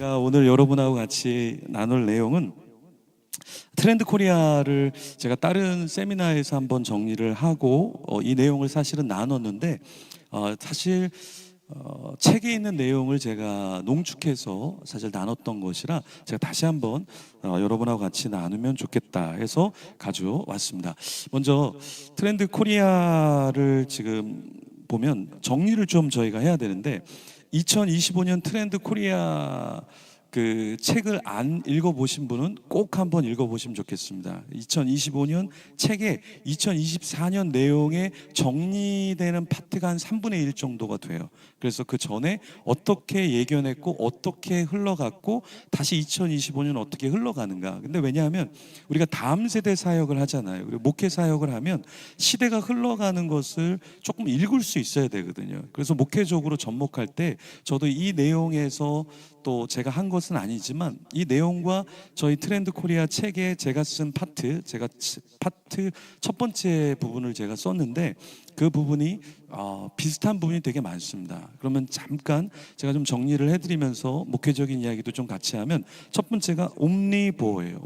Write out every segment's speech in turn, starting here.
제가 오늘 여러분하고 같이 나눌 내용은 트렌드 코리아를 제가 다른 세미나에서 한번 정리를 하고 이 내용을 사실은 나눴는데 사실 책에 있는 내용을 제가 농축해서 사실 나눴던 것이라 제가 다시 한번 여러분하고 같이 나누면 좋겠다 해서 가져왔습니다. 먼저 트렌드 코리아를 지금 보면 정리를 좀 저희가 해야 되는데 2025년 트렌드 코리아 그 책을 안 읽어보신 분은 꼭 한번 읽어보시면 좋겠습니다. 2025년 책에 2024년 내용에 정리되는 파트가 한 3분의 1 정도가 돼요. 그래서 그 전에 어떻게 예견했고 어떻게 흘러갔고 다시 2025년 어떻게 흘러가는가. 근데 왜냐하면 우리가 다음 세대 사역을 하잖아요. 그리고 목회 사역을 하면 시대가 흘러가는 것을 조금 읽을 수 있어야 되거든요. 그래서 목회적으로 접목할 때 저도 이 내용에서 또 제가 한 것은 아니지만 이 내용과 저희 트렌드 코리아 책에 제가 쓴 파트 첫 번째 부분을 제가 썼는데 그 부분이 비슷한 부분이 되게 많습니다. 그러면 잠깐 제가 좀 정리를 해드리면서 목회적인 이야기도 좀 같이 하면 첫 번째가 옴니보예요.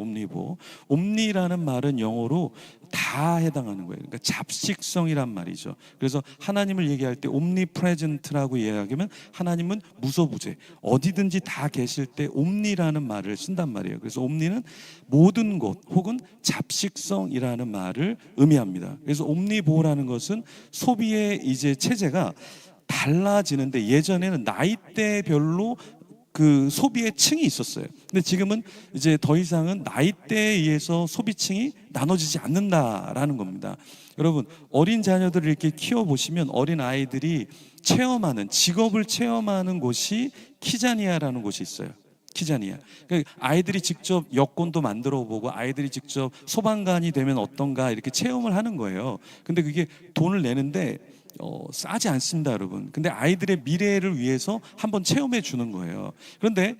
옴니라는 말은 영어로 다 해당하는 거예요. 그러니까 잡식성이란 말이죠. 그래서 하나님을 얘기할 때 옴니프레젠트라고 이야기하면 하나님은 무소부재, 어디든지 다 계실 때 옴니라는 말을 쓴단 말이에요. 그래서 옴니는 모든 곳 혹은 잡식성이라는 말을 의미합니다. 그래서 옴니보라는 것은 소비의 이제 체제가 달라지는데 예전에는 나이대별로 그 소비의 층이 있었어요. 근데 지금은 이제 더 이상은 나이대에 의해서 소비층이 나눠지지 않는다라는 겁니다. 여러분, 어린 자녀들을 이렇게 키워보시면 어린 아이들이 체험하는, 직업을 체험하는 곳이 키자니아라는 곳이 있어요. 키자니아. 그러니까 아이들이 직접 여권도 만들어 보고 아이들이 직접 소방관이 되면 어떤가 이렇게 체험을 하는 거예요. 근데 그게 돈을 내는데 싸지 않습니다, 여러분. 근데 아이들의 미래를 위해서 한번 체험해 주는 거예요. 그런데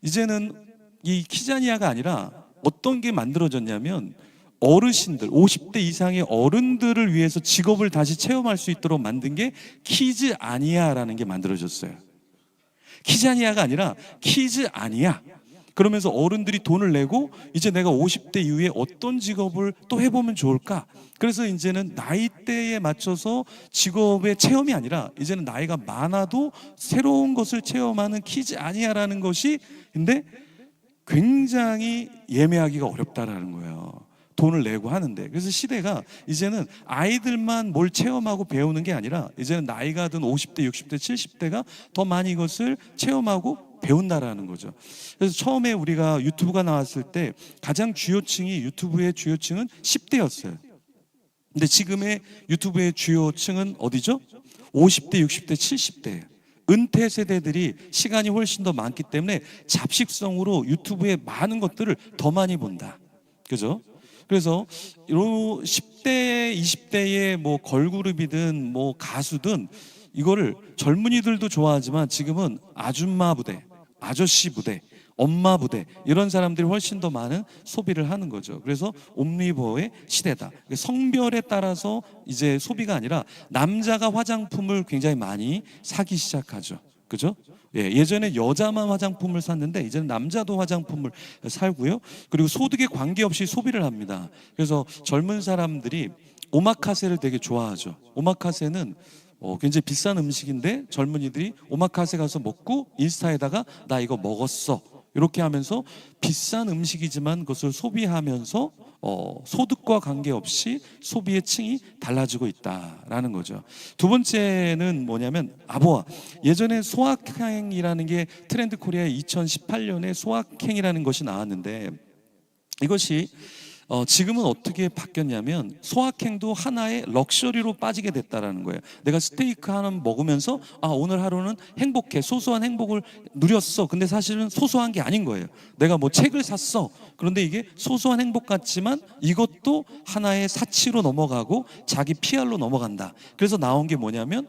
이제는 이 키자니아가 아니라 어떤 게 만들어졌냐면 어르신들, 50대 이상의 어른들을 위해서 직업을 다시 체험할 수 있도록 만든 게 키즈아니아라는 게 만들어졌어요. 키자니아가 아니라 키즈아니아. 그러면서 어른들이 돈을 내고 이제 내가 50대 이후에 어떤 직업을 또 해보면 좋을까? 그래서 이제는 나이대에 맞춰서 직업의 체험이 아니라 이제는 나이가 많아도 새로운 것을 체험하는 키즈아니아라는 것이 근데 굉장히 예매하기가 어렵다라는 거예요. 돈을 내고 하는데. 그래서 시대가 이제는 아이들만 뭘 체험하고 배우는 게 아니라 이제는 나이가 든 50대, 60대, 70대가 더 많이 이것을 체험하고 배운다라는 거죠. 그래서 처음에 우리가 유튜브가 나왔을 때 가장 주요층이 유튜브의 주요층은 10대였어요. 근데 지금의 유튜브의 주요층은 어디죠? 50대, 60대, 70대예요. 은퇴 세대들이 시간이 훨씬 더 많기 때문에 잡식성으로 유튜브에 많은 것들을 더 많이 본다. 그죠? 그래서 10대, 20대의 뭐 걸그룹이든 뭐 가수든 이거를 젊은이들도 좋아하지만 지금은 아줌마 부대, 아저씨 부대, 엄마 부대 이런 사람들이 훨씬 더 많은 소비를 하는 거죠. 그래서 옴니버의 시대다. 성별에 따라서 이제 소비가 아니라 남자가 화장품을 굉장히 많이 사기 시작하죠. 그죠? 예전에 여자만 화장품을 샀는데 이제는 남자도 화장품을 살고요. 그리고 소득에 관계없이 소비를 합니다. 그래서 젊은 사람들이 오마카세를 되게 좋아하죠. 오마카세는 굉장히 비싼 음식인데 젊은이들이 오마카세 가서 먹고 인스타에다가 나 이거 먹었어 이렇게 하면서 비싼 음식이지만 그것을 소비하면서 소득과 관계없이 소비의 층이 달라지고 있다라는 거죠. 두 번째는 뭐냐면 아보아. 예전에 소확행이라는 게 트렌드 코리아에 2018년에 소확행이라는 것이 나왔는데 이것이 지금은 어떻게 바뀌었냐면 소확행도 하나의 럭셔리로 빠지게 됐다라는 거예요. 내가 스테이크 하나 먹으면서 오늘 하루는 행복해, 소소한 행복을 누렸어. 근데 사실은 소소한 게 아닌 거예요. 내가 뭐 책을 샀어. 그런데 이게 소소한 행복 같지만 이것도 하나의 사치로 넘어가고 자기 PR로 넘어간다. 그래서 나온 게 뭐냐면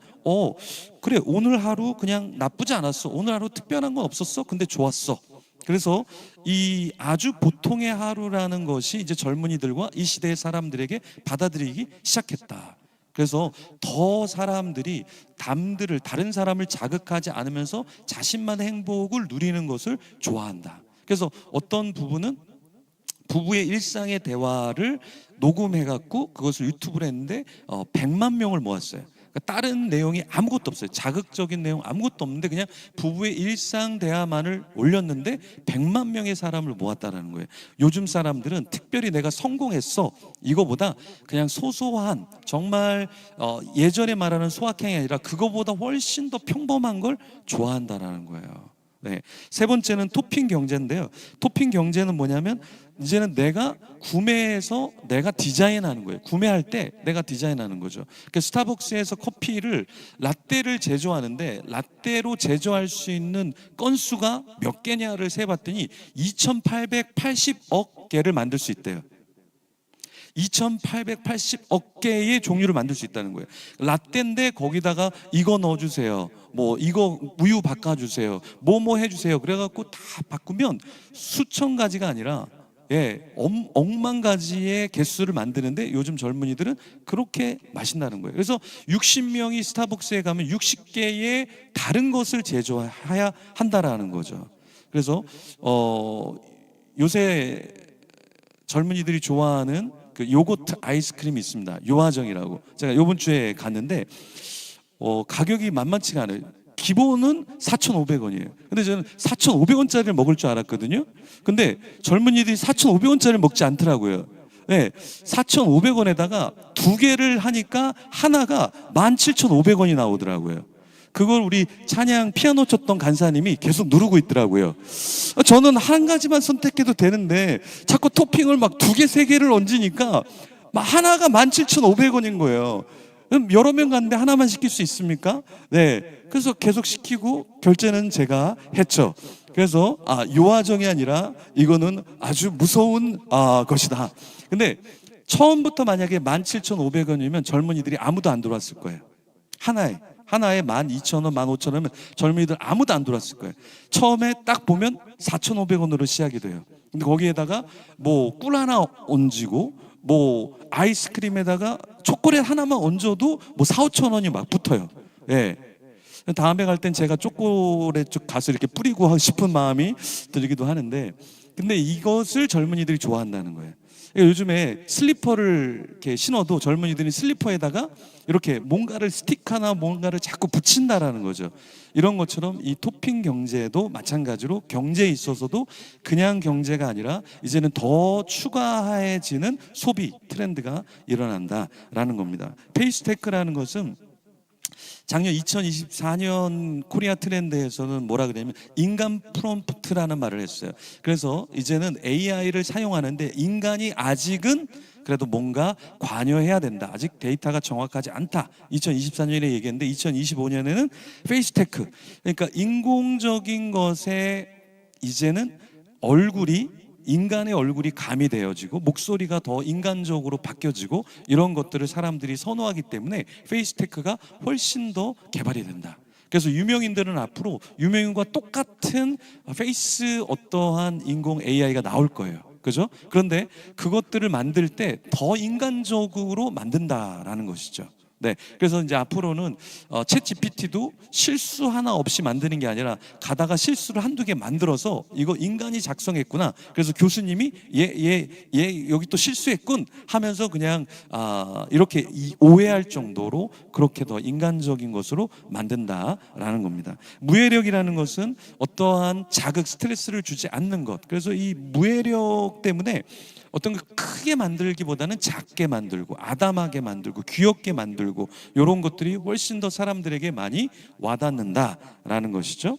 그래 오늘 하루 그냥 나쁘지 않았어. 오늘 하루 특별한 건 없었어. 근데 좋았어. 그래서 이 아주 보통의 하루라는 것이 이제 젊은이들과 이 시대의 사람들에게 받아들이기 시작했다. 그래서 더 사람들이 다른 사람을 자극하지 않으면서 자신만의 행복을 누리는 것을 좋아한다. 그래서 어떤 부부는 부부의 일상의 대화를 녹음해갖고 그것을 유튜브로 했는데 100만 명을 모았어요. 그러니까 다른 내용이 아무것도 없어요. 자극적인 내용 아무것도 없는데 그냥 부부의 일상 대화만을 올렸는데 100만 명의 사람을 모았다라는 거예요. 요즘 사람들은 특별히 내가 성공했어 이거보다 그냥 소소한 정말 예전에 말하는 소확행이 아니라 그거보다 훨씬 더 평범한 걸 좋아한다라는 거예요. 네. 세 번째는 토핑 경제인데요. 토핑 경제는 뭐냐면 이제는 내가 구매해서 내가 디자인하는 거예요. 구매할 때 내가 디자인하는 거죠. 그러니까 스타벅스에서 커피를 라떼를 제조하는데 라떼로 제조할 수 있는 건수가 몇 개냐를 세봤더니 2880억 개를 만들 수 있대요. 2880억 개의 종류를 만들 수 있다는 거예요. 라떼인데 거기다가 이거 넣어주세요. 뭐 이거 우유 바꿔주세요. 뭐 해주세요. 그래갖고 다 바꾸면 수천 가지가 아니라 억만 가지의 개수를 만드는데 요즘 젊은이들은 그렇게 마신다는 거예요. 그래서 60명이 스타벅스에 가면 60개의 다른 것을 제조해야 한다라는 거죠. 그래서 요새 젊은이들이 좋아하는 그 요거트 아이스크림이 있습니다. 요화정이라고. 제가 요번 주에 갔는데 가격이 만만치가 않아요. 기본은 4,500원이에요. 근데 저는 4,500원짜리를 먹을 줄 알았거든요. 근데 젊은이들이 4,500원짜리를 먹지 않더라고요. 네, 4,500원에다가 두 개를 하니까 하나가 17,500원이 나오더라고요. 그걸 우리 찬양 피아노 쳤던 간사님이 계속 누르고 있더라고요. 저는 한 가지만 선택해도 되는데 자꾸 토핑을 막 두 개, 세 개를 얹으니까 막 하나가 17,500원인 거예요. 그럼 여러 명 갔는데 하나만 시킬 수 있습니까? 네. 그래서 계속 시키고 결제는 제가 했죠. 그래서 요화정이 아니라 이거는 아주 무서운 것이다. 근데 처음부터 만약에 17,500원이면 젊은이들이 아무도 안 들어왔을 거예요. 하나에 12,000원, 15,000원이면 젊은이들 아무도 안 들어왔을 거예요. 처음에 딱 보면 4,500원으로 시작이 돼요. 근데 거기에다가 뭐 꿀 하나 얹고 뭐 아이스크림에다가 초콜릿 하나만 얹어도 뭐 4,5,000원이 막 붙어요. 예. 다음에 갈 땐 제가 초콜릿 쭉 가서 이렇게 뿌리고 싶은 마음이 들기도 하는데, 근데 이것을 젊은이들이 좋아한다는 거예요. 요즘에 슬리퍼를 이렇게 신어도 젊은이들이 슬리퍼에다가 이렇게 뭔가를 스티커나 뭔가를 자꾸 붙인다라는 거죠. 이런 것처럼 이 토핑 경제도 마찬가지로 경제에 있어서도 그냥 경제가 아니라 이제는 더 추가해지는 소비 트렌드가 일어난다라는 겁니다. 페이스테크라는 것은 작년 2024년 코리아 트렌드에서는 뭐라 그러냐면 인간 프롬프트라는 말을 했어요. 그래서 이제는 AI를 사용하는데 인간이 아직은 그래도 뭔가 관여해야 된다. 아직 데이터가 정확하지 않다. 2024년에 얘기했는데 2025년에는 페이스테크. 그러니까 인공적인 것에 이제는 인간의 얼굴이 가미되어지고 목소리가 더 인간적으로 바뀌어지고 이런 것들을 사람들이 선호하기 때문에 페이스테크가 훨씬 더 개발이 된다. 그래서 유명인들은 앞으로 유명인과 똑같은 페이스 어떠한 인공 AI가 나올 거예요. 그죠? 그런데 그것들을 만들 때 더 인간적으로 만든다라는 것이죠. 네, 그래서 이제 앞으로는 챗 GPT도 실수 하나 없이 만드는 게 아니라 가다가 실수를 한두 개 만들어서 이거 인간이 작성했구나. 그래서 교수님이 얘 여기 또 실수했군 하면서 그냥 이렇게 오해할 정도로 그렇게 더 인간적인 것으로 만든다라는 겁니다. 무해력이라는 것은 어떠한 자극, 스트레스를 주지 않는 것. 그래서 이 무해력 때문에 어떤 걸 크게 만들기보다는 작게 만들고 아담하게 만들고 귀엽게 만들고 이런 것들이 훨씬 더 사람들에게 많이 와닿는다라는 것이죠.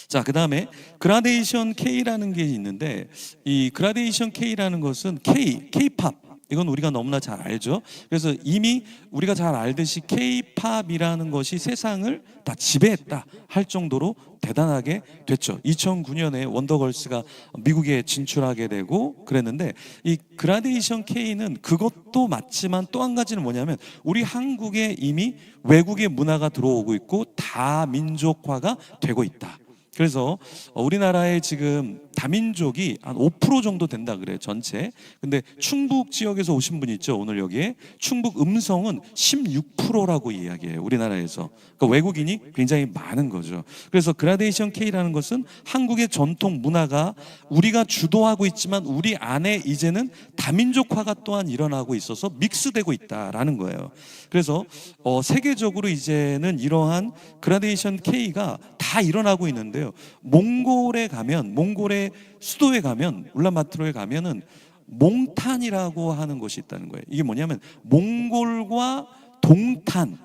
자, 그 다음에 그라데이션 K라는 게 있는데 이 그라데이션 K라는 것은 K-팝 이건 우리가 너무나 잘 알죠. 그래서 이미 우리가 잘 알듯이 K-팝이라는 것이 세상을 다 지배했다 할 정도로 대단하게 됐죠. 2009년에 원더걸스가 미국에 진출하게 되고 그랬는데 이 그라데이션 K는 그것도 맞지만 또 한 가지는 뭐냐면 우리 한국에 이미 외국의 문화가 들어오고 있고 다민족화가 되고 있다. 그래서 우리나라에 지금 다민족이 한 5% 정도 된다 그래요, 전체. 근데 충북 지역에서 오신 분 있죠, 오늘 여기에. 충북 음성은 16%라고 이야기해요, 우리나라에서. 그러니까 외국인이 굉장히 많은 거죠. 그래서 그라데이션 K라는 것은 한국의 전통 문화가 우리가 주도하고 있지만 우리 안에 이제는 다민족화가 또한 일어나고 있어서 믹스되고 있다라는 거예요. 그래서 세계적으로 이제는 이러한 그라데이션 K가 다 일어나고 있는데요. 몽골의 수도에 가면, 울란바토르에 가면은 몽탄이라고 하는 곳이 있다는 거예요. 이게 뭐냐면 몽골과 동탄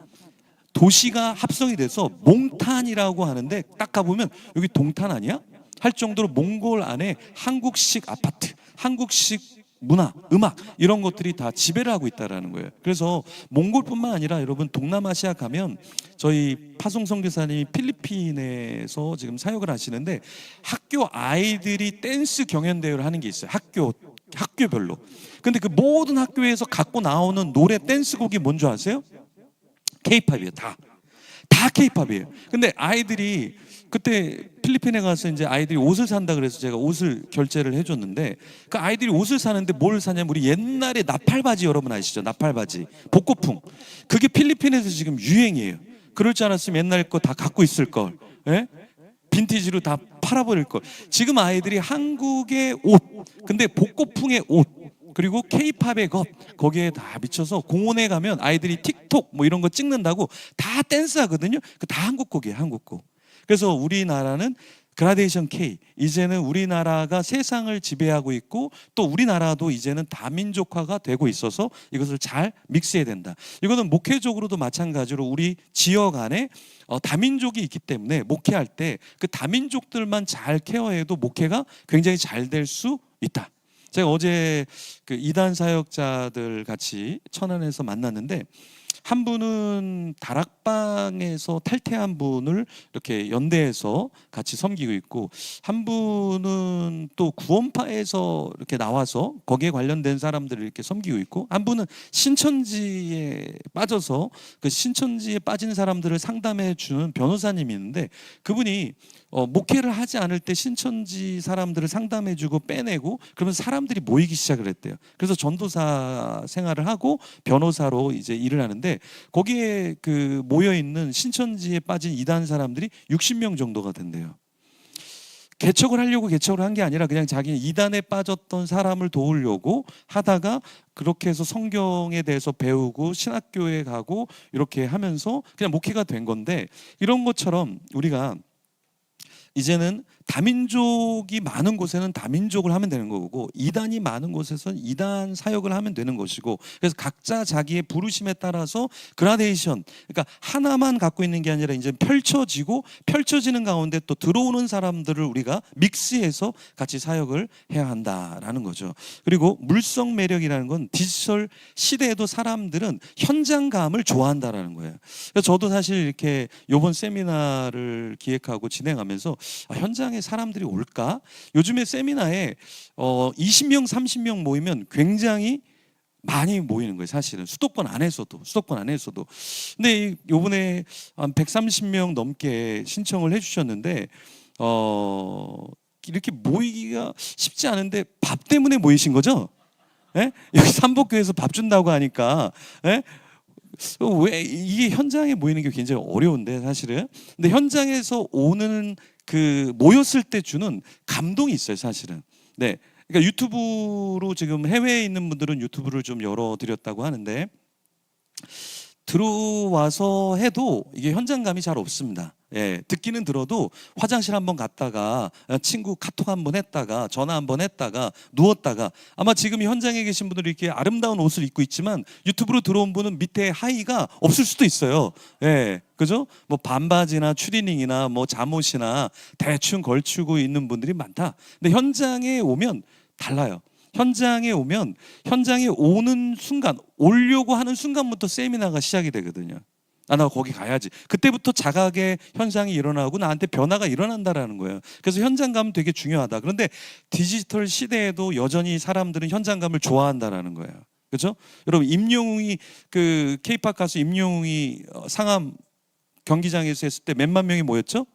도시가 합성이 돼서 몽탄이라고 하는데, 딱 가보면 여기 동탄 아니야? 할 정도로 몽골 안에 한국식 아파트, 한국식 문화, 음악 이런 것들이 다 지배를 하고 있다라는 거예요. 그래서 몽골뿐만 아니라 여러분 동남아시아 가면, 저희 파송 선교사님이 필리핀에서 지금 사역을 하시는데 학교 아이들이 댄스 경연 대회를 하는 게 있어요. 학교별로. 근데 그 모든 학교에서 갖고 나오는 노래 댄스곡이 뭔 줄 아세요? K-팝이에요. 다 K-팝이에요. 근데 아이들이, 그때 필리핀에 가서 이제 아이들이 옷을 산다 그래서 제가 옷을 결제를 해줬는데, 그 아이들이 옷을 사는데 뭘 사냐면, 우리 옛날에 나팔바지, 여러분 아시죠? 나팔바지, 복고풍. 그게 필리핀에서 지금 유행이에요. 그럴 줄 알았으면 옛날 거 다 갖고 있을 걸. 예? 빈티지로 다 팔아버릴 걸. 지금 아이들이 한국의 옷, 근데 복고풍의 옷, 그리고 K-팝의 것, 거기에 다 미쳐서 공원에 가면 아이들이 틱톡 뭐 이런 거 찍는다고 다 댄스 하거든요. 그 다 한국 곡이에요, 한국 곡. 그래서 우리나라는 그라데이션 K, 이제는 우리나라가 세상을 지배하고 있고, 또 우리나라도 이제는 다민족화가 되고 있어서 이것을 잘 믹스해야 된다. 이거는 목회적으로도 마찬가지로 우리 지역 안에 다민족이 있기 때문에 목회할 때 그 다민족들만 잘 케어해도 목회가 굉장히 잘 될 수 있다. 제가 어제 그 이단 사역자들 같이 천안에서 만났는데, 한 분은 다락방에서 탈퇴한 분을 이렇게 연대해서 같이 섬기고 있고, 한 분은 또 구원파에서 이렇게 나와서 거기에 관련된 사람들을 이렇게 섬기고 있고, 한 분은 신천지에 빠져서 그 신천지에 빠진 사람들을 상담해 주는 변호사님이 있는데, 그분이 목회를 하지 않을 때 신천지 사람들을 상담해주고 빼내고, 그러면 사람들이 모이기 시작을 했대요. 그래서 전도사 생활을 하고 변호사로 이제 일을 하는데, 거기에 그 모여 있는 신천지에 빠진 이단 사람들이 60명 정도가 된대요. 개척을 하려고 개척을 한 게 아니라 그냥 자기 이단에 빠졌던 사람을 도우려고 하다가, 그렇게 해서 성경에 대해서 배우고 신학교에 가고 이렇게 하면서 그냥 목회가 된 건데, 이런 것처럼 우리가 이제는 다민족이 많은 곳에는 다민족을 하면 되는 거고, 이단이 많은 곳에서는 이단 사역을 하면 되는 것이고, 그래서 각자 자기의 부르심에 따라서 그라데이션, 그러니까 하나만 갖고 있는 게 아니라 이제 펼쳐지는 가운데 또 들어오는 사람들을 우리가 믹스해서 같이 사역을 해야 한다라는 거죠. 그리고 물성 매력이라는 건 디지털 시대에도 사람들은 현장감을 좋아한다라는 거예요. 그래서 저도 사실 이렇게 이번 세미나를 기획하고 진행하면서 현장에 사람들이 올까? 요즘에 세미나에 20명, 30명 모이면 굉장히 많이 모이는 거예요. 사실은 수도권 안에서도. 근데 요번에 한 130명 넘게 신청을 해주셨는데, 이렇게 모이기가 쉽지 않은데 밥 때문에 모이신 거죠? 예? 여기 삼복교에서 밥 준다고 하니까, 예? 왜 이게 현장에 모이는 게 굉장히 어려운데 사실은. 근데 현장에서 오는 그 모였을 때 주는 감동이 있어요, 사실은. 네, 그러니까 유튜브로 지금 해외에 있는 분들은 유튜브를 좀 열어드렸다고 하는데, 들어와서 해도 이게 현장감이 잘 없습니다. 예, 듣기는 들어도 화장실 한번 갔다가 친구 카톡 한번 했다가 전화 한번 했다가 누웠다가, 아마 지금 현장에 계신 분들이 이렇게 아름다운 옷을 입고 있지만 유튜브로 들어온 분은 밑에 하의가 없을 수도 있어요. 예, 그죠? 뭐 반바지나 추리닝이나 뭐 잠옷이나 대충 걸치고 있는 분들이 많다. 근데 현장에 오면 달라요. 현장에 오는 순간, 오려고 하는 순간부터 세미나가 시작이 되거든요. 나 거기 가야지. 그때부터 자각의 현상이 일어나고 나한테 변화가 일어난다라는 거예요. 그래서 현장감은 되게 중요하다. 그런데 디지털 시대에도 여전히 사람들은 현장감을 좋아한다라는 거예요. 그렇죠? 여러분, 임영웅이 그 K-팝 가수 임영웅이 상암 경기장에서 했을 때 몇만 명이 모였죠?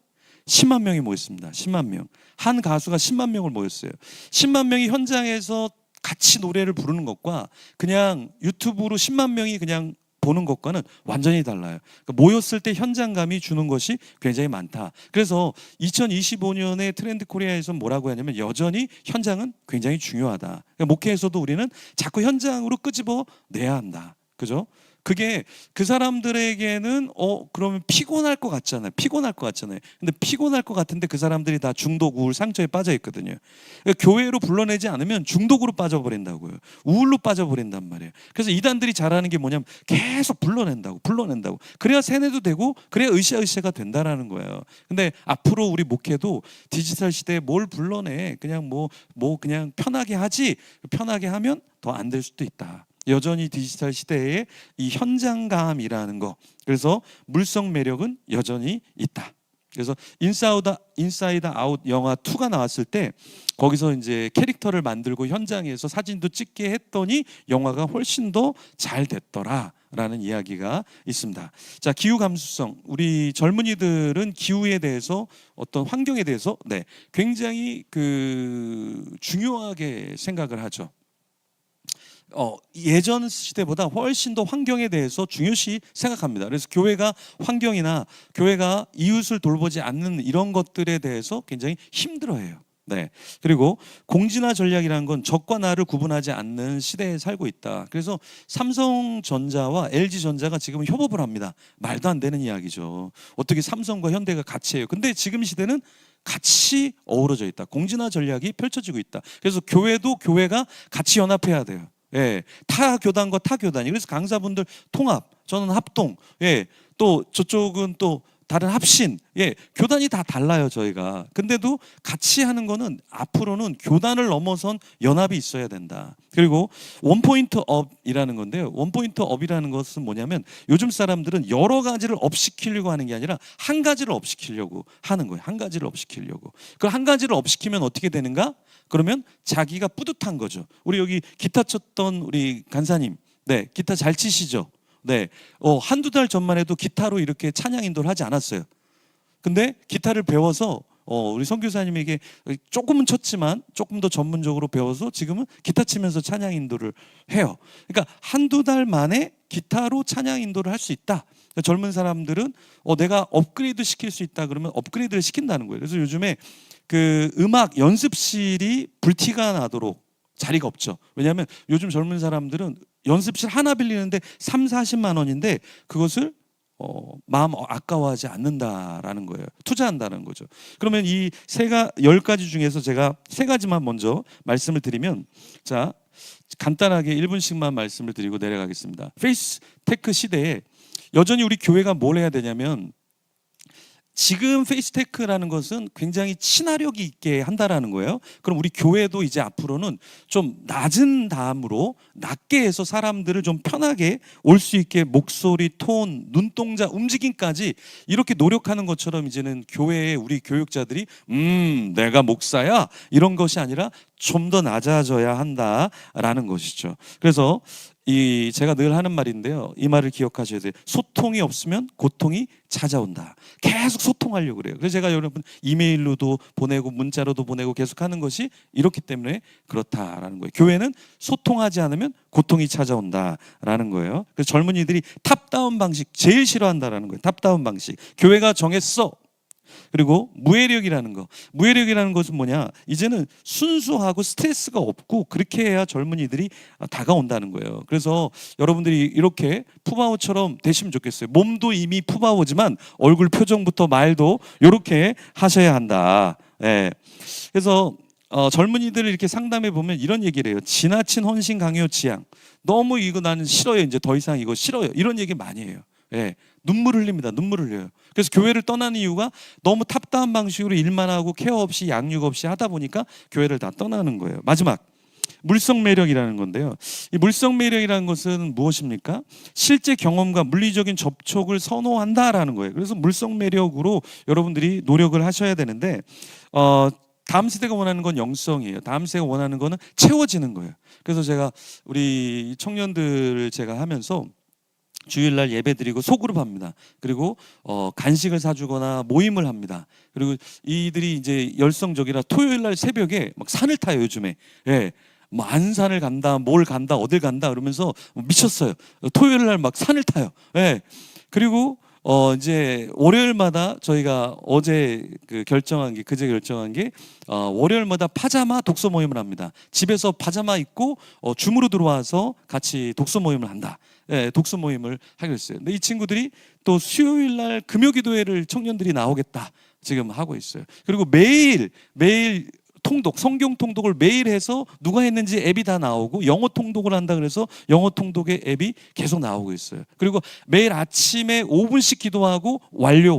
10만 명이 모였습니다. 10만 명. 한 가수가 10만 명을 모였어요. 10만 명이 현장에서 같이 노래를 부르는 것과 그냥 유튜브로 10만 명이 그냥 보는 것과는 완전히 달라요. 그러니까 모였을 때 현장감이 주는 것이 굉장히 많다. 그래서 2025년에 트렌드 코리아에서 뭐라고 하냐면 여전히 현장은 굉장히 중요하다. 그러니까 목회에서도 우리는 자꾸 현장으로 끄집어 내야 한다. 그죠? 그게 그 사람들에게는 그러면 피곤할 것 같잖아요. 피곤할 것 같잖아요. 근데 피곤할 것 같은데 그 사람들이 다 중독, 우울, 상처에 빠져 있거든요. 그러니까 교회로 불러내지 않으면 중독으로 빠져버린다고요. 우울로 빠져버린단 말이에요. 그래서 이단들이 잘하는 게 뭐냐면 계속 불러낸다고. 그래야 세뇌도 되고 그래야 으쌰으쌰가 된다라는 거예요. 근데 앞으로 우리 목회도 디지털 시대에 뭘 불러내 그냥 뭐 그냥 편하게 하지, 편하게 하면 더 안 될 수도 있다. 여전히 디지털 시대에 이 현장감이라는 거, 그래서 물성 매력은 여전히 있다. 그래서 인사이드 아웃 영화 2가 나왔을 때 거기서 이제 캐릭터를 만들고 현장에서 사진도 찍게 했더니 영화가 훨씬 더 잘 됐더라라는 이야기가 있습니다. 자, 기후 감수성. 우리 젊은이들은 기후에 대해서 어떤 환경에 대해서 굉장히 중요하게 생각을 하죠. 예전 시대보다 훨씬 더 환경에 대해서 중요시 생각합니다. 그래서 교회가 환경이나 교회가 이웃을 돌보지 않는 이런 것들에 대해서 굉장히 힘들어해요. 그리고 공진화 전략이라는 건 적과 나를 구분하지 않는 시대에 살고 있다. 그래서 삼성전자와 LG전자가 지금 협업을 합니다. 말도 안 되는 이야기죠. 어떻게 삼성과 현대가 같이 해요? 근데 지금 시대는 같이 어우러져 있다. 공진화 전략이 펼쳐지고 있다. 그래서 교회도 교회가 같이 연합해야 돼요. 타 교단과 타 교단이, 그래서 강사분들 통합, 저는 합동, 또 저쪽은 또 다른 합신, 교단이 다 달라요 저희가. 근데도 같이 하는 거는 앞으로는 교단을 넘어선 연합이 있어야 된다. 그리고 원포인트 업이라는 건데요. 원포인트 업이라는 것은 뭐냐면 요즘 사람들은 여러 가지를 업시키려고 하는 게 아니라 한 가지를 업시키려고 하는 거예요. 한 가지를 업시키려고. 그 한 가지를 업시키면 어떻게 되는가? 그러면 자기가 뿌듯한 거죠. 우리 여기 기타 쳤던 우리 간사님, 기타 잘 치시죠? 한두 달 전만 해도 기타로 이렇게 찬양 인도를 하지 않았어요. 근데 기타를 배워서 우리 선교사님에게 조금은 쳤지만 조금 더 전문적으로 배워서 지금은 기타 치면서 찬양 인도를 해요. 그러니까 한두 달 만에 기타로 찬양 인도를 할 수 있다. 그러니까 젊은 사람들은 내가 업그레이드 시킬 수 있다 그러면 업그레이드를 시킨다는 거예요. 그래서 요즘에 그 음악 연습실이 불티가 나도록 자리가 없죠. 왜냐하면 요즘 젊은 사람들은 연습실 하나 빌리는데 30-40만 원인데 그것을 마음 아까워하지 않는다라는 거예요. 투자한다는 거죠. 그러면 이 10가지 중에서 제가 3가지만 먼저 말씀을 드리면, 자, 간단하게 1분씩만 말씀을 드리고 내려가겠습니다. 페이스테크 시대에 여전히 우리 교회가 뭘 해야 되냐면, 지금 페이스테크라는 것은 굉장히 친화력이 있게 한다라는 거예요. 그럼 우리 교회도 이제 앞으로는 좀 낮은 다음으로 낮게 해서 사람들을 좀 편하게 올 수 있게 목소리, 톤, 눈동자, 움직임까지 이렇게 노력하는 것처럼 이제는 교회에 우리 교육자들이 내가 목사야 이런 것이 아니라 좀 더 낮아져야 한다라는 것이죠. 그래서 제가 늘 하는 말인데요. 이 말을 기억하셔야 돼요. 소통이 없으면 고통이 찾아온다. 계속 소통하려고 그래요. 그래서 제가 여러분 이메일로도 보내고 문자로도 보내고 계속 하는 것이 이렇기 때문에 그렇다라는 거예요. 교회는 소통하지 않으면 고통이 찾아온다라는 거예요. 그래서 젊은이들이 탑다운 방식 제일 싫어한다라는 거예요. 탑다운 방식. 교회가 정했어. 그리고 무해력이라는 거. 무해력이라는 것은 뭐냐? 이제는 순수하고 스트레스가 없고 그렇게 해야 젊은이들이 다가온다는 거예요. 그래서 여러분들이 이렇게 푸바오처럼 되시면 좋겠어요. 몸도 이미 푸바오지만 얼굴 표정부터 말도 이렇게 하셔야 한다. 그래서 젊은이들을 이렇게 상담해 보면 이런 얘기를 해요. 지나친 헌신, 강요, 지향. 너무 이거 나는 싫어요. 이제 더 이상 이거 싫어요. 이런 얘기 많이 해요. 눈물 흘립니다. 눈물 흘려요. 그래서 교회를 떠나는 이유가 너무 탑다운 방식으로 일만 하고 케어 없이 양육 없이 하다 보니까 교회를 다 떠나는 거예요. 마지막, 물성 매력이라는 건데요. 이 물성 매력이라는 것은 무엇입니까? 실제 경험과 물리적인 접촉을 선호한다라는 거예요. 그래서 물성 매력으로 여러분들이 노력을 하셔야 되는데, 다음 세대가 원하는 건 영성이에요. 다음 세대가 원하는 거는 채워지는 거예요. 그래서 제가 우리 청년들을 제가 하면서 주일날 예배드리고 소그룹 합니다. 그리고 간식을 사주거나 모임을 합니다. 그리고 이들이 이제 열성적이라 토요일날 새벽에 막 산을 타요 요즘에. 예. 뭐 안산을 간다, 뭘 간다, 어딜 간다 그러면서 미쳤어요. 토요일날 막 산을 타요. 예. 그리고 이제 월요일마다 저희가 어제 그제 결정한 게 월요일마다 파자마 독서 모임을 합니다. 집에서 파자마 입고 줌으로 들어와서 같이 독서 모임을 한다. 예, 독서 모임을 하기로 했어요. 근데 이 친구들이 또 수요일 날 금요기도회를 청년들이 나오겠다 지금 하고 있어요. 그리고 매일 통독, 성경 통독을 매일 해서 누가 했는지 앱이 다 나오고 영어 통독을 한다 그래서 영어 통독의 앱이 계속 나오고 있어요. 그리고 매일 아침에 5분씩 기도하고 완료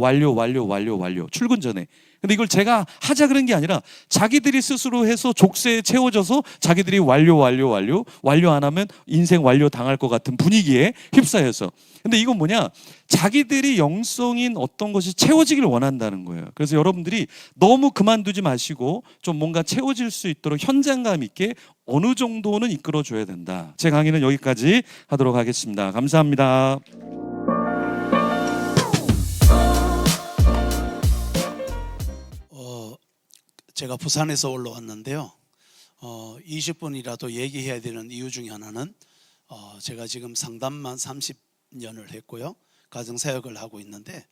출근 전에. 근데 이걸 제가 하자 그런 게 아니라 자기들이 스스로 해서 족쇄에 채워져서 자기들이 완료 안 하면 인생 완료 당할 것 같은 분위기에 휩싸여서. 근데 이건 뭐냐? 자기들이 영성인 어떤 것이 채워지길 원한다는 거예요. 그래서 여러분들이 너무 그만두지 마시고 좀 뭔가 채워질 수 있도록 현장감 있게 어느 정도는 이끌어줘야 된다. 제 강의는 여기까지 하도록 하겠습니다. 감사합니다. 제가 부산에서 올라왔는데요. 20분이라도 얘기해야 되는 이유 중에 하나는 제가 지금 상담만 30년을 했고요. 가정사역을 하고 있는데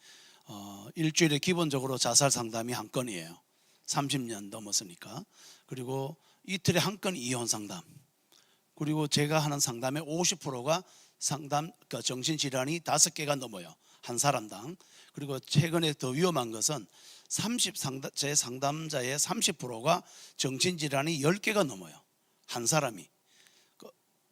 일주일에 기본적으로 자살 상담이 한 건이에요. 30년 넘었으니까. 그리고 이틀에 한 건 이혼 상담. 그리고 제가 하는 상담의 50%가 정신질환이 5개가 넘어요. 한 사람당. 그리고 최근에 더 위험한 것은 제 상담자의 30%가 정신질환이 10개가 넘어요. 한 사람이.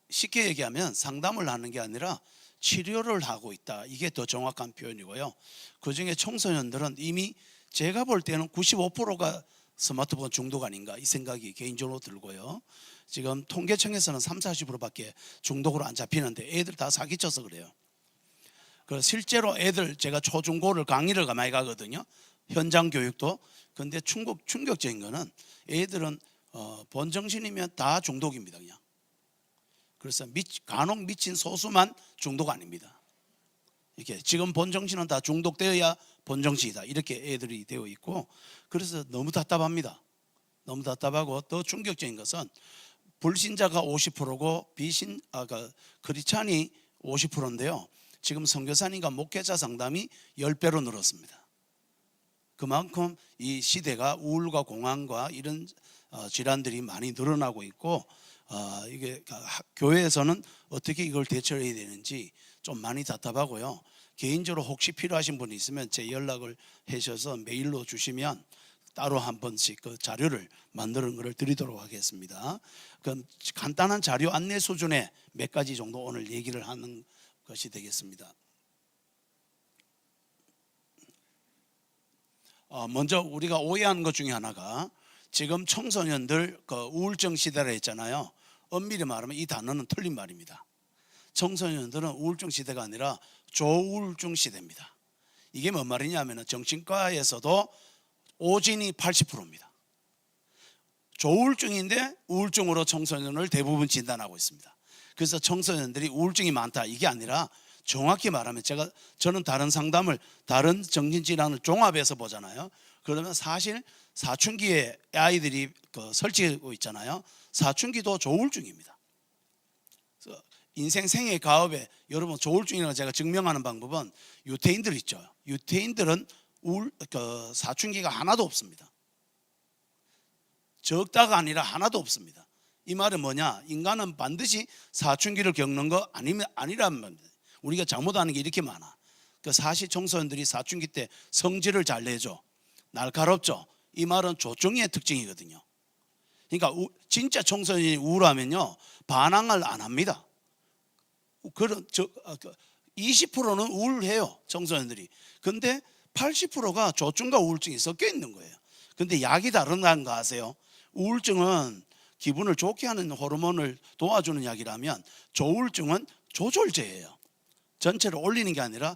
쉽게 얘기하면 상담을 하는 게 아니라 치료를 하고 있다. 이게 더 정확한 표현이고요. 그중에 청소년들은 이미 제가 볼 때는 95%가 스마트폰 중독 아닌가 이 생각이 개인적으로 들고요. 지금 통계청에서는 30-40%밖에 중독으로 안 잡히는데 애들 다 사기쳐서 그래요. 그래서 실제로 애들 제가 초중고를 강의를 많이 가거든요. 현장 교육도. 근데 충격적인 거는 애들은 본정신이면 다 중독입니다. 그냥. 그래서 간혹 미친 소수만 중독 아닙니다. 이렇게 지금 본정신은 다 중독되어야 본정신이다. 이렇게 애들이 되어 있고, 그래서 너무 답답합니다. 너무 답답하고 더 충격적인 것은 불신자가 50%고 크리스찬이 50%인데요. 지금 선교사님과 목회자 상담이 10배로 늘었습니다. 그만큼 이 시대가 우울과 공황과 이런 질환들이 많이 늘어나고 있고, 이게 교회에서는 어떻게 이걸 대처해야 되는지 좀 많이 답답하고요. 개인적으로 혹시 필요하신 분이 있으면 제 연락을 하셔서 메일로 주시면 따로 한 번씩 그 자료를 만드는 것을 드리도록 하겠습니다. 그럼 간단한 자료 안내 수준의 몇 가지 정도 오늘 얘기를 하는 것이 되겠습니다. 먼저 우리가 오해하는 것 중에 하나가 지금 청소년들 우울증 시대라 했잖아요. 엄밀히 말하면 이 단어는 틀린 말입니다. 청소년들은 우울증 시대가 아니라 조우울증 시대입니다. 이게 뭔 말이냐면 정신과에서도 오진이 80%입니다. 조우울증인데 우울증으로 청소년을 대부분 진단하고 있습니다. 그래서 청소년들이 우울증이 많다 이게 아니라 정확히 말하면 저는 다른 정신질환을 종합해서 보잖아요. 그러면 사실 사춘기에 아이들이 설치고 있잖아요. 사춘기도 조울증입니다. 인생 생애 가업에 여러분 조울증이라고 제가 증명하는 방법은 유태인들 있죠. 유태인들은 사춘기가 하나도 없습니다. 적다가 아니라 하나도 없습니다. 이 말은 뭐냐? 인간은 반드시 사춘기를 겪는 거 아니란 말입니다. 우리가 잘못하는 게 이렇게 많아. 사실 청소년들이 사춘기 때 성질을 잘 내죠. 날카롭죠. 이 말은 조증의 특징이거든요. 그러니까 진짜 청소년이 우울하면요 반항을 안 합니다. 20%는 우울해요 청소년들이. 근데 80%가 조증과 우울증이 섞여 있는 거예요. 근데 약이 다르다는 거 아세요? 우울증은 기분을 좋게 하는 호르몬을 도와주는 약이라면 조울증은 조절제예요. 전체를 올리는 게 아니라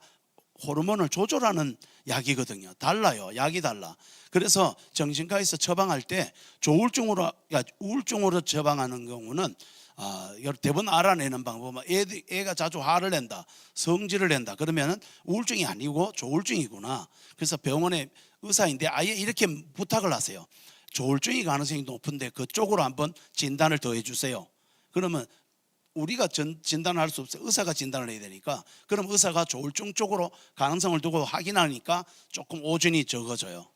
호르몬을 조절하는 약이거든요. 달라요. 약이 달라. 그래서 정신과에서 처방할 때 우울증으로 처방하는 경우는 대부분 알아내는 방법은 애가 자주 화를 낸다, 성질을 낸다 그러면은 우울증이 아니고 조울증이구나. 그래서 병원에 의사인데 아예 이렇게 부탁을 하세요. 조울증이 가능성이 높은데 그쪽으로 한번 진단을 더 해주세요. 그러면 우리가 진단을 할 수 없어요. 의사가 진단을 해야 되니까. 그럼 의사가 조울증 쪽으로 가능성을 두고 확인하니까 조금 오진이 적어져요.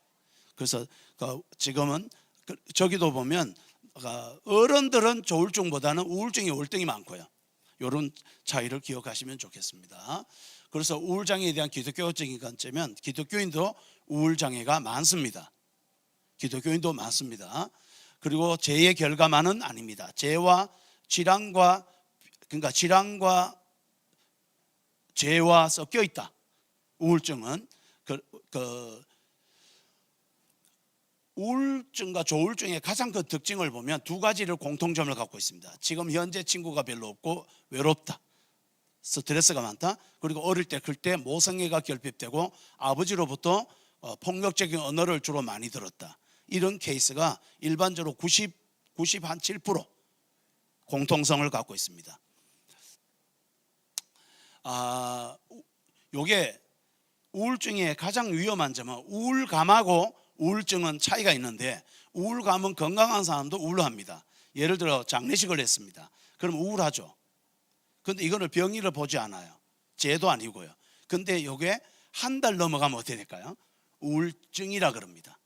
그래서 지금은 저기도 보면 어른들은 조울증보다는 우울증이 월등히 많고요. 이런 차이를 기억하시면 좋겠습니다. 그래서 우울장애에 대한 기독교적인 관점은 기독교인도 우울장애가 많습니다. 기독교인도 많습니다. 그리고 죄의 결과만은 아닙니다. 죄와 질환과 그러니까 질환과 죄와 섞여 있다. 우울증은 우울증과 조울증의 가장 큰 특징을 보면 두 가지를 공통점을 갖고 있습니다. 지금 현재 친구가 별로 없고 외롭다, 스트레스가 많다, 그리고 어릴 때 클 때 모성애가 결핍되고 아버지로부터 폭력적인 언어를 주로 많이 들었다. 이런 케이스가 일반적으로 97% 공통성을 갖고 있습니다. 요게 우울증의 가장 위험한 점은 우울감하고 우울증은 차이가 있는데 우울감은 건강한 사람도 우울합니다. 예를 들어 장례식을 했습니다. 그럼 우울하죠. 근데 이거는 병리를 보지 않아요. 죄도 아니고요. 근데 이게 한 달 넘어가면 어떻게 될까요? 우울증이라 그럽니다.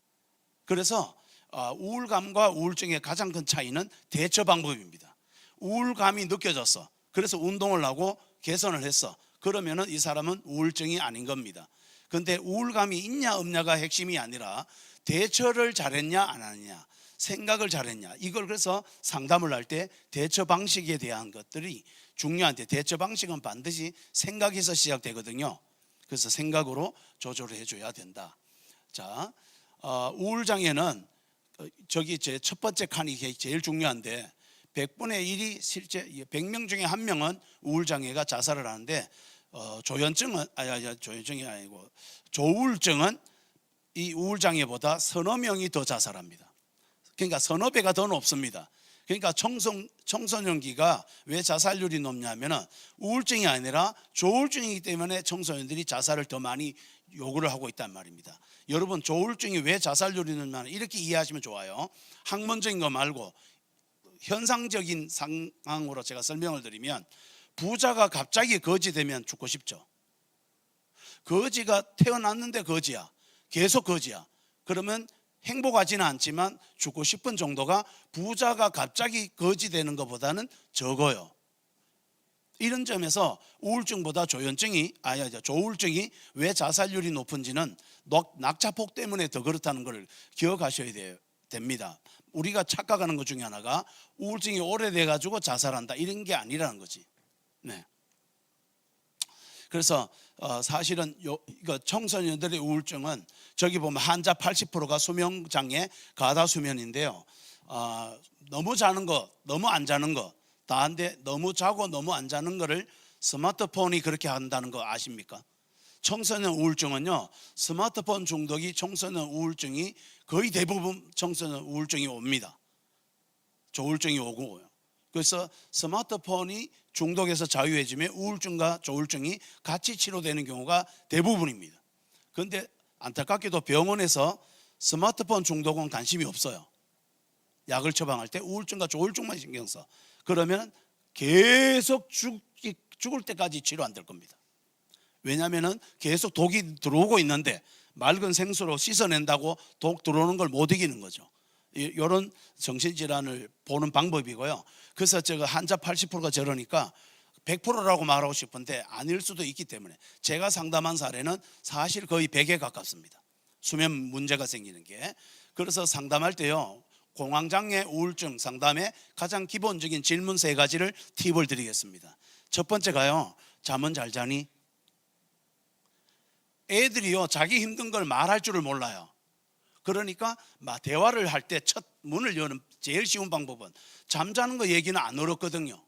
그래서 우울감과 우울증의 가장 큰 차이는 대처 방법입니다. 우울감이 느껴졌어. 그래서 운동을 하고 개선을 했어. 그러면은 이 사람은 우울증이 아닌 겁니다. 근데 우울감이 있냐 없냐가 핵심이 아니라 대처를 잘했냐 안 하느냐, 생각을 잘했냐, 이걸 그래서 상담을 할 때 대처 방식에 대한 것들이 중요한데 대처 방식은 반드시 생각에서 시작되거든요. 그래서 생각으로 조절을 해줘야 된다. 자, 우울장애는 저기 제 첫 번째 칸이 제일 중요한데 100분의 1이 실제 100명 중에 1명은 우울장애가 자살을 하는데 조현증은 조현증이 아니고 조울증은 이 우울장애보다 서너 명이 더 자살합니다. 그러니까 서너 배가 더 높습니다. 그러니까 청소년기가 왜 자살률이 높냐면은 우울증이 아니라 조울증이기 때문에 청소년들이 자살을 더 많이 요구를 하고 있단 말입니다. 여러분 조울증이 왜 자살률이 높냐 이렇게 이해하시면 좋아요. 학문적인 거 말고 현상적인 상황으로 제가 설명을 드리면 부자가 갑자기 거지 되면 죽고 싶죠. 거지가 태어났는데 거지야. 계속 거지야. 그러면 행복하지는 않지만 죽고 싶은 정도가 부자가 갑자기 거지 되는 것보다는 적어요. 이런 점에서 우울증보다 조울증이 왜 자살률이 높은지는 낙차폭 때문에 더 그렇다는 걸 기억하셔야 됩니다. 우리가 착각하는 것 중에 하나가 우울증이 오래돼 가지고 자살한다 이런 게 아니라는 거지. 네. 그래서 사실은 이거 청소년들의 우울증은 저기 보면 환자 80%가 수면장애, 가다수면인데요. 너무 자는 거, 너무 안 자는 거 다한데 너무 자고 너무 안 자는 거를 스마트폰이 그렇게 한다는 거 아십니까? 청소년 우울증은요, 스마트폰 중독이 청소년 우울증이 거의 대부분 청소년 우울증이 옵니다. 조울증이 오고요. 그래서 스마트폰이 중독에서 자유해지면 우울증과 조울증이 같이 치료되는 경우가 대부분입니다. 그런데 안타깝게도 병원에서 스마트폰 중독은 관심이 없어요. 약을 처방할 때 우울증과 조울증만 신경 써. 그러면 계속 죽을 때까지 치료 안 될 겁니다. 왜냐하면 계속 독이 들어오고 있는데 맑은 생수로 씻어낸다고 독 들어오는 걸 못 이기는 거죠. 이런 정신질환을 보는 방법이고요. 그래서 제가 환자 80%가 저러니까 100%라고 말하고 싶은데 아닐 수도 있기 때문에 제가 상담한 사례는 사실 거의 100에 가깝습니다. 수면 문제가 생기는 게. 그래서 상담할 때요, 공황장애 우울증 상담의 가장 기본적인 질문 3가지를 팁을 드리겠습니다. 첫 번째가요, 잠은 잘 자니? 애들이요, 자기 힘든 걸 말할 줄을 몰라요. 그러니까 대화를 할 때 첫 문을 여는 제일 쉬운 방법은 잠자는 거 얘기는 안 어렵거든요.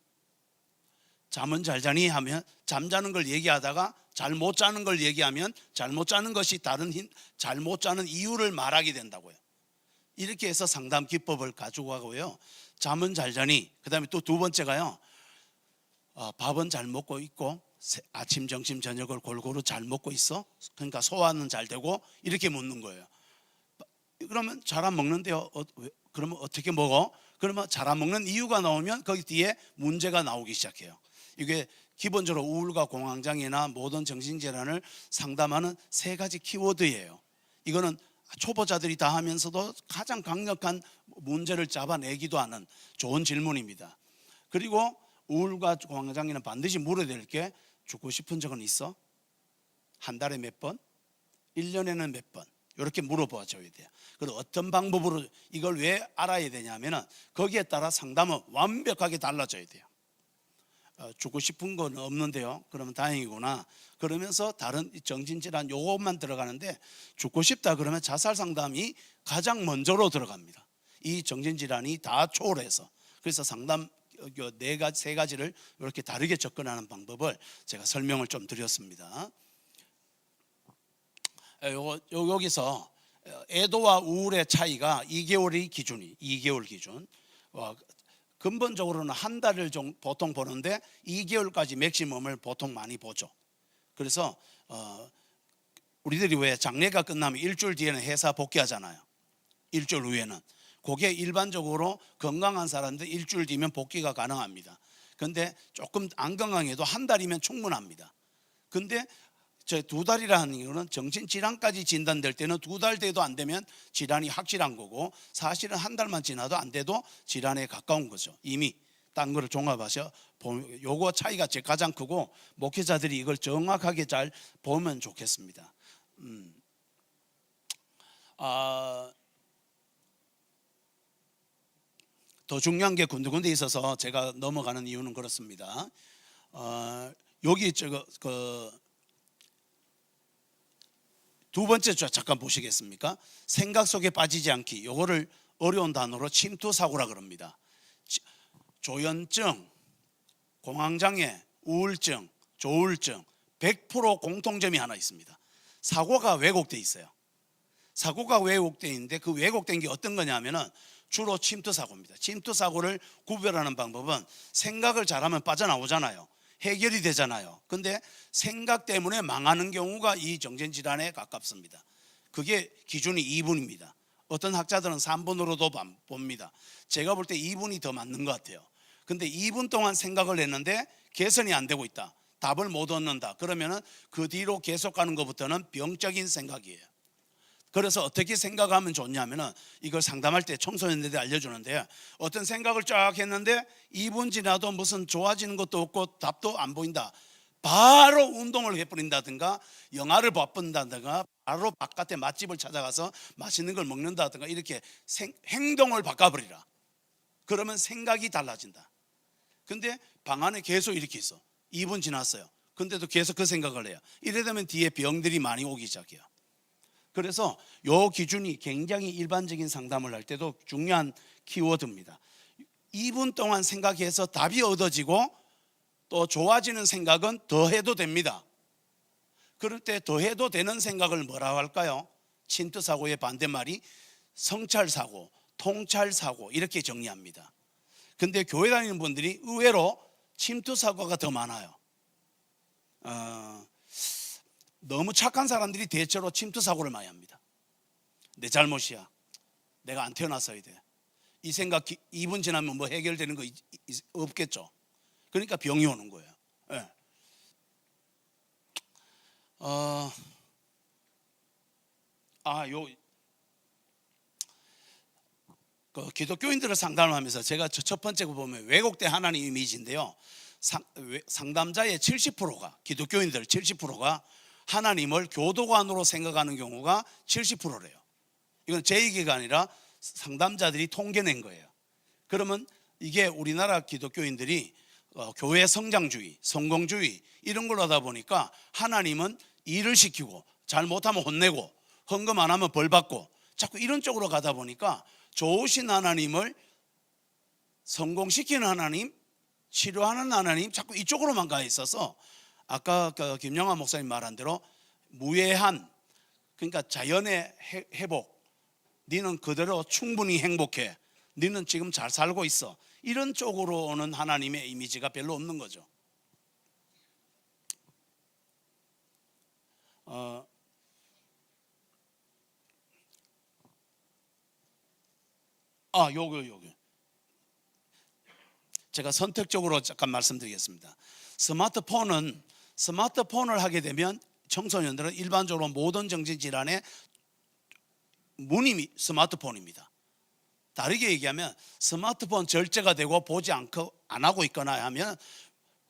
잠은 잘 자니 하면 잠자는 걸 얘기하다가 잘 못 자는 걸 얘기하면 잘 못 자는 것이 잘 못 자는 이유를 말하게 된다고요. 이렇게 해서 상담 기법을 가지고 가고요. 잠은 잘 자니? 그다음에 또 두 번째가요. 밥은 잘 먹고 있고 아침, 점심, 저녁을 골고루 잘 먹고 있어? 그러니까 소화는 잘 되고 이렇게 묻는 거예요. 그러면 잘 안 먹는데요. 그러면 어떻게 먹어? 그러면 잘 안 먹는 이유가 나오면 거기 뒤에 문제가 나오기 시작해요. 이게 기본적으로 우울과 공황장애나 모든 정신질환을 상담하는 세 가지 키워드예요. 이거는 초보자들이 다 하면서도 가장 강력한 문제를 잡아내기도 하는 좋은 질문입니다. 그리고 우울과 공황장애는 반드시 물어야 될 게 죽고 싶은 적은 있어? 한 달에 몇 번? 1년에는 몇 번? 이렇게 물어봐 줘야 돼요. 그리고 어떤 방법으로 이걸 왜 알아야 되냐면은 거기에 따라 상담은 완벽하게 달라져야 돼요. 죽고 싶은 건 없는데요. 그러면 다행이구나. 그러면서 다른 정신질환 요것만 들어가는데 죽고 싶다 그러면 자살 상담이 가장 먼저로 들어갑니다. 이 정신질환이 다 초월해서. 그래서 상담 세 가지를 이렇게 다르게 접근하는 방법을 제가 설명을 좀 드렸습니다. 여기서 애도와 우울의 차이가 2개월이 기준이 2개월 기준. 근본적으로는 한 달을 보통 보는데 2개월까지 맥시멈을 보통 많이 보죠. 그래서 우리들이 왜 장례가 끝나면 일주일 뒤에는 회사 복귀하잖아요. 일주일 후에는. 그게 일반적으로 건강한 사람들 일주일 뒤면 복귀가 가능합니다. 근데 조금 안 건강해도 한 달이면 충분합니다. 근데 저 2달이라는 이유는 정신질환까지 진단될 때는 2달 돼도 안 되면 질환이 확실한 거고, 사실은 한 달만 지나도 안 돼도 질환에 가까운 거죠. 이미 딴 거를 종합하셔 보면 요거 차이가 가장 크고, 목회자들이 이걸 정확하게 잘 보면 좋겠습니다. 더 중요한 게 군데군데 있어서 제가 넘어가는 이유는 그렇습니다. 여기 두 번째 잠깐 보시겠습니까? 생각 속에 빠지지 않기. 요거를 어려운 단어로 침투사고라 그럽니다. 조현증, 공황장애, 우울증, 조울증 100% 공통점이 하나 있습니다. 사고가 왜곡돼 있어요. 사고가 왜곡돼 있는데 그 왜곡된 게 어떤 거냐면은 주로 침투사고입니다. 침투사고를 구별하는 방법은 생각을 잘하면 빠져나오잖아요. 해결이 되잖아요. 근데 생각 때문에 망하는 경우가 이 정신질환에 가깝습니다. 그게 기준이 2분입니다. 어떤 학자들은 3분으로도 봅니다. 제가 볼 때 2분이 더 맞는 것 같아요. 근데 2분 동안 생각을 했는데 개선이 안 되고 있다. 답을 못 얻는다. 그러면은 그 뒤로 계속 가는 것부터는 병적인 생각이에요. 그래서 어떻게 생각하면 좋냐면은 이걸 상담할 때 청소년들이 알려주는데, 어떤 생각을 쫙 했는데 2분 지나도 무슨 좋아지는 것도 없고 답도 안 보인다. 바로 운동을 해버린다든가, 영화를 바꾼다든가, 바로 바깥에 맛집을 찾아가서 맛있는 걸 먹는다든가, 이렇게 행동을 바꿔버리라. 그러면 생각이 달라진다. 근데 방 안에 계속 이렇게 있어. 2분 지났어요. 근데도 계속 그 생각을 해요. 이래 되면 뒤에 병들이 많이 오기 시작해요. 그래서 이 기준이 굉장히 일반적인 상담을 할 때도 중요한 키워드입니다. 2분 동안 생각해서 답이 얻어지고 또 좋아지는 생각은 더 해도 됩니다. 그럴 때 더 해도 되는 생각을 뭐라고 할까요? 침투사고의 반대말이 성찰사고, 통찰사고 이렇게 정리합니다. 근데 교회 다니는 분들이 의외로 침투사고가 더 많아요. 너무 착한 사람들이 대체로 침투사고를 많이 합니다. 내 잘못이야. 내가 안 태어났어야 돼. 이 생각 2분 지나면 뭐 해결되는 거 없겠죠. 그러니까 병이 오는 거예요. 네. 기독교인들을 상담을 하면서 제가 첫 번째 거 보면 왜곡된 하나님 이미지인데요. 상담자의 70%가, 기독교인들 70%가 하나님을 교도관으로 생각하는 경우가 70%래요. 이건 제 얘기가 아니라 상담자들이 통계낸 거예요. 그러면 이게 우리나라 기독교인들이 교회 성장주의, 성공주의 이런 걸 하다 보니까 하나님은 일을 시키고 잘못하면 혼내고 헌금 안 하면 벌 받고 자꾸 이런 쪽으로 가다 보니까 좋으신 하나님을 성공시키는 하나님, 치료하는 하나님 자꾸 이쪽으로만 가 있어서, 아까 김영환 목사님 말한 대로 무해한, 그러니까 자연의 회복, 너는 그대로 충분히 행복해, 너는 지금 잘 살고 있어. 이런 쪽으로 오는 하나님의 이미지가 별로 없는 거죠. 요거 제가 선택적으로 잠깐 말씀드리겠습니다. 스마트폰을 하게 되면 청소년들은 일반적으로 모든 정신질환의 문이 스마트폰입니다. 다르게 얘기하면 스마트폰 절제가 되고 보지 않고 안 하고 있거나 하면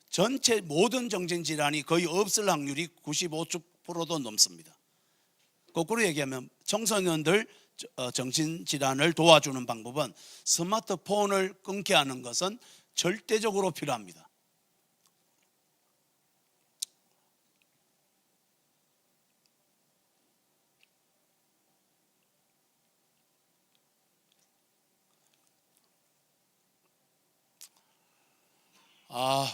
전체 모든 정신질환이 거의 없을 확률이 95%도 넘습니다. 거꾸로 얘기하면 청소년들 정신질환을 도와주는 방법은 스마트폰을 끊게 하는 것은 절대적으로 필요합니다.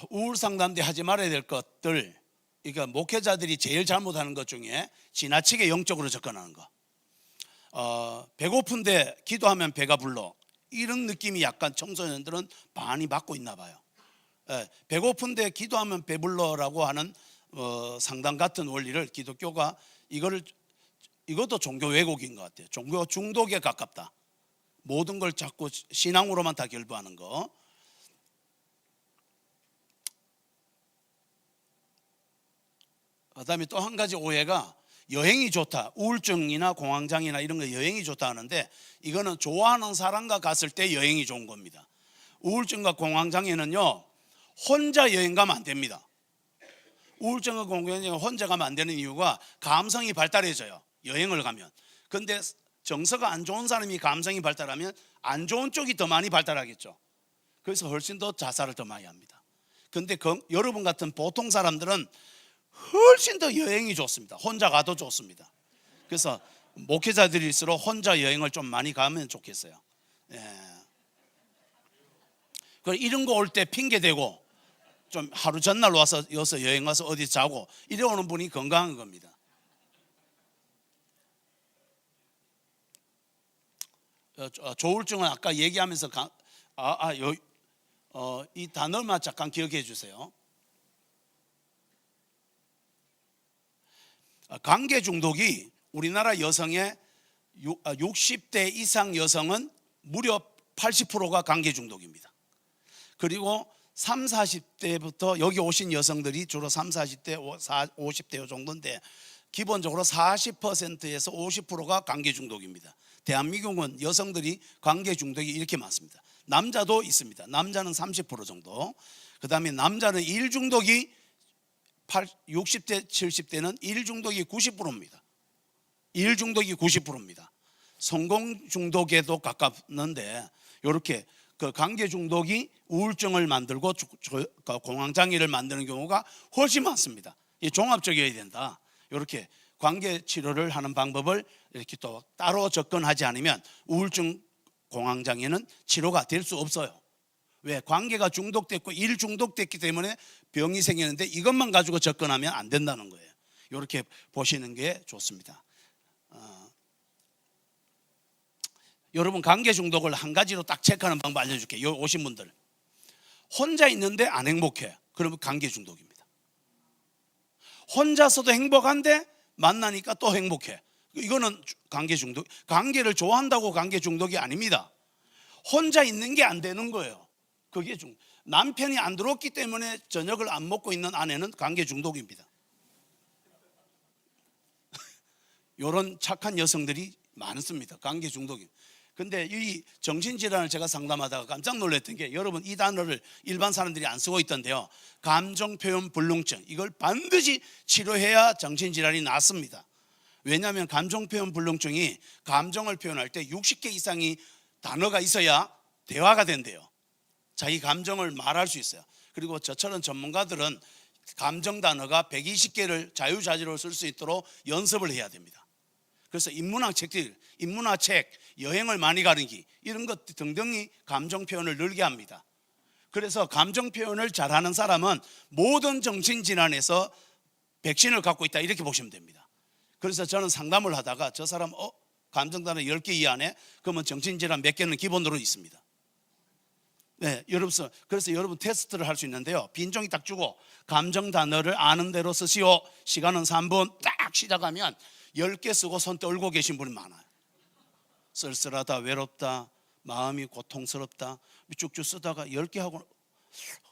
우울 상담대 하지 말아야 될 것들, 그러니까 목회자들이 제일 잘못하는 것 중에 지나치게 영적으로 접근하는 거. 배고픈데 기도하면 배가 불러. 이런 느낌이 약간 청소년들은 많이 받고 있나 봐요. 배고픈데 기도하면 배불러라고 하는 상담 같은 원리를 기독교가 이것도 종교 왜곡인 것 같아요. 종교 중독에 가깝다. 모든 걸 자꾸 신앙으로만 다 결부하는 거. 그다음에 또 한 가지 오해가 여행이 좋다. 우울증이나 공황장애나 이런 거 여행이 좋다 하는데 이거는 좋아하는 사람과 갔을 때 여행이 좋은 겁니다. 우울증과 공황장애는요, 혼자 여행 가면 안 됩니다. 우울증과 공황장애 혼자 가면 안 되는 이유가 감성이 발달해져요. 여행을 가면. 근데 정서가 안 좋은 사람이 감성이 발달하면 안 좋은 쪽이 더 많이 발달하겠죠. 그래서 훨씬 더 자살을 더 많이 합니다. 근데 여러분 같은 보통 사람들은 훨씬 더 여행이 좋습니다. 혼자 가도 좋습니다. 그래서 목회자들일수록 혼자 여행을 좀 많이 가면 좋겠어요. 이런 거 올 때 핑계 대고 좀 하루 전날 와서 여행 와서 어디 자고 이래 오는 분이 건강한 겁니다. 조울증은 아까 얘기하면서 이 단어만 잠깐 기억해 주세요. 관계 중독이 우리나라 여성의 60대 이상 여성은 무려 80%가 관계 중독입니다. 그리고 3, 40대부터 여기 오신 여성들이 주로 3, 40대, 50대 정도인데 기본적으로 40%에서 50%가 관계 중독입니다. 대한민국은 여성들이 관계 중독이 이렇게 많습니다. 남자도 있습니다. 남자는 30% 정도. 그 다음에 남자는 일 중독이 60대, 70대는 일 중독이 90%입니다. 일 중독이 90%입니다. 성공 중독에도 가깝는데 이렇게 그 관계 중독이 우울증을 만들고 공황장애를 만드는 경우가 훨씬 많습니다. 이 종합적이어야 된다. 이렇게 관계 치료를 하는 방법을 이렇게 또 따로 접근하지 않으면 우울증, 공황장애는 치료가 될 수 없어요. 왜? 관계가 중독됐고 일 중독됐기 때문에 병이 생기는데 이것만 가지고 접근하면 안 된다는 거예요. 이렇게 보시는 게 좋습니다. 여러분 관계 중독을 한 가지로 딱 체크하는 방법 알려줄게요. 여기 오신 분들 혼자 있는데 안 행복해. 그러면 관계 중독입니다. 혼자서도 행복한데 만나니까 또 행복해. 이거는 관계 중독. 관계를 좋아한다고 관계 중독이 아닙니다. 혼자 있는 게 안 되는 거예요. 그게 남편이 안 들어왔기 때문에 저녁을 안 먹고 있는 아내는 관계 중독입니다. 이런 착한 여성들이 많습니다. 관계 중독이. 근데 이 정신질환을 제가 상담하다가 깜짝 놀랐던 게 여러분 이 단어를 일반 사람들이 안 쓰고 있던데요. 감정표현 불능증. 이걸 반드시 치료해야 정신질환이 낫습니다. 왜냐하면 감정표현 불능증이 감정을 표현할 때 60개 이상의 단어가 있어야 대화가 된대요. 자기 감정을 말할 수 있어요. 그리고 저처럼 전문가들은 감정 단어가 120개를 자유자재로 쓸 수 있도록 연습을 해야 됩니다. 그래서 인문학 책, 여행을 많이 가는기 이런 것 등등이 감정 표현을 늘게 합니다. 그래서 감정 표현을 잘하는 사람은 모든 정신질환에서 백신을 갖고 있다 이렇게 보시면 됩니다. 그래서 저는 상담을 하다가 저 사람 감정 단어 10개 이하네 그러면 정신질환 몇 개는 기본으로 있습니다. 네, 그래서 여러분 테스트를 할 수 있는데요. 빈 종이 딱 주고 감정 단어를 아는 대로 쓰시오. 시간은 3분. 딱 시작하면 10개 쓰고 손 떨고 계신 분이 많아요. 쓸쓸하다, 외롭다, 마음이 고통스럽다 쭉쭉 쓰다가 10개 하고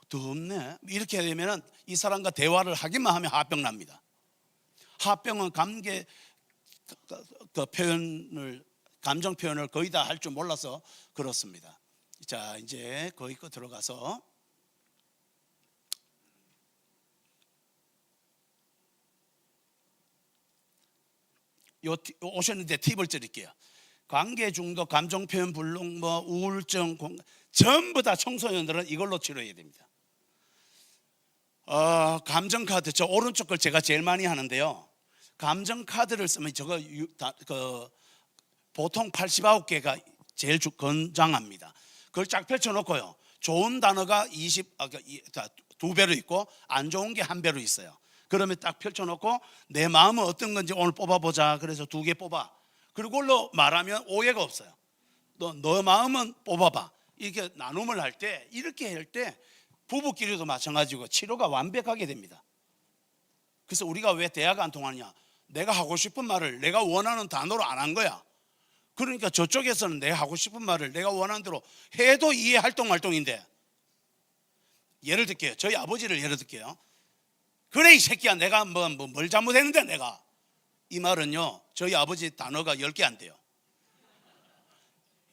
더 없네. 이렇게 되면 이 사람과 대화를 하기만 하면 화병 납니다. 화병은 감정 표현을 거의 다 할 줄 몰라서 그렇습니다. 자, 이제 거의 거 들어가서 오셨는데 팁을 드릴게요. 관계 중독, 감정 표현 불능, 우울증, 전부 다 청소년들은 이걸로 치료해야 됩니다. 감정 카드, 저 오른쪽 걸 제가 제일 많이 하는데요. 감정 카드를 쓰면 저거 보통 89개가 제일 건장합니다. 그걸 쫙 펼쳐놓고요. 좋은 단어가 2배로 있고 안 좋은 게 1배로 있어요. 그러면 딱 펼쳐놓고 내 마음은 어떤 건지 오늘 뽑아보자. 그래서 2개 뽑아. 그걸로 말하면 오해가 없어요. 너 마음은 뽑아봐. 이렇게 나눔을 할 때, 이렇게 할 때 부부끼리도 마찬가지고 치료가 완벽하게 됩니다. 그래서 우리가 왜 대화가 안 통하냐? 내가 하고 싶은 말을 내가 원하는 단어로 안 한 거야. 그러니까 저쪽에서는 내가 하고 싶은 말을 내가 원하는 대로 해도 이해 할동말동인데, 예를 들게요. 저희 아버지를 예를 들게요. 그래 이 새끼야, 내가 뭘 잘못했는데 내가. 이 말은요, 저희 아버지 단어가 10개 안 돼요.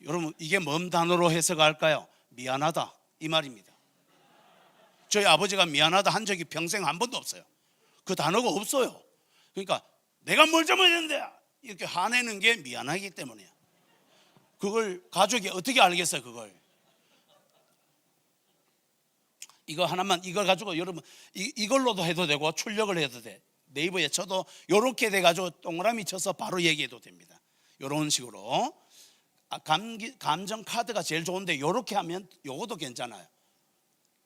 여러분, 이게 뭔 단어로 해석할까요? 미안하다, 이 말입니다. 저희 아버지가 미안하다 한 적이 평생 한 번도 없어요. 그 단어가 없어요. 그러니까 내가 뭘 잘못했는데 이렇게 화내는 게 미안하기 때문이에요. 그걸 가족이 어떻게 알겠어요? 그걸 이거 하나만, 이걸 가지고 여러분 이걸로도 해도 되고 출력을 해도 돼. 네이버에 쳐도 이렇게 돼가지고 동그라미 쳐서 바로 얘기해도 됩니다. 이런 식으로 감정 카드가 제일 좋은데 이렇게 하면 요것도 괜찮아요.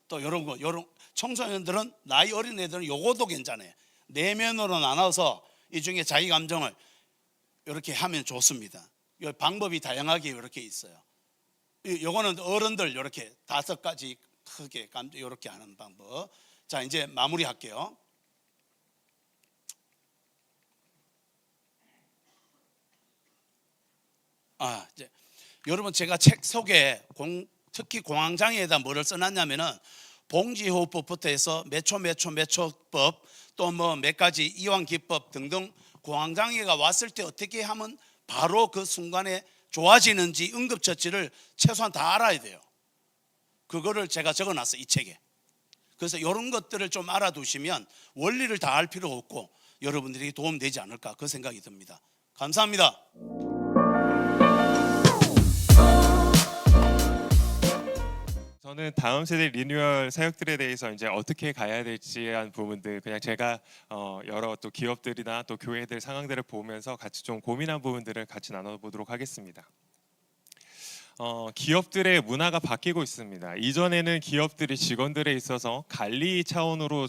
또 이런 거, 이런 청소년들은, 나이 어린 애들은 요것도 괜찮아요. 내면으로 나눠서 이 중에 자기 감정을 이렇게 하면 좋습니다. 이 방법이 다양하게 이렇게 있어요. 요거는 어른들 이렇게 5가지 크게 이렇게 하는 방법. 자, 이제 마무리할게요. 이제 여러분, 제가 책 속에 특히 공황장애에다 뭐를 써놨냐면은 봉지호흡법부터 해서 몇 초법, 또 몇 가지 이완기법 등등, 공황장애가 왔을 때 어떻게 하면 바로 그 순간에 좋아지는지 응급처치를 최소한 다 알아야 돼요. 그거를 제가 적어놨어요, 이 책에. 그래서 이런 것들을 좀 알아두시면 원리를 다 알 필요 없고 여러분들이 도움되지 않을까, 그 생각이 듭니다. 감사합니다. 저는 다음 세대 리뉴얼 사역들에 대해서 이제 어떻게 가야 될지 한 부분들, 그냥 제가 여러 또 기업들이나 또 교회들 상황들을 보면서 같이 좀 고민한 부분들을 같이 나눠보도록 하겠습니다. 기업들의 문화가 바뀌고 있습니다. 이전에는 기업들이 직원들에 있어서 관리 차원으로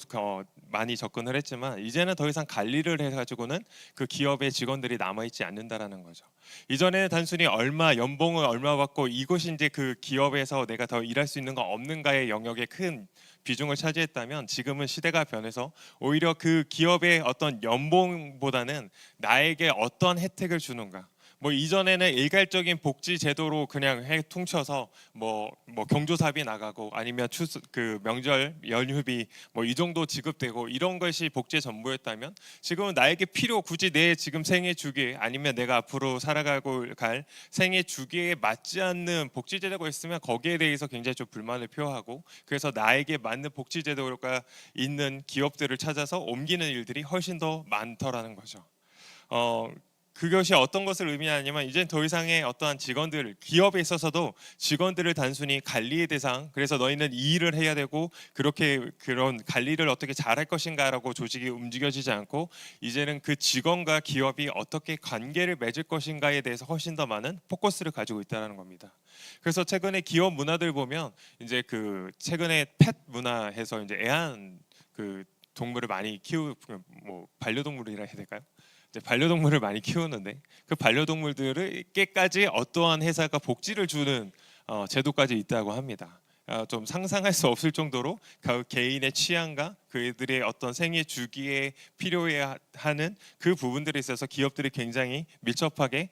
많이 접근을 했지만 이제는 더 이상 관리를 해가지고는 그 기업의 직원들이 남아있지 않는다라는 거죠. 이전에는 단순히 연봉을 얼마 받고 이것이 이제 그 기업에서 내가 더 일할 수 있는 거 없는가의 영역에 큰 비중을 차지했다면, 지금은 시대가 변해서 오히려 그 기업의 어떤 연봉보다는 나에게 어떤 혜택을 주는가, 이전에는 일괄적인 복지 제도로 그냥 퉁쳐서 경조사비 나가고 아니면 명절 연휴비 이 정도 지급되고 이런 것이 복지의 전부였다면, 지금은 나에게 굳이 내 지금 생애 주기 아니면 내가 앞으로 살아가고 갈 생애 주기에 맞지 않는 복지 제도가 있으면 거기에 대해서 굉장히 좀 불만을 표하고, 그래서 나에게 맞는 복지 제도가 있는 기업들을 찾아서 옮기는 일들이 훨씬 더 많더라는 거죠. 그것이 어떤 것을 의미하냐면, 이젠 더 이상의 어떠한 기업에 있어서도 직원들을 단순히 관리의 대상, 그래서 너희는 이 일을 해야 되고 그런 관리를 어떻게 잘할 것인가라고 조직이 움직여지지 않고, 이제는 그 직원과 기업이 어떻게 관계를 맺을 것인가에 대해서 훨씬 더 많은 포커스를 가지고 있다는 겁니다. 그래서 최근에 기업 문화들 보면, 이제 최근에 펫 문화해서 이제 동물을 많이 반려동물이라 해야 될까요? 반려동물을 많이 키우는데, 그 반려동물들에게까지 어떠한 회사가 복지를 주는 제도까지 있다고 합니다. 좀 상상할 수 없을 정도로 그 개인의 취향과 그들의 어떤 생애 주기에 필요해야 하는 그 부분들에 있어서 기업들이 굉장히 밀접하게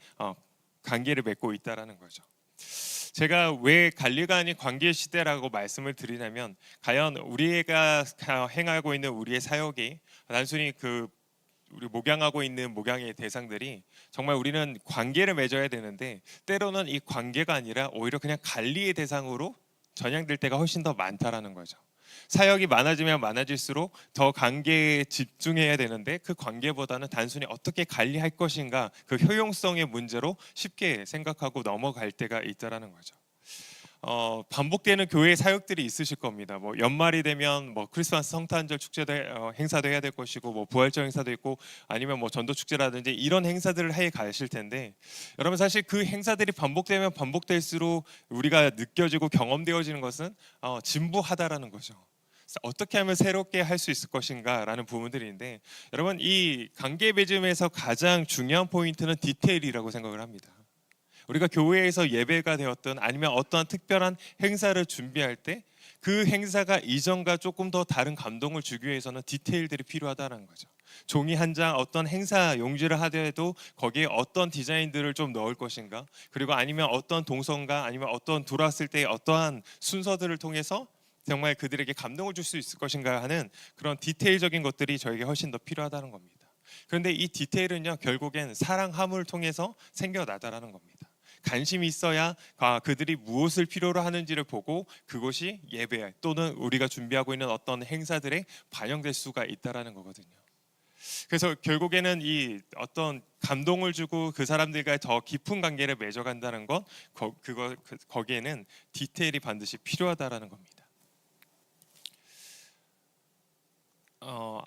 관계를 맺고 있다라는 거죠. 제가 왜 관리가 아닌 관계 시대라고 말씀을 드리냐면, 과연 우리가 행하고 있는 우리의 사역이 단순히 우리 목양하고 있는 목양의 대상들이 정말 우리는 관계를 맺어야 되는데, 때로는 이 관계가 아니라 오히려 그냥 관리의 대상으로 전향될 때가 훨씬 더 많다라는 거죠. 사역이 많아지면 많아질수록 더 관계에 집중해야 되는데, 그 관계보다는 단순히 어떻게 관리할 것인가, 그 효용성의 문제로 쉽게 생각하고 넘어갈 때가 있다라는 거죠. 반복되는 교회 사역들이 있으실 겁니다. 뭐 연말이 되면 뭐 크리스마스 성탄절 축제도 행사도 해야 될 것이고, 뭐 부활절 행사도 있고, 아니면 뭐 전도 축제라든지 이런 행사들을 해 가실 텐데, 여러분 사실 그 행사들이 반복되면 반복될수록 우리가 느껴지고 경험되어지는 것은 진부하다라는 거죠. 어떻게 하면 새롭게 할 수 있을 것인가라는 부분들인데, 여러분 이 관계 맺음에서 가장 중요한 포인트는 디테일이라고 생각을 합니다. 우리가 교회에서 예배가 되었든 아니면 어떠한 특별한 행사를 준비할 때 그 행사가 이전과 조금 더 다른 감동을 주기 위해서는 디테일들이 필요하다는 거죠. 종이 한 장 어떤 행사 용지를 하더라도 거기에 어떤 디자인들을 좀 넣을 것인가, 그리고 아니면 어떤 동선과 아니면 어떤 들어왔을 때 어떠한 순서들을 통해서 정말 그들에게 감동을 줄 수 있을 것인가 하는 그런 디테일적인 것들이 저에게 훨씬 더 필요하다는 겁니다. 그런데 이 디테일은요, 결국엔 사랑함을 통해서 생겨나다라는 겁니다. 관심이 있어야 그들이 무엇을 필요로 하는지를 보고 그것이 예배 또는 우리가 준비하고 있는 어떤 행사들에 반영될 수가 있다라는 거거든요. 그래서 결국에는 이 어떤 감동을 주고 그 사람들과 더 깊은 관계를 맺어간다는 것, 거기에는 디테일이 반드시 필요하다라는 겁니다.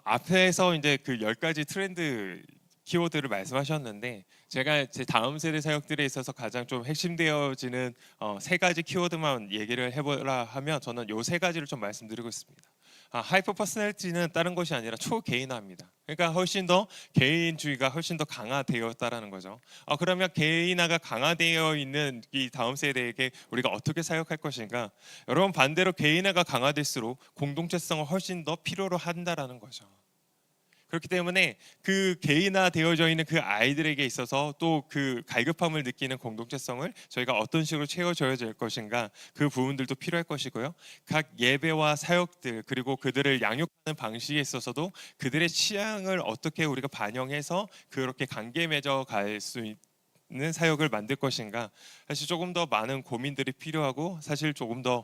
앞에서 이제 그 10가지 트렌드 키워드를 말씀하셨는데, 제가 제 다음 세대 사역들에 있어서 가장 좀 핵심되어지는 3가지 키워드만 얘기를 해보라 하면, 저는 요 3가지를 좀 말씀드리고 있습니다. 하이퍼 퍼스널리티는 다른 것이 아니라 초개인화입니다. 그러니까 훨씬 더 개인주의가 훨씬 더 강화되었다라는 거죠. 그러면 개인화가 강화되어 있는 이 다음 세대에게 우리가 어떻게 사역할 것인가? 여러분 반대로 개인화가 강화될수록 공동체성을 훨씬 더 필요로 한다라는 거죠. 그렇기 때문에 그 개인화되어져 있는 그 아이들에게 있어서 또 그 갈급함을 느끼는 공동체성을 저희가 어떤 식으로 채워줘야 될 것인가, 그 부분들도 필요할 것이고요. 각 예배와 사역들, 그리고 그들을 양육하는 방식에 있어서도 그들의 취향을 어떻게 우리가 반영해서 그렇게 관계 맺어 갈 수 있는 사역을 만들 것인가, 사실 조금 더 많은 고민들이 필요하고, 사실 조금 더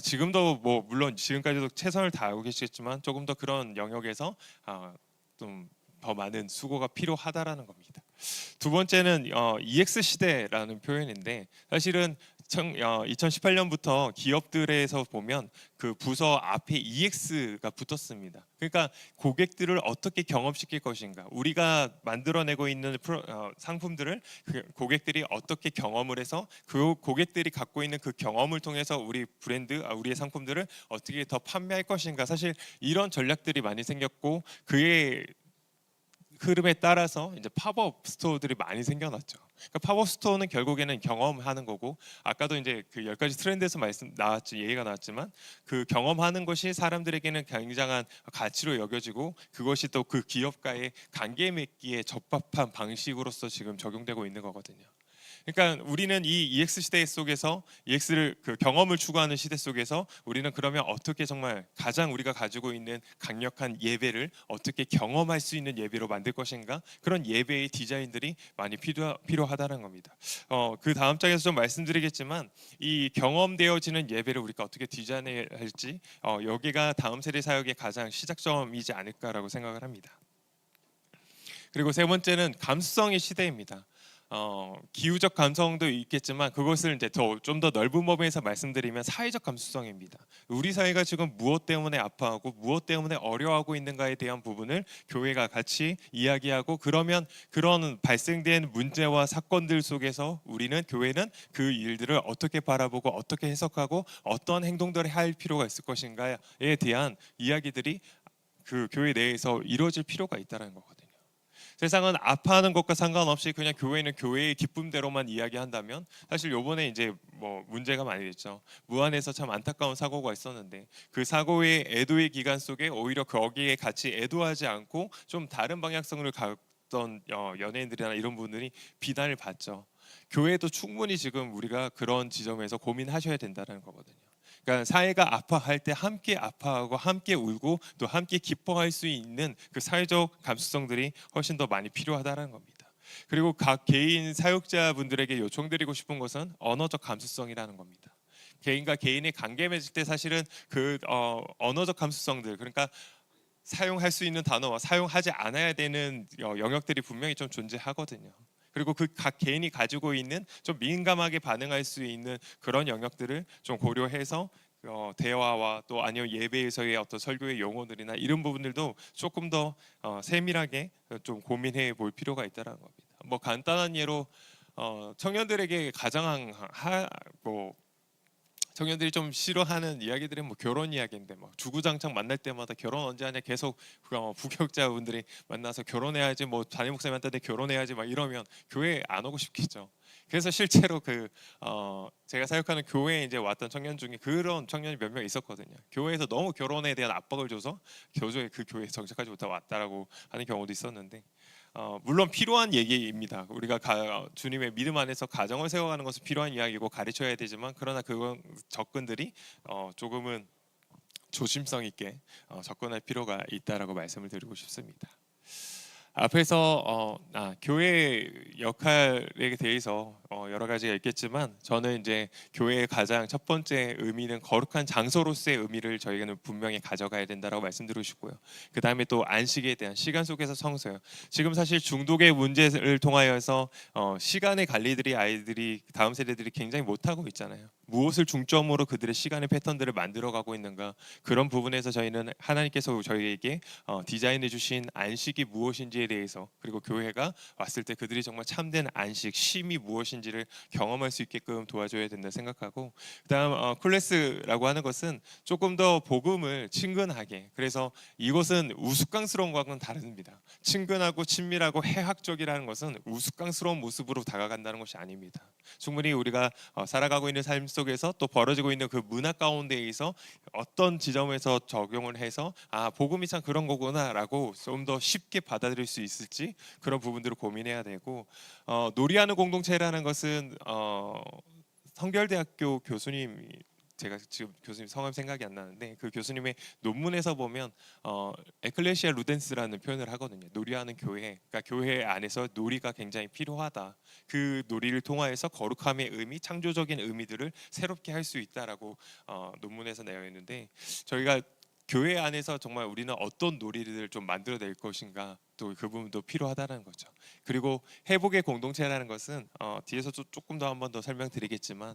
지금도 뭐 물론 지금까지도 최선을 다하고 계시겠지만 조금 더 그런 영역에서 좀 더 많은 수고가 필요하다라는 겁니다. 두 번째는 EX 시대라는 표현인데, 사실은 2018년부터 기업들에서 보면 그 부서 앞에 EX가 붙었습니다. 그러니까 고객들을 어떻게 경험시킬 것인가, 우리가 만들어내고 있는 상품들을 고객들이 어떻게 경험을 해서 그 고객들이 갖고 있는 그 경험을 통해서 우리 브랜드, 우리의 상품들을 어떻게 더 판매할 것인가, 사실 이런 전략들이 많이 생겼고, 그의 흐름에 따라서 이제 팝업 스토어들이 많이 생겨났죠. 그러니까 팝업 스토어는 결국에는 경험하는 거고, 아까도 이제 그 10가지 트렌드에서 얘기가 나왔지만, 그 경험하는 것이 사람들에게는 굉장한 가치로 여겨지고, 그것이 또 그 기업과의 관계 맺기에 적합한 방식으로서 지금 적용되고 있는 거거든요. 그러니까 우리는 이 EX 시대 속에서 EX를 그 경험을 추구하는 시대 속에서 우리는 그러면 어떻게 정말 가장 우리가 가지고 있는 강력한 예배를 어떻게 경험할 수 있는 예배로 만들 것인가, 그런 예배의 디자인들이 많이 필요하다는 겁니다. 그 다음 장에서 좀 말씀드리겠지만, 이 경험되어지는 예배를 우리가 어떻게 디자인해야 할지 여기가 다음 세대 사역의 가장 시작점이지 않을까라고 생각을 합니다. 그리고 세 번째는 감수성의 시대입니다. 기후적 감성도 있겠지만, 그것을 이제 좀 더 넓은 범위에서 말씀드리면 사회적 감수성입니다. 우리 사회가 지금 무엇 때문에 아파하고 무엇 때문에 어려워하고 있는가에 대한 부분을 교회가 같이 이야기하고, 그러면 그런 발생된 문제와 사건들 속에서 우리는, 교회는 그 일들을 어떻게 바라보고 어떻게 해석하고 어떤 행동들을 할 필요가 있을 것인가에 대한 이야기들이 그 교회 내에서 이루어질 필요가 있다는 거거든요. 세상은 아파하는 것과 상관없이 그냥 교회는 교회의 기쁨대로만 이야기한다면 사실 요번에 이제 뭐 문제가 많이 됐죠. 무안에서 참 안타까운 사고가 있었는데 그 사고의 애도의 기간 속에 오히려 거기에 같이 애도하지 않고 좀 다른 방향성을 갖던 연예인들이나 이런 분들이 비난을 받죠. 교회도 충분히 지금 우리가 그런 지점에서 고민하셔야 된다는 거거든요. 그러니까 사회가 아파할 때 함께 아파하고 함께 울고 또 함께 기뻐할 수 있는 그 사회적 감수성들이 훨씬 더 많이 필요하다는 겁니다. 그리고 각 개인 사역자분들에게 요청드리고 싶은 것은 언어적 감수성이라는 겁니다. 개인과 개인의 관계 맺을 때 사실은 그 언어적 감수성들, 그러니까 사용할 수 있는 단어와 사용하지 않아야 되는 영역들이 분명히 좀 존재하거든요. 그리고 그 각 개인이 가지고 있는 좀 민감하게 반응할 수 있는 그런 영역들을 좀 고려해서 대화와 또 아니면 예배에서의 어떤 설교의 용어들이나 이런 부분들도 조금 더 세밀하게 좀 고민해 볼 필요가 있다는 겁니다. 뭐 간단한 예로 청년들에게 가장 뭐 청년들이 좀 싫어하는 이야기들은 뭐 결혼 이야기인데 뭐 주구장창 만날 때마다 결혼 언제 하냐 계속 부격자분들이 만나서 결혼해야지 뭐 담임 목사님한테 결혼해야지 막 이러면 교회 안 오고 싶겠죠. 그래서 실제로 제가 사역하는 교회에 이제 왔던 청년 중에 그런 청년이 몇 명 있었거든요. 교회에서 너무 결혼에 대한 압박을 줘서 교조에 그 교회에 정착하지 못하고 왔다라고 하는 경우도 있었는데 물론 필요한 얘기입니다. 우리가 주님의 믿음 안에서 가정을 세워가는 것은 필요한 이야기고 가르쳐야 되지만 그러나 그건 접근들이 조금은 조심성 있게 접근할 필요가 있다라고 말씀을 드리고 싶습니다. 앞에서 교회 역할에 대해서 여러 가지가 있겠지만 저는 이제 교회의 가장 첫 번째 의미는 거룩한 장소로서의 의미를 저희는 분명히 가져가야 된다라고 말씀드리고 싶고요. 그 다음에 또 안식에 대한 시간 속에서 성서요. 지금 사실 중독의 문제를 통하여서 시간의 관리들이 아이들이 다음 세대들이 굉장히 못하고 있잖아요. 무엇을 중점으로 그들의 시간의 패턴들을 만들어가고 있는가, 그런 부분에서 저희는 하나님께서 저희에게 디자인해 주신 안식이 무엇인지에 대해서, 그리고 교회가 왔을 때 그들이 정말 참된 안식, 쉼이 무엇인지를 경험할 수 있게끔 도와줘야 된다 생각하고, 그다음 클래스라고 하는 것은 조금 더 복음을 친근하게, 그래서 이것은 우스꽝스러운 것과는 다릅니다. 친근하고 친밀하고 해학적이라는 것은 우스꽝스러운 모습으로 다가간다는 것이 아닙니다. 충분히 우리가 살아가고 있는 삶 속에서 또 벌어지고 있는 그 문화 가운데에서 어떤 지점에서 적용을 해서 복음이 참 그런 거구나라고 좀 더 쉽게 받아들일 수 있을지, 그런 부분들을 고민해야 되고, 놀이하는 공동체라는 것은 성결대학교 교수님이, 제가 지금 교수님 성함 생각이 안 나는데 그 교수님의 논문에서 보면 에클레시아 루덴스라는 표현을 하거든요. 놀이하는 교회, 그러니까 교회 안에서 놀이가 굉장히 필요하다. 그 놀이를 통하여서 거룩함의 의미, 창조적인 의미들을 새롭게 할 수 있다라고 논문에서 내어 있는데, 저희가 교회 안에서 정말 우리는 어떤 놀이를 좀 만들어낼 것인가, 또 그 부분도 필요하다는 거죠. 그리고 회복의 공동체라는 것은 뒤에서 조금 더 한 번 더 설명드리겠지만,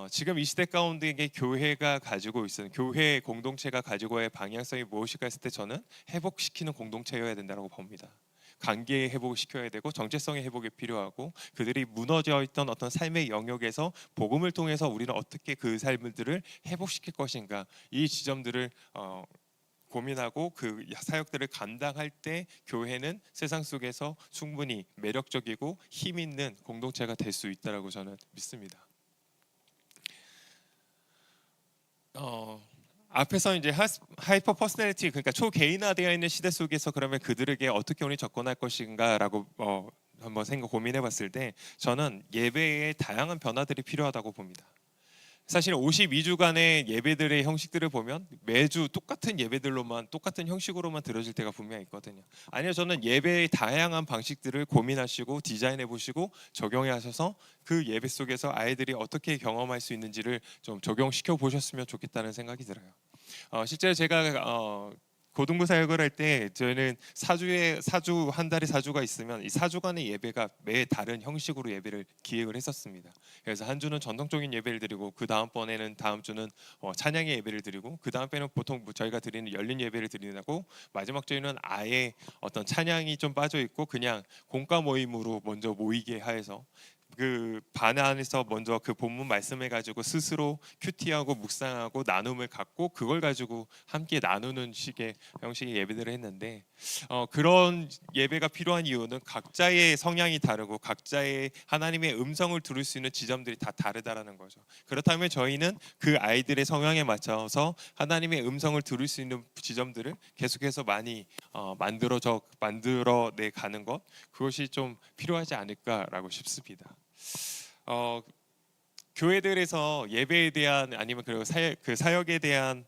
지금 이 시대 가운데 교회가 가지고 있는 교회 공동체가 가지고 할 방향성이 무엇일까 했을 때 저는 회복시키는 공동체여야 된다고 봅니다. 관계의 회복을 시켜야 되고 정체성의 회복이 필요하고, 그들이 무너져 있던 어떤 삶의 영역에서 복음을 통해서 우리는 어떻게 그 삶들을 회복시킬 것인가, 이 지점들을 고민하고 그 사역들을 감당할 때 교회는 세상 속에서 충분히 매력적이고 힘 있는 공동체가 될 수 있다라고 저는 믿습니다. 앞에서 이제 하이퍼 퍼스널리티, 그러니까 초개인화되어 있는 시대 속에서 그러면 그들에게 어떻게 우리 접근할 것인가라고 한번 고민해봤을 때 저는 예배에 다양한 변화들이 필요하다고 봅니다. 사실 52주간의 예배들의 형식들을 보면 매주 똑같은 예배들로만, 똑같은 형식으로만 들어질 때가 분명히 있거든요. 아니요, 저는 예배의 다양한 방식들을 고민하시고 디자인해 보시고 적용해 하셔서 그 예배 속에서 아이들이 어떻게 경험할 수 있는지를 좀 적용시켜 보셨으면 좋겠다는 생각이 들어요. 실제로 제가 고등부 사역을 할 때 저희는 사주 한 달에 사주가 있으면 이 사주간의 예배가 매 다른 형식으로 예배를 기획을 했었습니다. 그래서 한 주는 전통적인 예배를 드리고, 그 다음번에는 다음 주는 찬양의 예배를 드리고, 그 다음 번에는 보통 저희가 드리는 열린 예배를 드리고, 마지막 주에는 아예 어떤 찬양이 좀 빠져 있고 그냥 공과 모임으로 먼저 모이게 해서 그 반 안에서 먼저 그 본문 말씀해 가지고 스스로 큐티하고 묵상하고 나눔을 갖고 그걸 가지고 함께 나누는 식의 형식의 예배들을 했는데 그런 예배가 필요한 이유는 각자의 성향이 다르고 각자의 하나님의 음성을 들을 수 있는 지점들이 다 다르다라는 거죠. 그렇다면 저희는 그 아이들의 성향에 맞춰서 하나님의 음성을 들을 수 있는 지점들을 계속해서 많이 만들어내 가는 것, 그것이 좀 필요하지 않을까라고 싶습니다. 교회들에서 예배에 대한 아니면 그리고 그 사역에 대한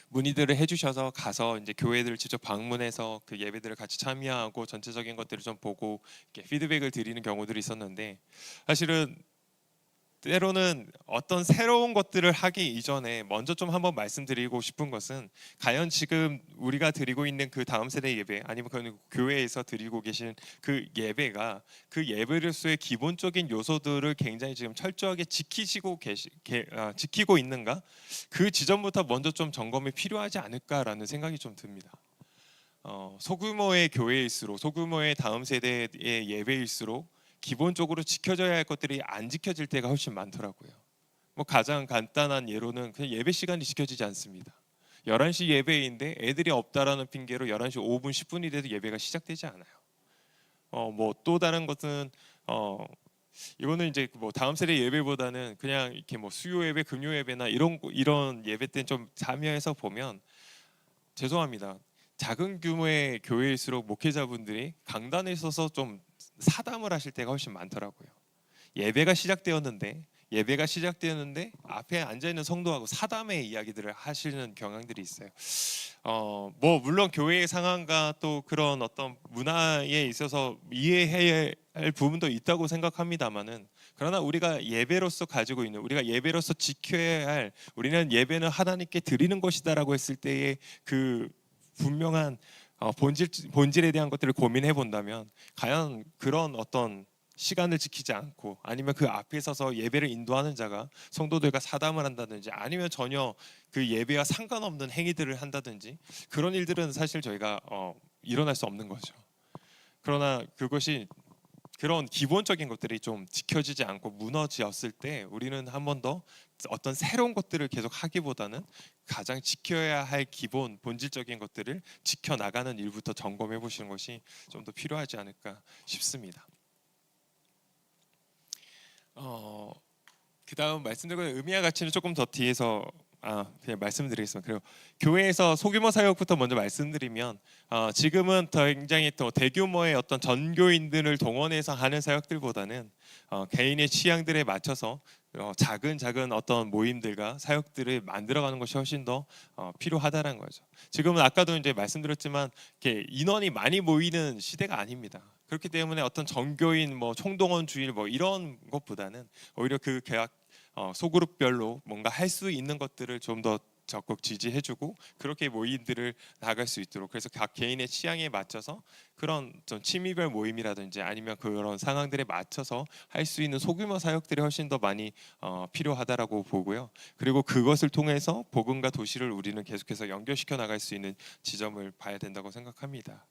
문의들을 해주셔서 가서 이제 교회들을 직접 방문해서 그 예배들을 같이 참여하고 전체적인 것들을 좀 보고 이렇게 피드백을 드리는 경우들이 있었는데, 사실은 때로는 어떤 새로운 것들을 하기 이전에 먼저 좀 한번 말씀드리고 싶은 것은, 과연 지금 우리가 드리고 있는 그 다음 세대 예배 아니면 그 교회에서 드리고 계신 그 예배가 그 예배로서의 기본적인 요소들을 굉장히 지금 철저하게 지키고 있는가, 그 지점부터 먼저 좀 점검이 필요하지 않을까라는 생각이 좀 듭니다. 소규모의 교회일수록, 소규모의 다음 세대의 예배일수록 기본적으로 지켜져야 할 것들이 안 지켜질 때가 훨씬 많더라고요. 뭐 가장 간단한 예로는 그냥 예배 시간이 지켜지지 않습니다. 11시 예배인데 애들이 없다라는 핑계로 11시 5분 10분이 돼도 예배가 시작되지 않아요. 뭐 또 다른 것은 이거는 이제 뭐 다음 세대 예배보다는 그냥 이렇게 뭐 수요 예배, 금요 예배나 이런 예배 때 좀 참여해서 보면, 죄송합니다, 작은 규모의 교회일수록 목회자분들이 강단에 서서 좀 사담을 하실 때가 훨씬 많더라고요. 예배가 시작되었는데 앞에 앉아 있는 성도하고 사담의 이야기들을 하시는 경향들이 있어요. 뭐 물론 교회의 상황과 또 그런 어떤 문화에 있어서 이해해야 할 부분도 있다고 생각합니다만은, 그러나 우리가 예배로서 가지고 있는, 우리가 예배로서 지켜야 할, 우리는 예배는 하나님께 드리는 것이다라고 했을 때의 그 분명한 본질에 대한 것들을 고민해 본다면, 과연 그런 어떤 시간을 지키지 않고 아니면 그 앞에 서서 예배를 인도하는 자가 성도들과 사담을 한다든지 아니면 전혀 그 예배와 상관없는 행위들을 한다든지, 그런 일들은 사실 저희가 일어날 수 없는 거죠. 그러나 그것이, 그런 기본적인 것들이 좀 지켜지지 않고 무너졌을 때 우리는 한 번 더 어떤 새로운 것들을 계속 하기보다는 가장 지켜야 할 기본 본질적인 것들을 지켜나가는 일부터 점검해 보시는 것이 좀 더 필요하지 않을까 싶습니다. 그 다음 말씀드리고 의미와 가치는 조금 더 뒤에서 그냥 말씀드리겠습니다. 그리고 교회에서 소규모 사역부터 먼저 말씀드리면, 지금은 굉장히 더 대규모의 어떤 전교인들을 동원해서 하는 사역들보다는 개인의 취향들에 맞춰서 작은 어떤 모임들과 사역들을 만들어가는 것이 훨씬 더 필요하다는 거죠. 지금은 아까도 이제 말씀드렸지만 이렇게 인원이 많이 모이는 시대가 아닙니다. 그렇기 때문에 어떤 전교인 뭐 총동원 주일 뭐 이런 것보다는 오히려 그 계약 소그룹별로 뭔가 할 수 있는 것들을 좀 더 적극 지지해주고 그렇게 모임들을 나갈 수 있도록, 그래서 각 개인의 취향에 맞춰서 그런 좀 취미별 모임이라든지 아니면 그런 상황들에 맞춰서 할 수 있는 소규모 사역들이 훨씬 더 많이 필요하다라고 보고요. 그리고 그것을 통해서 복음과 도시를 우리는 계속해서 연결시켜 나갈 수 있는 지점을 봐야 된다고 생각합니다.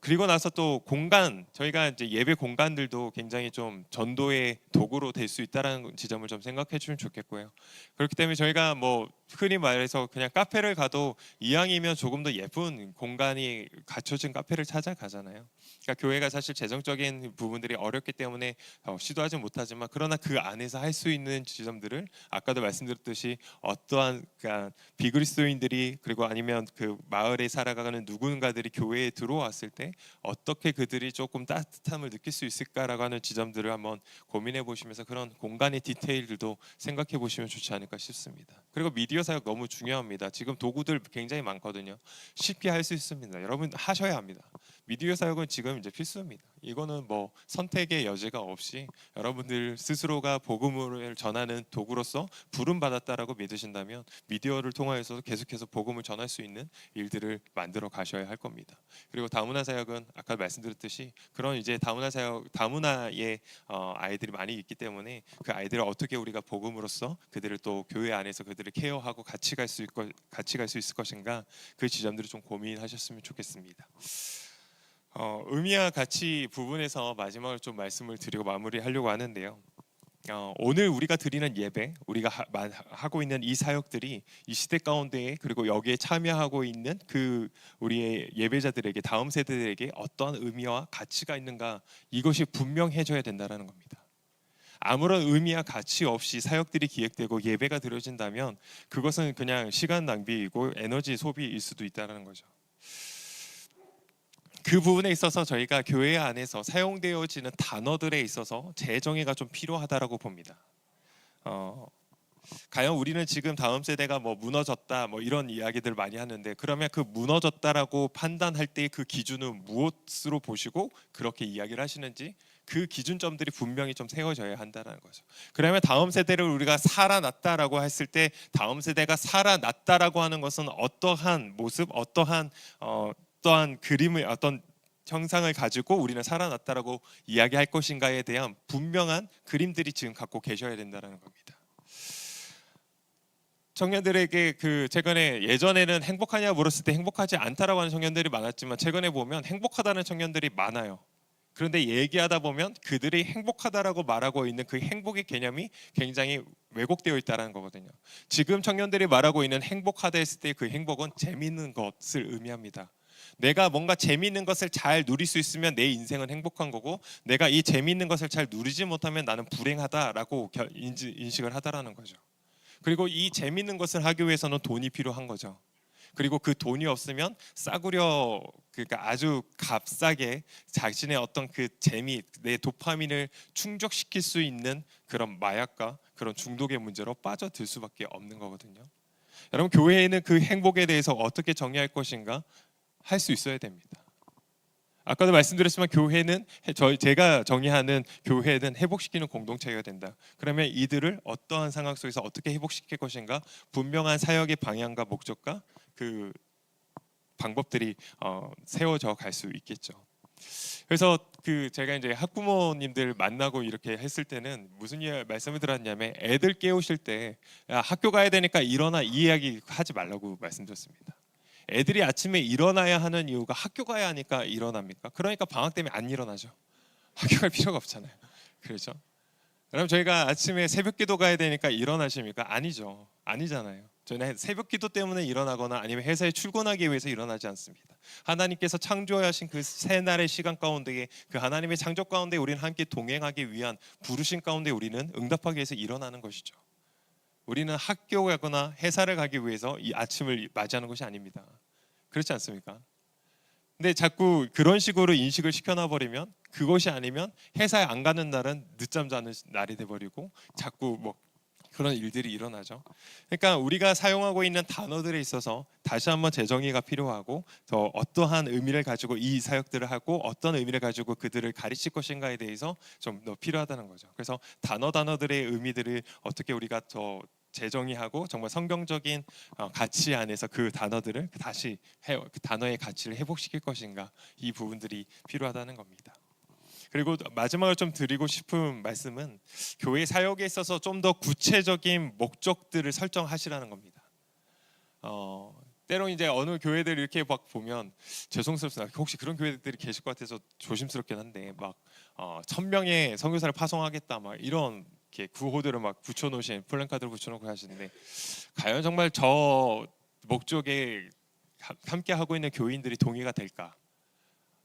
그리고 나서 또 공간, 저희가 이제 예배 공간들도 굉장히 좀 전도의 도구로 될 수 있다라는 지점을 좀 생각해 주면 좋겠고요. 그렇기 때문에 저희가 뭐 흔히 말해서 그냥 카페를 가도 이왕이면 조금 더 예쁜 공간이 갖춰진 카페를 찾아가잖아요. 그러니까 교회가 사실 재정적인 부분들이 어렵기 때문에 시도하지 못하지만, 그러나 그 안에서 할 수 있는 지점들을 아까도 말씀드렸듯이 어떠한 그러니까 비그리스도인들이 그리고 아니면 그 마을에 살아가는 누군가들이 교회에 들어왔을 때 어떻게 그들이 조금 따뜻함을 느낄 수 있을까라고 하는 지점들을 한번 고민해 보시면서 그런 공간의 디테일들도 생각해 보시면 좋지 않을까 싶습니다. 그리고 미디어 사역 너무 중요합니다. 지금 도구들 굉장히 많거든요. 쉽게 할 수 있습니다. 여러분 하셔야 합니다. 미디어 사역은 지금 이제 필수입니다. 이거는 뭐 선택의 여지가 없이 여러분들 스스로가 복음을 전하는 도구로서 부름 받았다라고 믿으신다면 미디어를 통하여서 계속해서 복음을 전할 수 있는 일들을 만들어 가셔야 할 겁니다. 그리고 다문화 사역은 아까 말씀드렸듯이 그런 이제 다문화 사역, 다문화의 아이들이 많이 있기 때문에 그 아이들을 어떻게 우리가 복음으로써 그들을 또 교회 안에서 그들을 케어하고 같이 갈 수 있을 것인가, 그 지점들을 좀 고민하셨으면 좋겠습니다. 의미와 가치 부분에서 마지막으로 좀 말씀을 드리고 마무리하려고 하는데요. 오늘 우리가 드리는 예배, 우리가 하고 있는 이 사역들이 이 시대 가운데에 그리고 여기에 참여하고 있는 그 우리의 예배자들에게 다음 세대들에게 어떤 의미와 가치가 있는가 이것이 분명해져야 된다는 겁니다. 아무런 의미와 가치 없이 사역들이 기획되고 예배가 드려진다면 그것은 그냥 시간 낭비이고 에너지 소비일 수도 있다는 거죠. 그 부분에 있어서 저희가 교회 안에서 사용되어지는 단어들에 있어서 재정의가 좀 필요하다라고 봅니다. 과연 우리는 지금 다음 세대가 뭐 무너졌다 뭐 이런 이야기들 많이 하는데 그러면 그 무너졌다라고 판단할 때 그 기준은 무엇으로 보시고 그렇게 이야기를 하시는지 그 기준점들이 분명히 좀 세워져야 한다는 거죠. 그러면 다음 세대를 우리가 살아났다라고 했을 때 다음 세대가 살아났다라고 하는 것은 어떠한 모습, 어떠한 그림을 어떤 형상을 가지고 우리는 살아났다라고 이야기할 것인가에 대한 분명한 그림들이 지금 갖고 계셔야 된다는 겁니다. 청년들에게 최근에 예전에는 행복하냐 물었을 때 행복하지 않다라고 하는 청년들이 많았지만 최근에 보면 행복하다는 청년들이 많아요. 그런데 얘기하다 보면 그들이 행복하다라고 말하고 있는 그 행복의 개념이 굉장히 왜곡되어 있다는 거거든요. 지금 청년들이 말하고 있는 행복하다 했을 때 그 행복은 재미있는 것을 의미합니다. 내가 뭔가 재미있는 것을 잘 누릴 수 있으면 내 인생은 행복한 거고 내가 이 재미있는 것을 잘 누리지 못하면 나는 불행하다라고 인식을 하다라는 거죠. 그리고 이 재미있는 것을 하기 위해서는 돈이 필요한 거죠. 그리고 그 돈이 없으면 싸구려 그러니까 아주 값싸게 자신의 어떤 그 재미, 내 도파민을 충족시킬 수 있는 그런 마약과 그런 중독의 문제로 빠져들 수밖에 없는 거거든요. 여러분 교회에는 그 행복에 대해서 어떻게 정의할 것인가 할 수 있어야 됩니다. 아까도 말씀드렸지만 교회는 제가 정의하는 교회는 회복시키는 공동체가 된다. 그러면 이들을 어떠한 상황 속에서 어떻게 회복시킬 것인가 분명한 사역의 방향과 목적과 그 방법들이 세워져 갈 수 있겠죠. 그래서 제가 이제 학부모님들 만나고 이렇게 했을 때는 무슨 말씀을 들었냐면 애들 깨우실 때 야, 학교 가야 되니까 일어나 이 이야기 하지 말라고 말씀드렸습니다. 애들이 아침에 일어나야 하는 이유가 학교 가야 하니까 일어납니까? 그러니까 방학 때문에 안 일어나죠. 학교 갈 필요가 없잖아요. 그렇죠? 그럼 저희가 아침에 새벽 기도 가야 되니까 일어나십니까? 아니죠. 아니잖아요. 저희는 새벽 기도 때문에 일어나거나 아니면 회사에 출근하기 위해서 일어나지 않습니다. 하나님께서 창조하신 그 새 날의 시간 가운데에 그 하나님의 창조 가운데 우리는 함께 동행하기 위한 부르신 가운데 우리는 응답하기 위해서 일어나는 것이죠. 우리는 학교 가거나 회사를 가기 위해서 이 아침을 맞이하는 것이 아닙니다. 그렇지 않습니까? 근데 자꾸 그런 식으로 인식을 시켜놔 버리면 그것이 아니면 회사에 안 가는 날은 늦잠 자는 날이 돼 버리고 자꾸 뭐 그런 일들이 일어나죠. 그러니까 우리가 사용하고 있는 단어들에 있어서 다시 한번 재정의가 필요하고 더 어떠한 의미를 가지고 이 사역들을 하고 어떤 의미를 가지고 그들을 가르칠 것인가에 대해서 좀 더 필요하다는 거죠. 그래서 단어들의 의미들을 어떻게 우리가 더 재정의하고 정말 성경적인 가치 안에서 그 단어들을 다시 그 단어의 가치를 회복시킬 것인가 이 부분들이 필요하다는 겁니다. 그리고 마지막으로 좀 드리고 싶은 말씀은 교회 사역에 있어서 좀 더 구체적인 목적들을 설정하시라는 겁니다. 때론 이제 어느 교회들 이렇게 막 보면 죄송스럽습니다. 혹시 그런 교회들이 계실 것 같아서 조심스럽긴 한데 막 1,000명의 선교사를 파송하겠다 막 이런 이렇게 구호들을 막 붙여놓으신 플랜카드를 붙여놓고 하시는데 과연 정말 저 목적에 함께 하고 있는 교인들이 동의가 될까?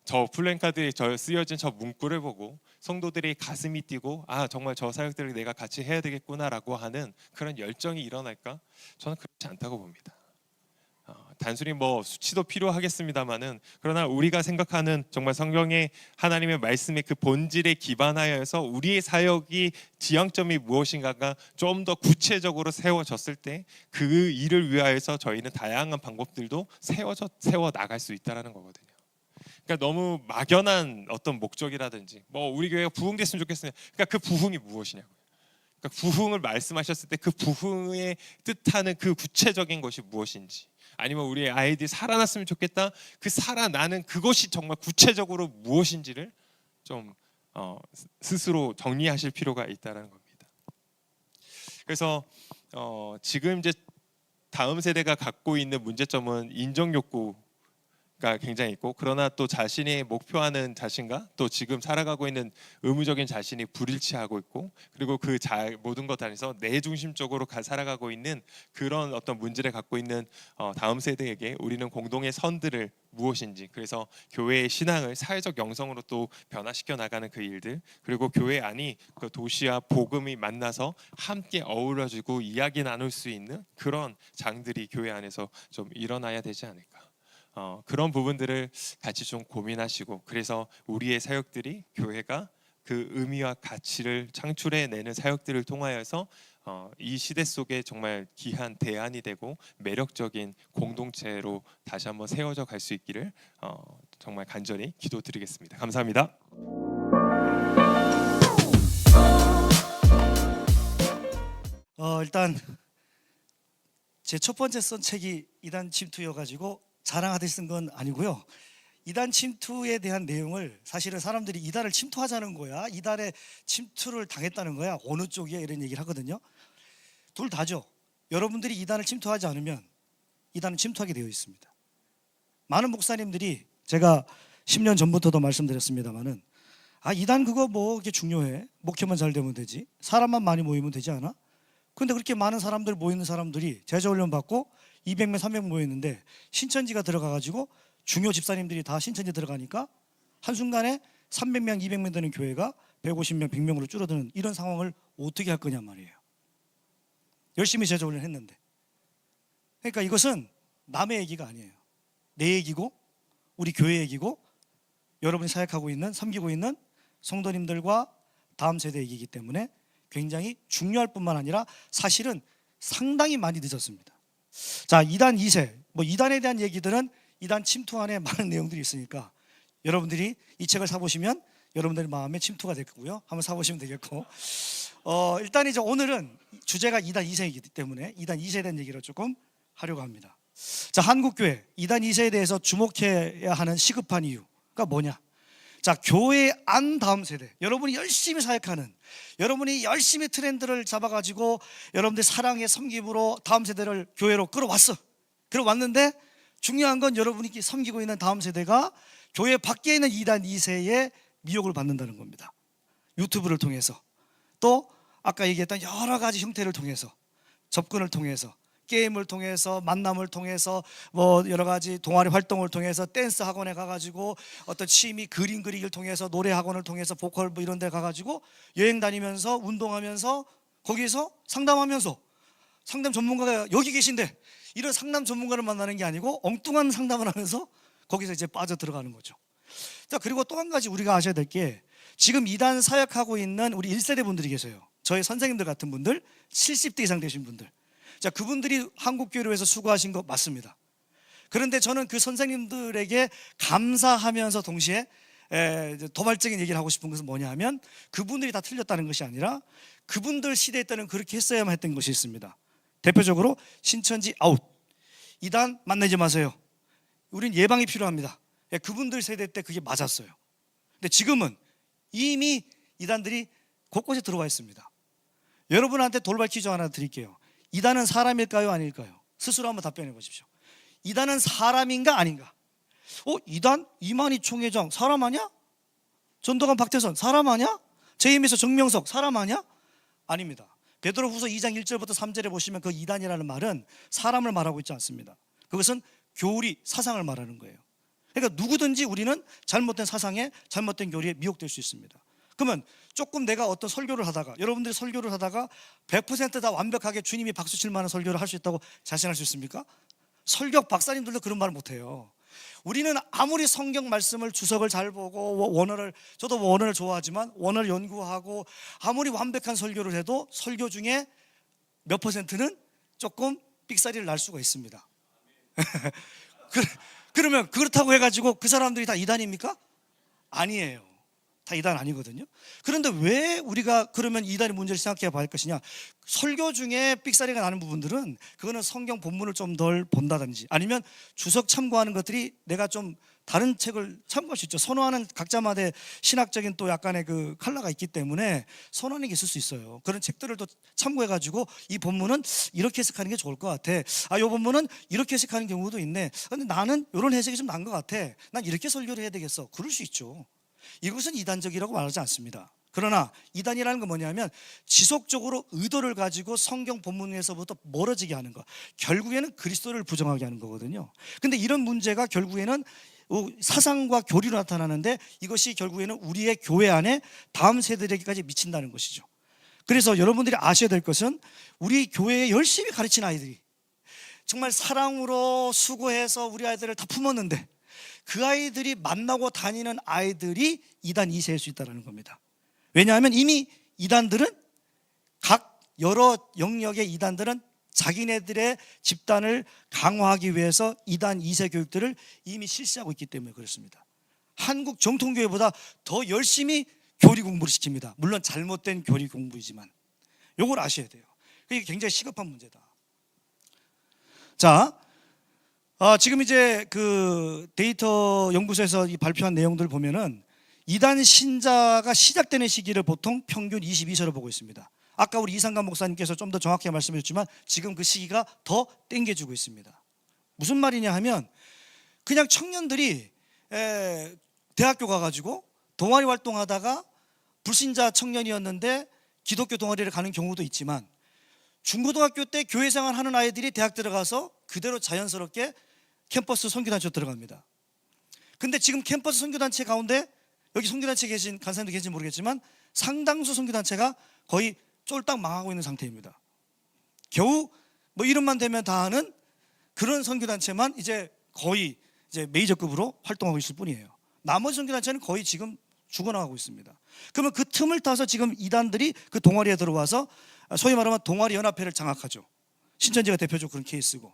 저 플랜카드에 쓰여진 저 문구를 보고 성도들이 가슴이 뛰고 아 정말 저 사역들을 내가 같이 해야 되겠구나라고 하는 그런 열정이 일어날까? 저는 그렇지 않다고 봅니다. 단순히 뭐 수치도 필요하겠습니다만은 그러나 우리가 생각하는 정말 성경의 하나님의 말씀의 그 본질에 기반하여서 우리의 사역이 지향점이 무엇인가가 좀 더 구체적으로 세워졌을 때 그 일을 위하여서 저희는 다양한 방법들도 세워 나갈 수 있다라는 거거든요. 그러니까 너무 막연한 어떤 목적이라든지 뭐 우리 교회가 부흥됐으면 좋겠습니다. 그러니까 그 부흥이 무엇이냐고요. 그러니까 부흥을 말씀하셨을 때 그 부흥의 뜻하는 그 구체적인 것이 무엇인지 아니면 우리의 아이들이 살아났으면 좋겠다. 그 살아나는 그것이 정말 구체적으로 무엇인지를 좀 스스로 정리하실 필요가 있다는 겁니다. 그래서 지금 이제 다음 세대가 갖고 있는 문제점은 인정 욕구 가 굉장히 있고, 그러나 또 자신이 목표하는 자신과 또 지금 살아가고 있는 의무적인 자신이 불일치하고 있고, 그리고 그 모든 것 안에서 내 중심적으로 살아가고 있는 그런 어떤 문제를 갖고 있는 다음 세대에게 우리는 공동의 선들을 무엇인지, 그래서 교회의 신앙을 사회적 영성으로 또 변화시켜 나가는 그 일들, 그리고 교회 안이 그 도시와 복음이 만나서 함께 어우러지고 이야기 나눌 수 있는 그런 장들이 교회 안에서 좀 일어나야 되지 않을까. 그런 부분들을 같이 좀 고민하시고, 그래서 우리의 사역들이 교회가 그 의미와 가치를 창출해내는 사역들을 통하여서 이 시대 속에 정말 귀한 대안이 되고 매력적인 공동체로 다시 한번 세워져 갈 수 있기를 정말 간절히 기도드리겠습니다. 감사합니다. 일단 제 첫 번째 쓴 책이 이단 침투여가지고 자랑하듯이 쓴 건 아니고요. 이단 침투에 대한 내용을 사실은 사람들이 이단을 침투하자는 거야, 이단에 침투를 당했다는 거야, 어느 쪽이야, 이런 얘기를 하거든요. 둘 다죠. 여러분들이 이단을 침투하지 않으면 이단은 침투하게 되어 있습니다. 많은 목사님들이, 제가 10년 전부터도 말씀드렸습니다만은, 이단 그거 뭐 그게 중요해, 목회만 잘 되면 되지, 사람만 많이 모이면 되지 않아? 근데 그렇게 많은 사람들 모이는 사람들이 제자훈련 받고 200명 300명 모였는데 신천지가 들어가가지고 중요 집사님들이 다 신천지 들어가니까 한순간에 300명 200명 되는 교회가 150명 100명으로 줄어드는 이런 상황을 어떻게 할 거냐 말이에요. 열심히 제자훈련 했는데. 그러니까 이것은 남의 얘기가 아니에요. 내 얘기고 우리 교회 얘기고 여러분이 사역하고 있는, 섬기고 있는 성도님들과 다음 세대 얘기이기 때문에 굉장히 중요할 뿐만 아니라 사실은 상당히 많이 늦었습니다. 자, 이단 2세, 뭐 이단에 대한 얘기들은 이단 침투 안에 많은 내용들이 있으니까 여러분들이 이 책을 사보시면 여러분들 마음에 침투가 될 거고요. 한번 사보시면 되겠고, 일단 이제 오늘은 주제가 이단 2세이기 때문에 이단 2세에 대한 얘기를 조금 하려고 합니다. 자, 한국교회 이단 2세에 대해서 주목해야 하는 시급한 이유가 뭐냐? 자, 교회 안 다음 세대, 여러분이 열심히 사역하는, 여러분이 열심히 트렌드를 잡아가지고 여러분들 사랑의 섬김으로 다음 세대를 교회로 끌어왔는데 중요한 건 여러분이 섬기고 있는 다음 세대가 교회 밖에 있는 이단 2세의 미혹을 받는다는 겁니다. 유튜브를 통해서, 또 아까 얘기했던 여러 가지 형태를 통해서, 접근을 통해서, 게임을 통해서, 만남을 통해서, 뭐 여러 가지 동아리 활동을 통해서, 댄스 학원에 가가지고 어떤 취미 그림 그리기를 통해서, 노래 학원을 통해서, 보컬 뭐 이런 데 가가지고 여행 다니면서, 운동하면서, 거기서 상담하면서, 상담 전문가가 여기 계신데 이런 상담 전문가를 만나는 게 아니고 엉뚱한 상담을 하면서 거기서 이제 빠져 들어가는 거죠. 자, 그리고 또 한 가지 우리가 아셔야 될 게, 지금 이단 사역하고 있는 우리 1세대 분들이 계세요. 저희 선생님들 같은 분들, 70대 이상 되신 분들. 자, 그분들이 한국교회를 위해서 수고하신 거 맞습니다. 그런데 저는 그 선생님들에게 감사하면서 동시에 도발적인 얘기를 하고 싶은 것은 뭐냐 하면, 그분들이 다 틀렸다는 것이 아니라 그분들 시대 때는 그렇게 했어야만 했던 것이 있습니다. 대표적으로 신천지 아웃, 이단 만나지 마세요, 우린 예방이 필요합니다. 그분들 세대 때 그게 맞았어요. 근데 지금은 이미 이단들이 곳곳에 들어와 있습니다. 여러분한테 돌발 퀴즈 하나 드릴게요. 이단은 사람일까요, 아닐까요? 스스로 한번 답변해 보십시오. 이단은 사람인가 아닌가? 이단 이만희 총회장 사람 아니야? 전도관 박태선 사람 아니야? 재임에서 정명석 사람 아니야? 아닙니다. 베드로후서 2장 1절부터 3절에 보시면 그 이단이라는 말은 사람을 말하고 있지 않습니다. 그것은 교리, 사상을 말하는 거예요. 그러니까 누구든지 우리는 잘못된 사상에, 잘못된 교리에 미혹될 수 있습니다. 그러면 조금 내가 어떤 설교를 하다가, 여러분들이 설교를 하다가 100% 다 완벽하게 주님이 박수 칠 만한 설교를 할 수 있다고 자신할 수 있습니까? 설교 박사님들도 그런 말을 못해요. 우리는 아무리 성경 말씀을 주석을 잘 보고 저도 원어를 좋아하지만 원어를 연구하고 아무리 완벽한 설교를 해도 설교 중에 몇 %는 조금 삑사리를 날 수가 있습니다. 그러면 그렇다고 해가지고 그 사람들이 다 이단입니까? 아니에요. 다 이단 아니거든요. 그런데 왜 우리가 그러면 이단의 문제를 생각해 봐야 할 것이냐? 설교 중에 삑사리가 나는 부분들은 그거는 성경 본문을 좀 덜 본다든지, 아니면 주석 참고하는 것들이 내가 좀 다른 책을 참고할 수 있죠. 선호하는 각자마다의 신학적인 또 약간의 그 컬러가 있기 때문에 선호하는 게 있을 수 있어요. 그런 책들을 또 참고해가지고 이 본문은 이렇게 해석하는 게 좋을 것 같아. 아, 이 본문은 이렇게 해석하는 경우도 있네. 근데 나는 이런 해석이 좀 나은 것 같아. 난 이렇게 설교를 해야 되겠어. 그럴 수 있죠. 이것은 이단적이라고 말하지 않습니다. 그러나 이단이라는 건 뭐냐면 지속적으로 의도를 가지고 성경 본문에서부터 멀어지게 하는 것, 결국에는 그리스도를 부정하게 하는 거거든요. 근데 이런 문제가 결국에는 사상과 교리로 나타나는데 이것이 결국에는 우리의 교회 안에 다음 세대에게까지 미친다는 것이죠. 그래서 여러분들이 아셔야 될 것은 우리 교회에 열심히 가르친 아이들이 정말 사랑으로 수고해서 우리 아이들을 다 품었는데 그 아이들이 만나고 다니는 아이들이 이단 2세일 수 있다는 겁니다. 왜냐하면 이미 이단들은 각 여러 영역의 이단들은 자기네들의 집단을 강화하기 위해서 이단 2세 교육들을 이미 실시하고 있기 때문에 그렇습니다. 한국 정통교회보다 더 열심히 교리 공부를 시킵니다. 물론 잘못된 교리 공부이지만 이걸 아셔야 돼요. 이게 굉장히 시급한 문제다. 자, 지금 이제 그 데이터 연구소에서 이 발표한 내용들 보면은 이단 신자가 시작되는 시기를 보통 평균 22세로 보고 있습니다. 아까 우리 이상감 목사님께서 좀 더 정확하게 말씀해 주셨지만 지금 그 시기가 더 땡겨주고 있습니다. 무슨 말이냐 하면 그냥 청년들이 대학교 가가지고 동아리 활동하다가 불신자 청년이었는데 기독교 동아리를 가는 경우도 있지만 중고등학교 때 교회 생활하는 아이들이 대학 들어가서 그대로 자연스럽게 캠퍼스 선교단체로 들어갑니다. 근데 지금 캠퍼스 선교단체 가운데 여기 선교단체에 계신 간사님도 계신지 모르겠지만 상당수 선교단체가 거의 쫄딱 망하고 있는 상태입니다. 겨우 뭐 이름만 대면 다 아는 그런 선교단체만 이제 거의 이제 메이저급으로 활동하고 있을 뿐이에요. 나머지 선교단체는 거의 지금 죽어나가고 있습니다. 그러면 그 틈을 타서 지금 이단들이 그 동아리에 들어와서 소위 말하면 동아리 연합회를 장악하죠. 신천지가 대표적으로 그런 케이스고.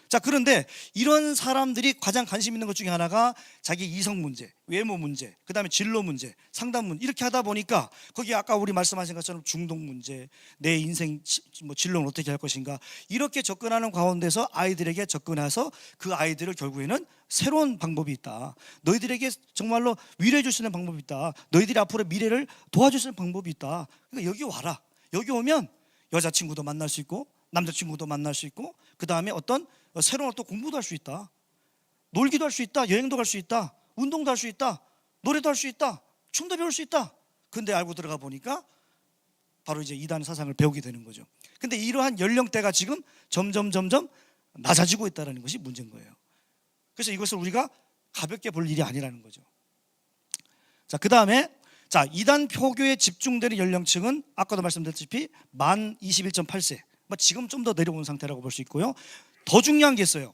자, 그런데 이런 사람들이 가장 관심 있는 것 중에 하나가 자기 이성 문제, 외모 문제, 그 다음에 진로 문제, 상담 문제 이렇게 하다 보니까 거기 아까 우리 말씀하신 것처럼 중독 문제, 내 인생 뭐 진로는 어떻게 할 것인가 이렇게 접근하는 가운데서 아이들에게 접근해서 그 아이들을 결국에는 새로운 방법이 있다. 너희들에게 정말로 위로해 줄 수 있는 방법이 있다. 너희들이 앞으로 미래를 도와줄 수 있는 방법이 있다. 그러니까 여기 와라. 여기 오면 여자친구도 만날 수 있고 남자친구도 만날 수 있고 그 다음에 어떤 새로운 또 공부도 할 수 있다. 놀기도 할 수 있다. 여행도 갈 수 있다. 운동도 할 수 있다. 노래도 할 수 있다. 춤도 배울 수 있다. 근데 알고 들어가 보니까 바로 이제 이단 사상을 배우게 되는 거죠. 근데 이러한 연령대가 지금 점점 낮아지고 있다는 것이 문제인 거예요. 그래서 이것을 우리가 가볍게 볼 일이 아니라는 거죠. 자, 그 다음에 자, 이단 표교에 집중되는 연령층은 아까도 말씀드렸다시피 만 21.8세. 지금 좀 더 내려온 상태라고 볼 수 있고요. 더 중요한 게 있어요.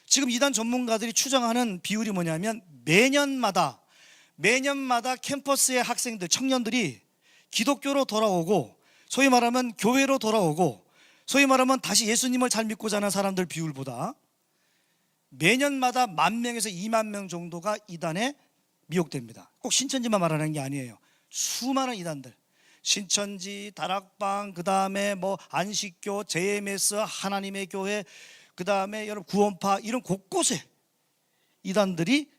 지금 이단 전문가들이 추정하는 비율이 뭐냐면 매년마다 캠퍼스의 학생들, 청년들이 기독교로 돌아오고 소위 말하면 교회로 돌아오고 소위 말하면 다시 예수님을 잘 믿고 자는 사람들 비율보다 매년마다 10,000명에서 20,000명 정도가 이단에 미혹됩니다. 꼭 신천지만 말하는 게 아니에요. 수많은 이단들, 신천지, 다락방, 그 다음에 뭐 안식교, JMS, 하나님의 교회, 그 다음에 여러분 구원파 이런 곳곳에 이단들이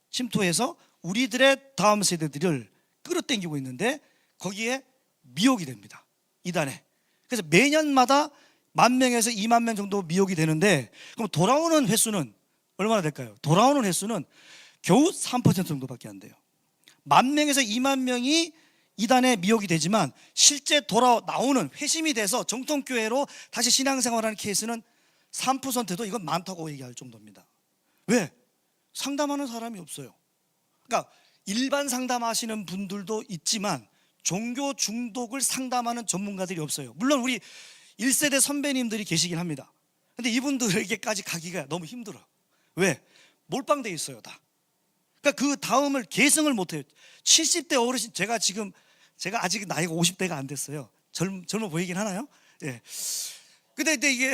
침투해서 우리들의 다음 세대들을 끌어당기고 있는데 거기에 미혹이 됩니다. 이단에. 그래서 매년마다 10,000명에서 20,000명 정도 미혹이 되는데 그럼 돌아오는 횟수는 얼마나 될까요? 돌아오는 횟수는 겨우 3% 정도밖에 안 돼요. 10,000명에서 20,000명이 이단에 미혹이 되지만 실제 나오는 회심이 돼서 정통교회로 다시 신앙생활하는 케이스는 3%도 이건 많다고 얘기할 정도입니다. 왜? 상담하는 사람이 없어요. 그러니까 일반 상담하시는 분들도 있지만 종교 중독을 상담하는 전문가들이 없어요. 물론 우리 1세대 선배님들이 계시긴 합니다. 근데 이분들에게까지 가기가 너무 힘들어요. 왜? 몰빵돼 있어요, 다. 그러니까 그 다음을 계승을 못해요. 70대 어르신, 제가 아직 나이가 50대가 안 됐어요. 젊어 보이긴 하나요? 예. 근데 이게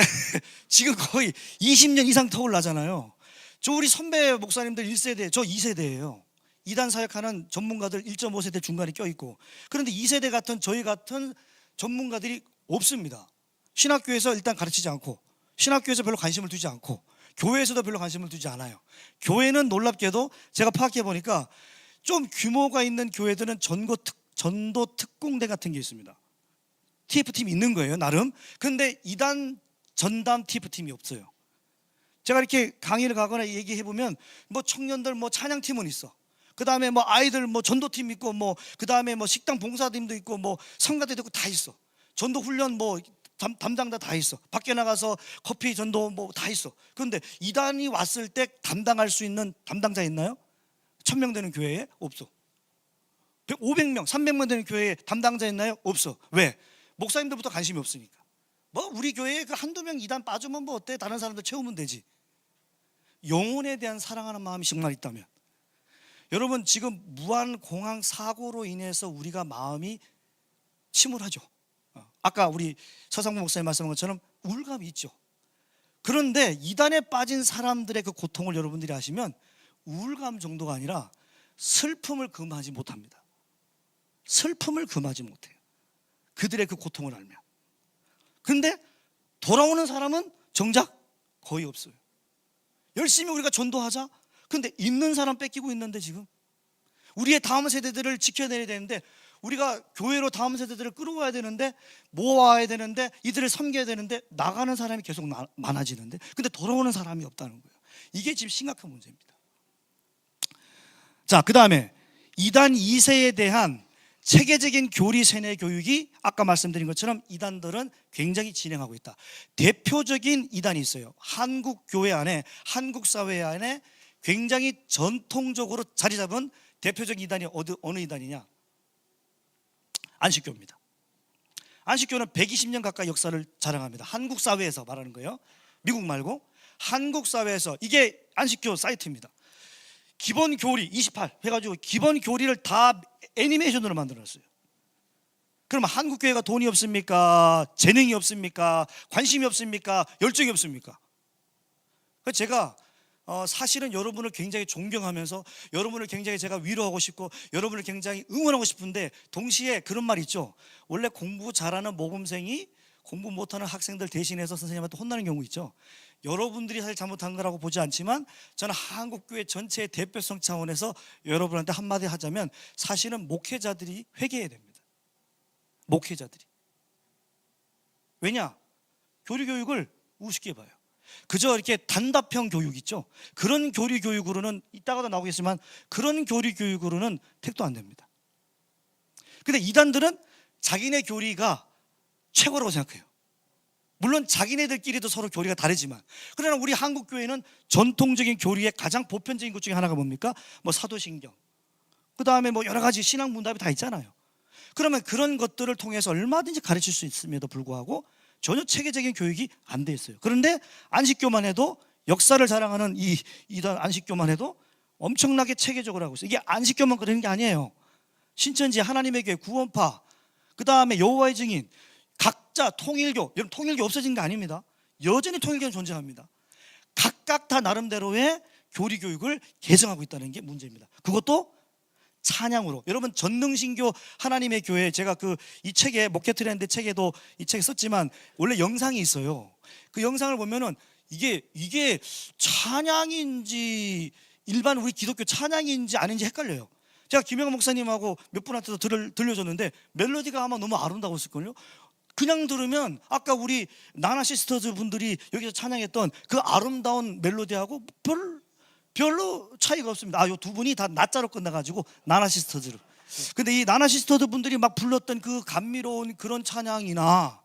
지금 거의 20년 이상 터울나잖아요. 저 우리 선배 목사님들 1세대, 저 2세대예요. 이단 사역하는 전문가들 1.5세대 중간에 껴있고. 그런데 2세대 같은 저희 같은 전문가들이 없습니다. 신학교에서 일단 가르치지 않고 신학교에서 별로 관심을 두지 않고 교회에서도 별로 관심을 두지 않아요. 교회는 놀랍게도 제가 파악해 보니까 좀 규모가 있는 교회들은 전도 특공대 같은 게 있습니다. TF팀이 있는 거예요, 나름. 근데 이단 전담 TF팀이 없어요. 제가 이렇게 강의를 가거나 얘기해 보면 뭐 청년들 뭐 찬양팀은 있어. 그다음에 뭐 아이들 뭐 전도팀 있고 뭐 그다음에 뭐 식당 봉사팀도 있고 뭐 성가대도 있고 다 있어. 전도 훈련 뭐 담당자 다 있어. 밖에 나가서 커피 전도 뭐 다 있어. 그런데 이단이 왔을 때 담당할 수 있는 담당자 있나요? 1000명 되는 교회에 없어. 500명, 300명 되는 교회에 담당자 있나요? 없어. 왜? 목사님들부터 관심이 없으니까. 뭐 우리 교회에 그 한두 명 이단 빠지면 뭐 어때? 다른 사람들 채우면 되지. 영혼에 대한 사랑하는 마음이 정말 있다면, 여러분 지금 무한공항 사고로 인해서 우리가 마음이 침울하죠. 아까 우리 서상무 목사님 말씀한 것처럼 우울감이 있죠. 그런데 이단에 빠진 사람들의 그 고통을 여러분들이 아시면 우울감 정도가 아니라 슬픔을 금하지 못합니다. 슬픔을 금하지 못해요. 그들의 그 고통을 알면. 그런데 돌아오는 사람은 정작 거의 없어요. 열심히 우리가 전도하자. 근데 있는 사람 뺏기고 있는데, 지금 우리의 다음 세대들을 지켜내야 되는데, 우리가 교회로 다음 세대들을 끌어와야 되는데, 모아와야 되는데, 이들을 섬겨야 되는데, 나가는 사람이 계속 많아지는데, 근데 돌아오는 사람이 없다는 거예요. 이게 지금 심각한 문제입니다. 자, 그 다음에 이단 2세에 대한 체계적인 교리 세뇌 교육이 아까 말씀드린 것처럼 이단들은 굉장히 진행하고 있다. 대표적인 이단이 있어요. 한국 교회 안에, 한국 사회 안에 굉장히 전통적으로 자리 잡은 대표적인 이단이 어느 이단이냐? 안식교입니다. 안식교는 120년 가까이 역사를 자랑합니다. 한국 사회에서 말하는 거예요. 미국 말고 한국 사회에서. 이게 안식교 사이트입니다. 기본 교리 28 해가지고 기본 교리를 다 애니메이션으로 만들어놨어요. 그러면 한국 교회가 돈이 없습니까? 재능이 없습니까? 관심이 없습니까? 열정이 없습니까? 그래서 제가 사실은 여러분을 굉장히 존경하면서 여러분을 굉장히 제가 위로하고 싶고 여러분을 굉장히 응원하고 싶은데, 동시에 그런 말 있죠. 원래 공부 잘하는 모범생이 공부 못하는 학생들 대신해서 선생님한테 혼나는 경우 있죠. 여러분들이 사실 잘못한 거라고 보지 않지만, 저는 한국교회 전체의 대표성 차원에서 여러분한테 한마디 하자면, 사실은 목회자들이 회개해야 됩니다. 목회자들이. 왜냐? 교리교육을 우습게 봐요. 그저 이렇게 단답형 교육 있죠. 그런 교리 교육으로는, 이따가도 나오겠지만, 그런 교리 교육으로는 택도 안 됩니다. 근데 이단들은 자기네 교리가 최고라고 생각해요. 물론 자기네들끼리도 서로 교리가 다르지만, 그러나 우리 한국 교회는 전통적인 교리의 가장 보편적인 것 중에 하나가 뭡니까? 뭐 사도신경, 그 다음에 뭐 여러 가지 신앙 문답이 다 있잖아요. 그러면 그런 것들을 통해서 얼마든지 가르칠 수 있음에도 불구하고 전혀 체계적인 교육이 안 돼 있어요. 그런데 안식교만 해도, 역사를 자랑하는 이 이단 안식교만 해도 엄청나게 체계적으로 하고 있어요. 이게 안식교만 그러는 게 아니에요. 신천지, 하나님의 교회, 구원파, 그 다음에 여호와의 증인, 각자 통일교. 여러분, 통일교 없어진 게 아닙니다. 여전히 통일교는 존재합니다. 각각 다 나름대로의 교리 교육을 개정하고 있다는 게 문제입니다. 그것도 찬양으로. 여러분, 전능신교 하나님의 교회, 제가 이 책에, 목회 트렌드 책에도 이 책에 썼지만, 원래 영상이 있어요. 그 영상을 보면은 이게 찬양인지 일반 우리 기독교 찬양인지 아닌지 헷갈려요. 제가 김영환 목사님하고 몇 분한테도 들려줬는데 멜로디가 아마 너무 아름다웠을걸요. 그냥 들으면 아까 우리 나나 시스터즈 분들이 여기서 찬양했던 그 아름다운 멜로디하고 별로 차이가 없습니다. 요 두 분이 다 나자로 끝나가지고 나나 시스터즈로. 근데 이 나나 시스터즈 분들이 막 불렀던 그 감미로운 그런 찬양이나,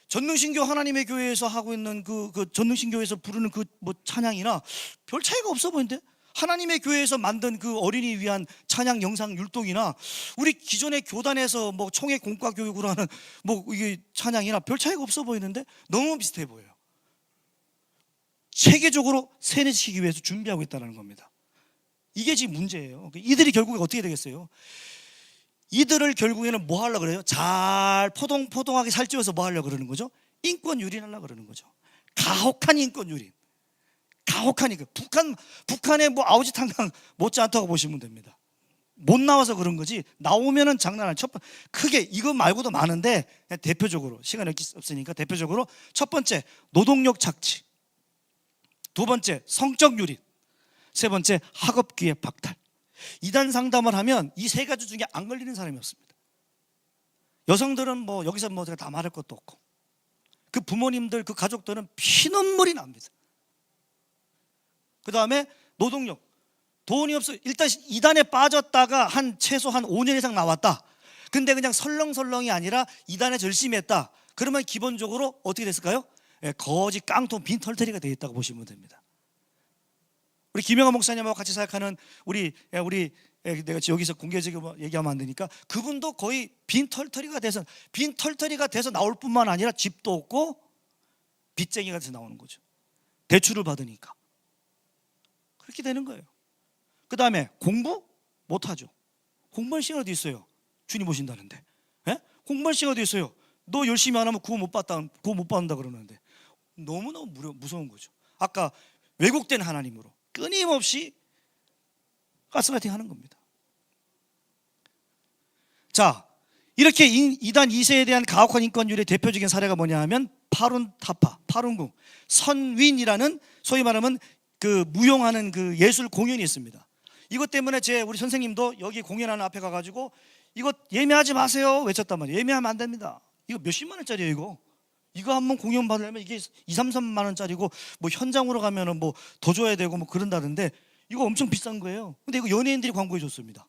전능신교 하나님의 교회에서 하고 있는 그 전능신교에서 부르는 그 뭐 찬양이나 별 차이가 없어 보이는데, 하나님의 교회에서 만든 그 어린이 위한 찬양 영상 율동이나, 우리 기존의 교단에서 뭐 총회 공과 교육으로 하는 뭐 이게 찬양이나 별 차이가 없어 보이는데 너무 비슷해 보여요. 체계적으로 세뇌시키기 위해서 준비하고 있다는 겁니다. 이게 지금 문제예요. 이들이 결국에 어떻게 되겠어요? 이들을 결국에는 뭐 하려고 그래요? 잘 포동포동하게 살찌워서 뭐 하려고 그러는 거죠? 인권 유린하려고 그러는 거죠. 가혹한 인권 유린. 가혹하니까 북한의 뭐 아우지탕강 못지않다고 보시면 됩니다. 못 나와서 그런 거지, 나오면은 장난 아니에요. 크게 이거 말고도 많은데, 그냥 대표적으로, 시간이 없으니까 대표적으로 첫 번째, 노동력 착취. 두 번째 성적 유린, 세 번째 학업기회 박탈. 이단 상담을 하면 이 세 가지 중에 안 걸리는 사람이 없습니다. 여성들은 뭐 여기서 뭐 제가 다 말할 것도 없고, 그 부모님들, 그 가족들은 피눈물이 납니다. 그 다음에 노동력, 돈이 없어. 일단 이단에 빠졌다가 최소 한 5년 이상 나왔다. 근데 그냥 설렁설렁이 아니라 이단에 열심히 했다. 그러면 기본적으로 어떻게 됐을까요? 거지, 깡통, 빈털터리가 되어 있다고 보시면 됩니다. 우리 김영하 목사님하고 같이 사역하는 우리 내가 여기서 공개적으로 얘기하면 안 되니까, 그분도 거의 빈털터리가 돼서 나올 뿐만 아니라 집도 없고 빚쟁이가 돼서 나오는 거죠. 대출을 받으니까 그렇게 되는 거예요. 그 다음에 공부 못하죠. 공부할 시간 어디 있어요? 주님 오신다는데. 공부할 시간 어디 있어요? 너 열심히 안 하면 구원 못 받는다 그러는데. 너무너무 무서운 거죠. 아까 왜곡된 하나님으로 끊임없이 가스라이팅 하는 겁니다. 자, 이렇게 이단 2세에 대한 가혹한 인권율의 대표적인 사례가 뭐냐 하면 파룬타파, 파룬궁, 선윈이라는 소위 말하면 그 무용하는 그 예술 공연이 있습니다. 이것 때문에 우리 선생님도 여기 공연하는 앞에 가가지고 이거 예매하지 마세요 외쳤단 말이에요. 예매하면 안 됩니다. 이거 몇십만 원짜리예요. 이거 한번 공연 받으려면 이게 2, 3만 원짜리고, 뭐 현장으로 가면은 뭐 더 줘야 되고 뭐 그런다던데, 이거 엄청 비싼 거예요. 근데 이거 연예인들이 광고해 줬습니다.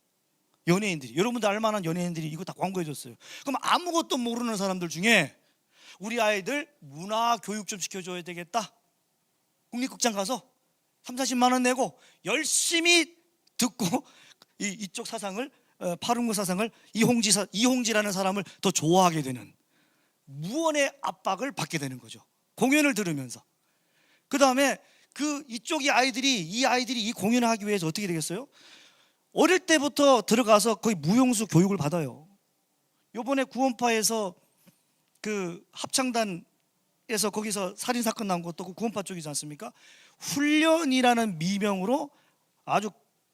연예인들이, 여러분들 알만한 연예인들이 이거 다 광고해 줬어요. 그럼 아무것도 모르는 사람들 중에 우리 아이들 문화 교육 좀 시켜줘야 되겠다. 국립극장 가서 3, 40만 원 내고 열심히 듣고 이쪽 사상을, 파룬궁 사상을, 이홍지라는 사람을 더 좋아하게 되는 무언의 압박을 받게 되는 거죠. 공연을 들으면서. 그 다음에 이 아이들이 이 공연을 하기 위해서 어떻게 되겠어요? 어릴 때부터 들어가서 거의 무용수 교육을 받아요. 요번에 구원파에서 그 합창단에서 거기서 살인사건 나온 것도 그 구원파 쪽이지 않습니까? 훈련이라는 미명으로 아주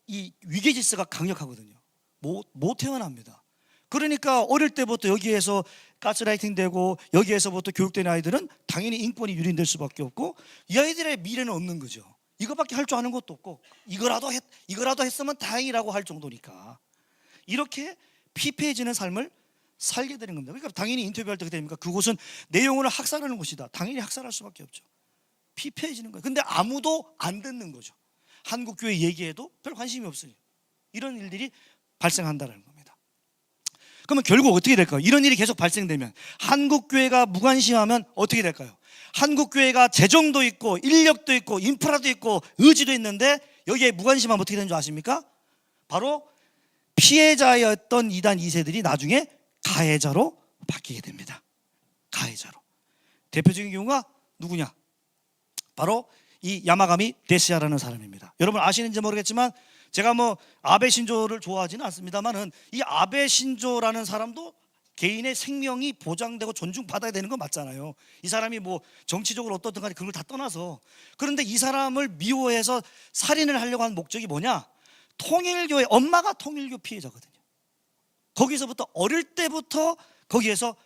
이 위계질서가 강력하거든요. 못 태어납니다. 그러니까 어릴 때부터 여기에서 가스라이팅 되고 여기에서부터 교육된 아이들은 당연히 인권이 유린될 수밖에 없고, 이 아이들의 미래는 없는 거죠. 이거밖에 할 줄 아는 것도 없고, 이거라도 했으면 다행이라고 할 정도니까 이렇게 피폐해지는 삶을 살게 되는 겁니다. 그러니까 당연히 인터뷰할 때 됩니까? 그곳은 내용을 학살하는 곳이다. 당연히 학살할 수밖에 없죠. 피폐해지는 거예요. 근데 아무도 안 듣는 거죠. 한국교회 얘기해도 별 관심이 없어요. 이런 일들이 발생한다는 겁니다. 그러면 결국 어떻게 될까요? 이런 일이 계속 발생되면, 한국교회가 무관심하면 어떻게 될까요? 한국교회가 재정도 있고 인력도 있고 인프라도 있고 의지도 있는데 여기에 무관심하면 어떻게 되는 줄 아십니까? 바로 피해자였던 이단 2세들이 나중에 가해자로 바뀌게 됩니다. 가해자로. 대표적인 경우가 누구냐? 바로 이 야마가미 데시아라는 사람입니다. 여러분 아시는지 모르겠지만, 제가 뭐 아베 신조를 좋아하지는 않습니다만은 이 아베 신조라는 사람도 개인의 생명이 보장되고 존중받아야 되는 건 맞잖아요. 이 사람이 뭐 정치적으로 어떻든 간에 그걸 다 떠나서. 그런데 이 사람을 미워해서 살인을 하려고 한 목적이 뭐냐? 통일교회, 엄마가 통일교 피해자거든요. 거기서부터 어릴 때부터 거기에서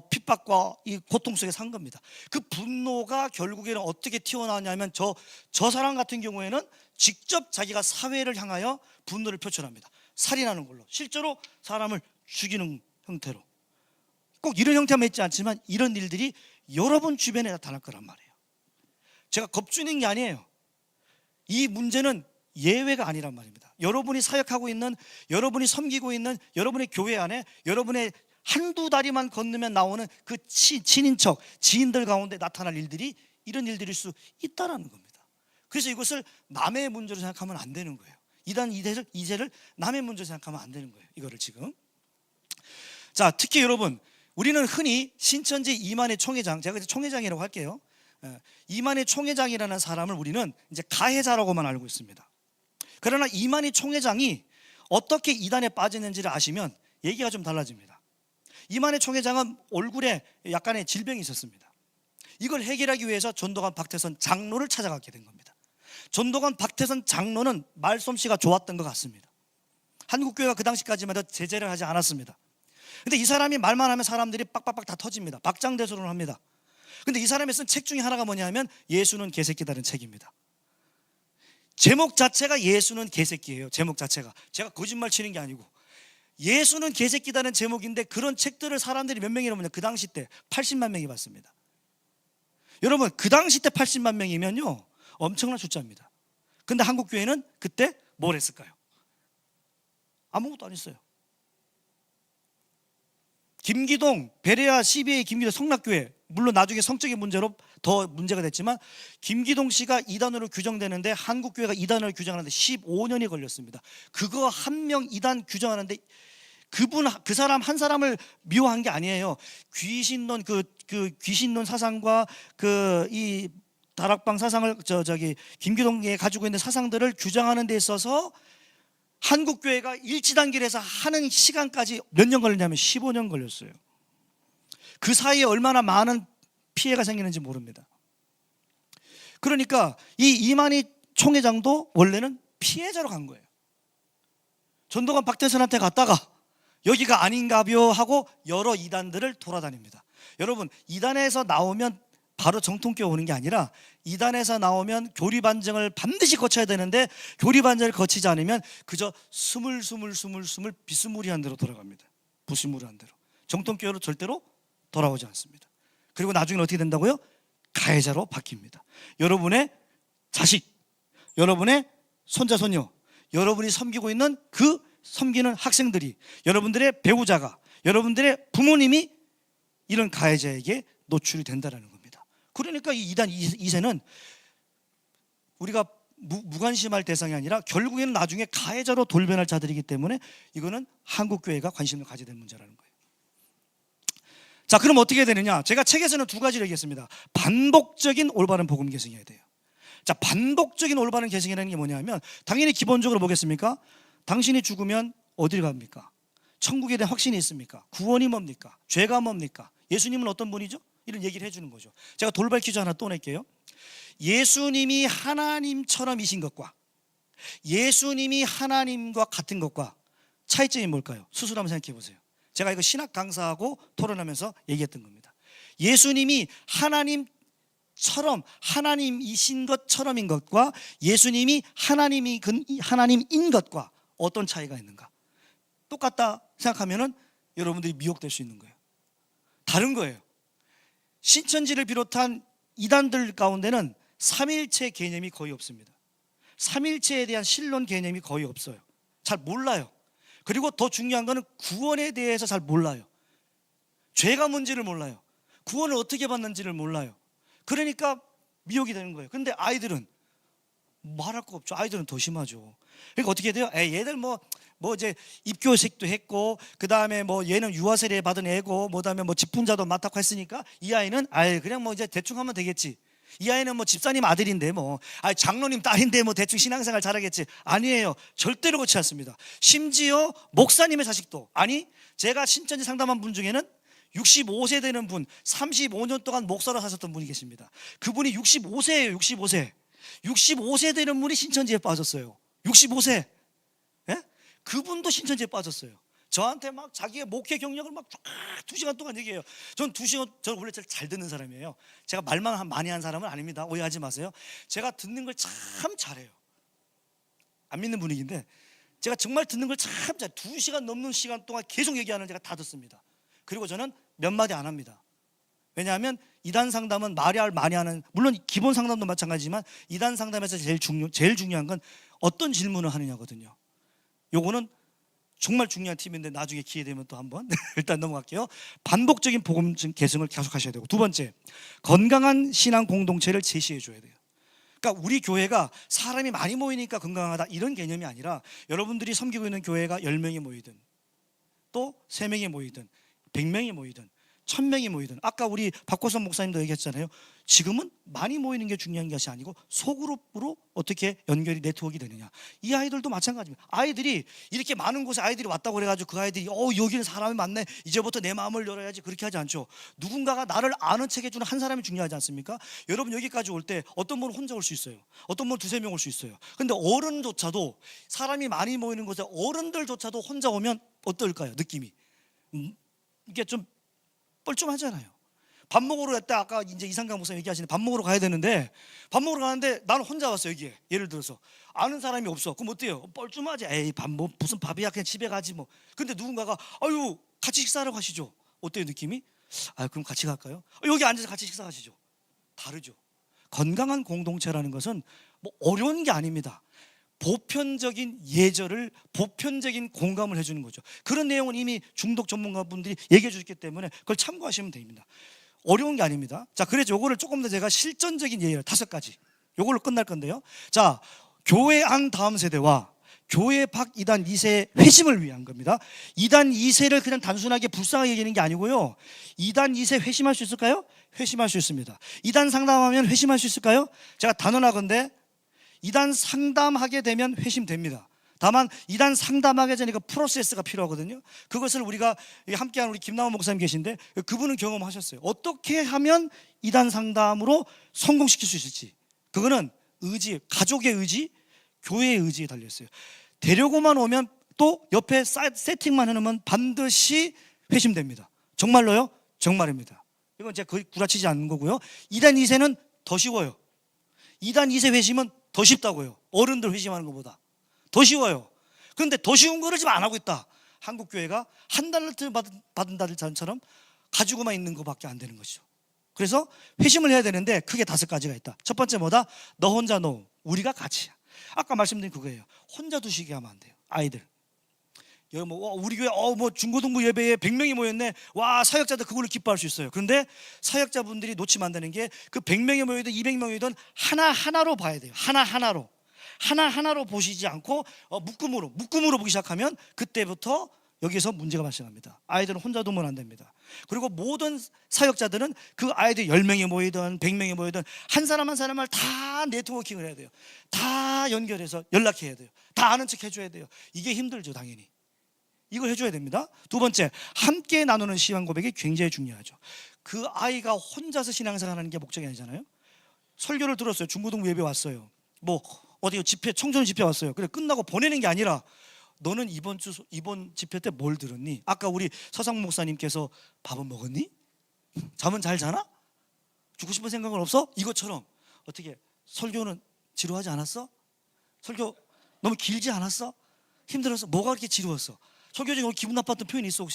핍박과 이 고통 속에 산 겁니다. 그 분노가 결국에는 어떻게 튀어나왔냐면 저 사람 같은 경우에는 직접 자기가 사회를 향하여 분노를 표출합니다. 살인하는 걸로, 실제로 사람을 죽이는 형태로. 꼭 이런 형태만 있지 않지만 이런 일들이 여러분 주변에 나타날 거란 말이에요. 제가 겁주는 게 아니에요. 이 문제는 예외가 아니란 말입니다. 여러분이 사역하고 있는, 여러분이 섬기고 있는 여러분의 교회 안에, 여러분의 한두 다리만 건너면 나오는 그 친인척, 지인들 가운데 나타날 일들이 이런 일들일 수 있다는 겁니다. 그래서 이것을 남의 문제로 생각하면 안 되는 거예요. 이단 2세를 남의 문제로 생각하면 안 되는 거예요. 이거를 지금. 자, 특히 여러분, 우리는 흔히 신천지 이만희 총회장, 제가 총회장이라고 할게요. 이만희 총회장이라는 사람을 우리는 이제 가해자라고만 알고 있습니다. 그러나 이만희 총회장이 어떻게 이단에 빠졌는지를 아시면 얘기가 좀 달라집니다. 이만희 총회장은 얼굴에 약간의 질병이 있었습니다. 이걸 해결하기 위해서 전도관 박태선 장로를 찾아가게 된 겁니다. 전도관 박태선 장로는 말솜씨가 좋았던 것 같습니다. 한국교회가 그 당시까지만 해도 제재를 하지 않았습니다. 근데 이 사람이 말만 하면 사람들이 빡빡빡 다 터집니다. 박장대소를 합니다. 근데 이 사람이 쓴 책 중에 하나가 뭐냐면 예수는 개새끼다는 책입니다. 제목 자체가 예수는 개새끼예요. 제목 자체가. 제가 거짓말 치는 게 아니고 예수는 개새끼다는 제목인데 그런 책들을 사람들이 몇 명이라면요, 그 당시 때 80만 명이 봤습니다. 여러분, 그 당시 때 80만 명이면요 엄청난 숫자입니다. 근데 한국교회는 그때 뭘 했을까요? 아무것도 안 했어요. 김기동, 베레아, CBA, 김기동, 성락교회, 물론 나중에 성적인 문제로 더 문제가 됐지만 김기동 씨가 이단으로 규정되는데 한국교회가 이단으로 규정하는데 15년이 걸렸습니다. 그거 한 명 이단 규정하는데 그 사람 한 사람을 미워한 게 아니에요. 귀신론 그 귀신론 사상과 이 다락방 사상을 김기동이 가지고 있는 사상들을 규정하는 데 있어서 한국교회가 일치단계를 해서 하는 시간까지 몇 년 걸렸냐면 15년 걸렸어요. 그 사이에 얼마나 많은 피해가 생기는지 모릅니다. 그러니까 이 이만희 총회장도 원래는 피해자로 간 거예요. 전두환 박대선한테 갔다가 여기가 아닌가벼 하고 여러 이단들을 돌아다닙니다. 여러분, 이단에서 나오면 바로 정통교회 오는 게 아니라 이단에서 나오면 교리반증을 반드시 거쳐야 되는데 교리반증을 거치지 않으면 그저 스물스물 비스무리한 대로 돌아갑니다. 부스무리한 대로. 정통교회로 절대로 돌아오지 않습니다. 그리고 나중에 어떻게 된다고요? 가해자로 바뀝니다. 여러분의 자식, 여러분의 손자 손녀, 여러분이 섬기고 있는 그 섬기는 학생들이, 여러분들의 배우자가, 여러분들의 부모님이 이런 가해자에게 노출이 된다는 겁니다. 그러니까 이 이단 2세는 우리가 무관심할 대상이 아니라 결국에는 나중에 가해자로 돌변할 자들이기 때문에 이거는 한국교회가 관심을 가져야 되는 문제라는 거예요. 자, 그럼 어떻게 해야 되느냐? 제가 책에서는 두 가지를 얘기했습니다. 반복적인 올바른 복음 계승해야 돼요. 자, 반복적인 올바른 계승이라는 게 뭐냐면 당연히 기본적으로 뭐겠습니까? 당신이 죽으면 어디를 갑니까? 천국에 대한 확신이 있습니까? 구원이 뭡니까? 죄가 뭡니까? 예수님은 어떤 분이죠? 이런 얘기를 해주는 거죠. 제가 돌발 퀴즈 하나 또 낼게요. 예수님이 하나님처럼이신 것과 예수님이 하나님과 같은 것과 차이점이 뭘까요? 스스로 한번 생각해 보세요. 제가 이거 신학 강사하고 토론하면서 얘기했던 겁니다. 예수님이 하나님처럼 하나님이신 것처럼인 것과 예수님이 하나님인 것과 어떤 차이가 있는가? 똑같다 생각하면은 여러분들이 미혹될 수 있는 거예요. 다른 거예요. 신천지를 비롯한 이단들 가운데는 삼일체 개념이 거의 없습니다. 삼일체에 대한 신론 개념이 거의 없어요. 잘 몰라요. 그리고 더 중요한 거는 구원에 대해서 잘 몰라요. 죄가 뭔지를 몰라요. 구원을 어떻게 받는지를 몰라요. 그러니까 미혹이 되는 거예요. 근데 아이들은 말할 거 없죠. 아이들은 더 심하죠. 그러니까 어떻게 돼요? 얘들 뭐 이제 입교식도 했고, 그 다음에 뭐 얘는 유아세례 받은 애고, 뭐 다음에 뭐 집훈자도 맡았고 했으니까 이 아이는 그냥 뭐 이제 대충 하면 되겠지. 이 아이는 뭐 집사님 아들인데 장로님 딸인데 뭐 대충 신앙생활 잘하겠지. 아니에요. 절대로 그렇지 않습니다. 심지어 목사님의 자식도, 제가 신천지 상담한 분 중에는 65세 되는 분, 35년 동안 목사로 사셨던 분이 계십니다. 그분이 65세예요. 65세 되는 분이 신천지에 빠졌어요. 65세. 예? 그분도 신천지에 빠졌어요. 저한테 막 자기의 목회 경력을 막 2시간 동안 얘기해요. 저는 원래 잘 듣는 사람이에요. 제가 말만 많이 한 사람은 아닙니다. 오해하지 마세요. 제가 듣는 걸 참 잘해요. 안 믿는 분위기인데 제가 정말 듣는 걸 참 잘해요. 2시간 넘는 시간 동안 계속 얘기하는 제가 다 듣습니다. 그리고 저는 몇 마디 안 합니다. 왜냐하면 이단 상담은 말을 많이 하는, 물론 기본 상담도 마찬가지지만 이단 상담에서 제일 중요한 건 어떤 질문을 하느냐거든요. 요거는 정말 중요한 팁인데 나중에 기회 되면 또 한번 일단 넘어갈게요. 반복적인 복음 계승을 계속 하셔야 되고, 두 번째, 건강한 신앙 공동체를 제시해 줘야 돼요. 그러니까 우리 교회가 사람이 많이 모이니까 건강하다 이런 개념이 아니라 여러분들이 섬기고 있는 교회가 10명이 모이든 또 3명이 모이든 100명이 모이든 1000명이 모이든, 아까 우리 박호선 목사님도 얘기했잖아요. 지금은 많이 모이는 게 중요한 것이 아니고 소그룹으로 어떻게 연결이 네트워크가 되느냐. 이 아이들도 마찬가지입니다. 아이들이 이렇게 많은 곳에 아이들이 왔다고 그래가지고 그 아이들이 여기는 사람이 많네, 이제부터 내 마음을 열어야지, 그렇게 하지 않죠. 누군가가 나를 아는 척 해주는 한 사람이 중요하지 않습니까? 여러분 여기까지 올 때 어떤 분은 혼자 올 수 있어요. 어떤 분은 2-3명 올 수 있어요. 근데 어른조차도, 사람이 많이 모이는 곳에 어른들조차도 혼자 오면 어떨까요? 느낌이 이게 좀 뻘쭘하잖아요. 밥 먹으러 갔다 아까 이제 이상강 목사님 얘기하시는 밥 먹으러 가야 되는데 밥 먹으러 가는데 나는 혼자 왔어 여기에. 예를 들어서 아는 사람이 없어. 그럼 어때요? 뻘쭘하지. 에이 밥 뭐 무슨 밥이야 그냥 집에 가지 뭐. 근데 누군가가 아유 같이 식사하러 가시죠. 어때요 느낌이? 아 그럼 같이 갈까요? 여기 앉아서 같이 식사하시죠. 다르죠. 건강한 공동체라는 것은 뭐 어려운 게 아닙니다. 보편적인 예절을 보편적인 공감을 해주는 거죠. 그런 내용은 이미 중독 전문가분들이 얘기해 주셨기 때문에 그걸 참고하시면 됩니다. 어려운 게 아닙니다. 자, 그래서 요거를 조금 더 제가 실전적인 예를 5가지 요걸로 끝날 건데요. 자, 교회 안 다음 세대와 교회 밖 이단 2세 회심을 위한 겁니다. 이단 2세를 그냥 단순하게 불쌍하게 얘기하는 게 아니고요. 이단 2세 회심할 수 있을까요? 회심할 수 있습니다. 이단 상담하면 회심할 수 있을까요? 제가 단언하건대 이단 상담하게 되면 회심됩니다. 다만 이단 상담하기 전에 그 프로세스가 필요하거든요. 그것을 우리가 함께하는 우리 김남원 목사님 계신데 그분은 경험하셨어요. 어떻게 하면 이단 상담으로 성공시킬 수 있을지. 그거는 의지, 가족의 의지, 교회의 의지에 달려있어요. 데려고만 오면 또 옆에 세팅만 해놓으면 반드시 회심됩니다. 정말로요? 정말입니다. 이건 제가 거의 구라치지 않는 거고요. 이단 2세는 더 쉬워요. 이단 2세 회심은 더 쉽다고요. 어른들 회심하는 것보다 더 쉬워요. 그런데 더 쉬운 거를 지금 안 하고 있다. 한국 교회가 한 달러트 받은다처럼 가지고만 있는 것밖에 안 되는 것이죠. 그래서 회심을 해야 되는데 크게 5가지가 있다. 첫 번째 뭐다? 너 혼자 노 우리가 같이야. 아까 말씀드린 그거예요. 혼자 두시게 하면 안 돼요. 아이들. 여기 뭐 우리 교회 뭐 중고등부 예배에 100명이 모였네. 와 사역자들 그걸로 기뻐할 수 있어요. 그런데 사역자분들이 놓치면 안 되는 게 그 100명이 모이든 200명이든 하나하나로 봐야 돼요. 하나하나로 보시지 않고 묶음으로 보기 시작하면 그때부터 여기서 문제가 발생합니다. 아이들은 혼자 두면 안 됩니다. 그리고 모든 사역자들은 그 아이들 10명이 모이든 100명이 모이든 한 사람 한 사람을 다 네트워킹을 해야 돼요. 다 연결해서 연락해야 돼요. 다 아는 척 해줘야 돼요. 이게 힘들죠 당연히. 이걸 해줘야 됩니다. 2번째, 함께 나누는 신앙 고백이 굉장히 중요하죠. 그 아이가 혼자서 신앙생활 하는 게 목적이 아니잖아요. 설교를 들었어요. 중고등부 예배 왔어요. 뭐 어디 집회 청소년 집회 왔어요. 그래 끝나고 보내는 게 아니라 너는 이번 집회 때 뭘 들었니? 아까 우리 서상 목사님께서 밥은 먹었니? 잠은 잘 자나? 죽고 싶은 생각은 없어? 이것처럼 어떻게 설교는 지루하지 않았어? 설교 너무 길지 않았어? 힘들었어? 뭐가 그렇게 지루웠어? 설교 중에 기분 나빴던 표현이 있어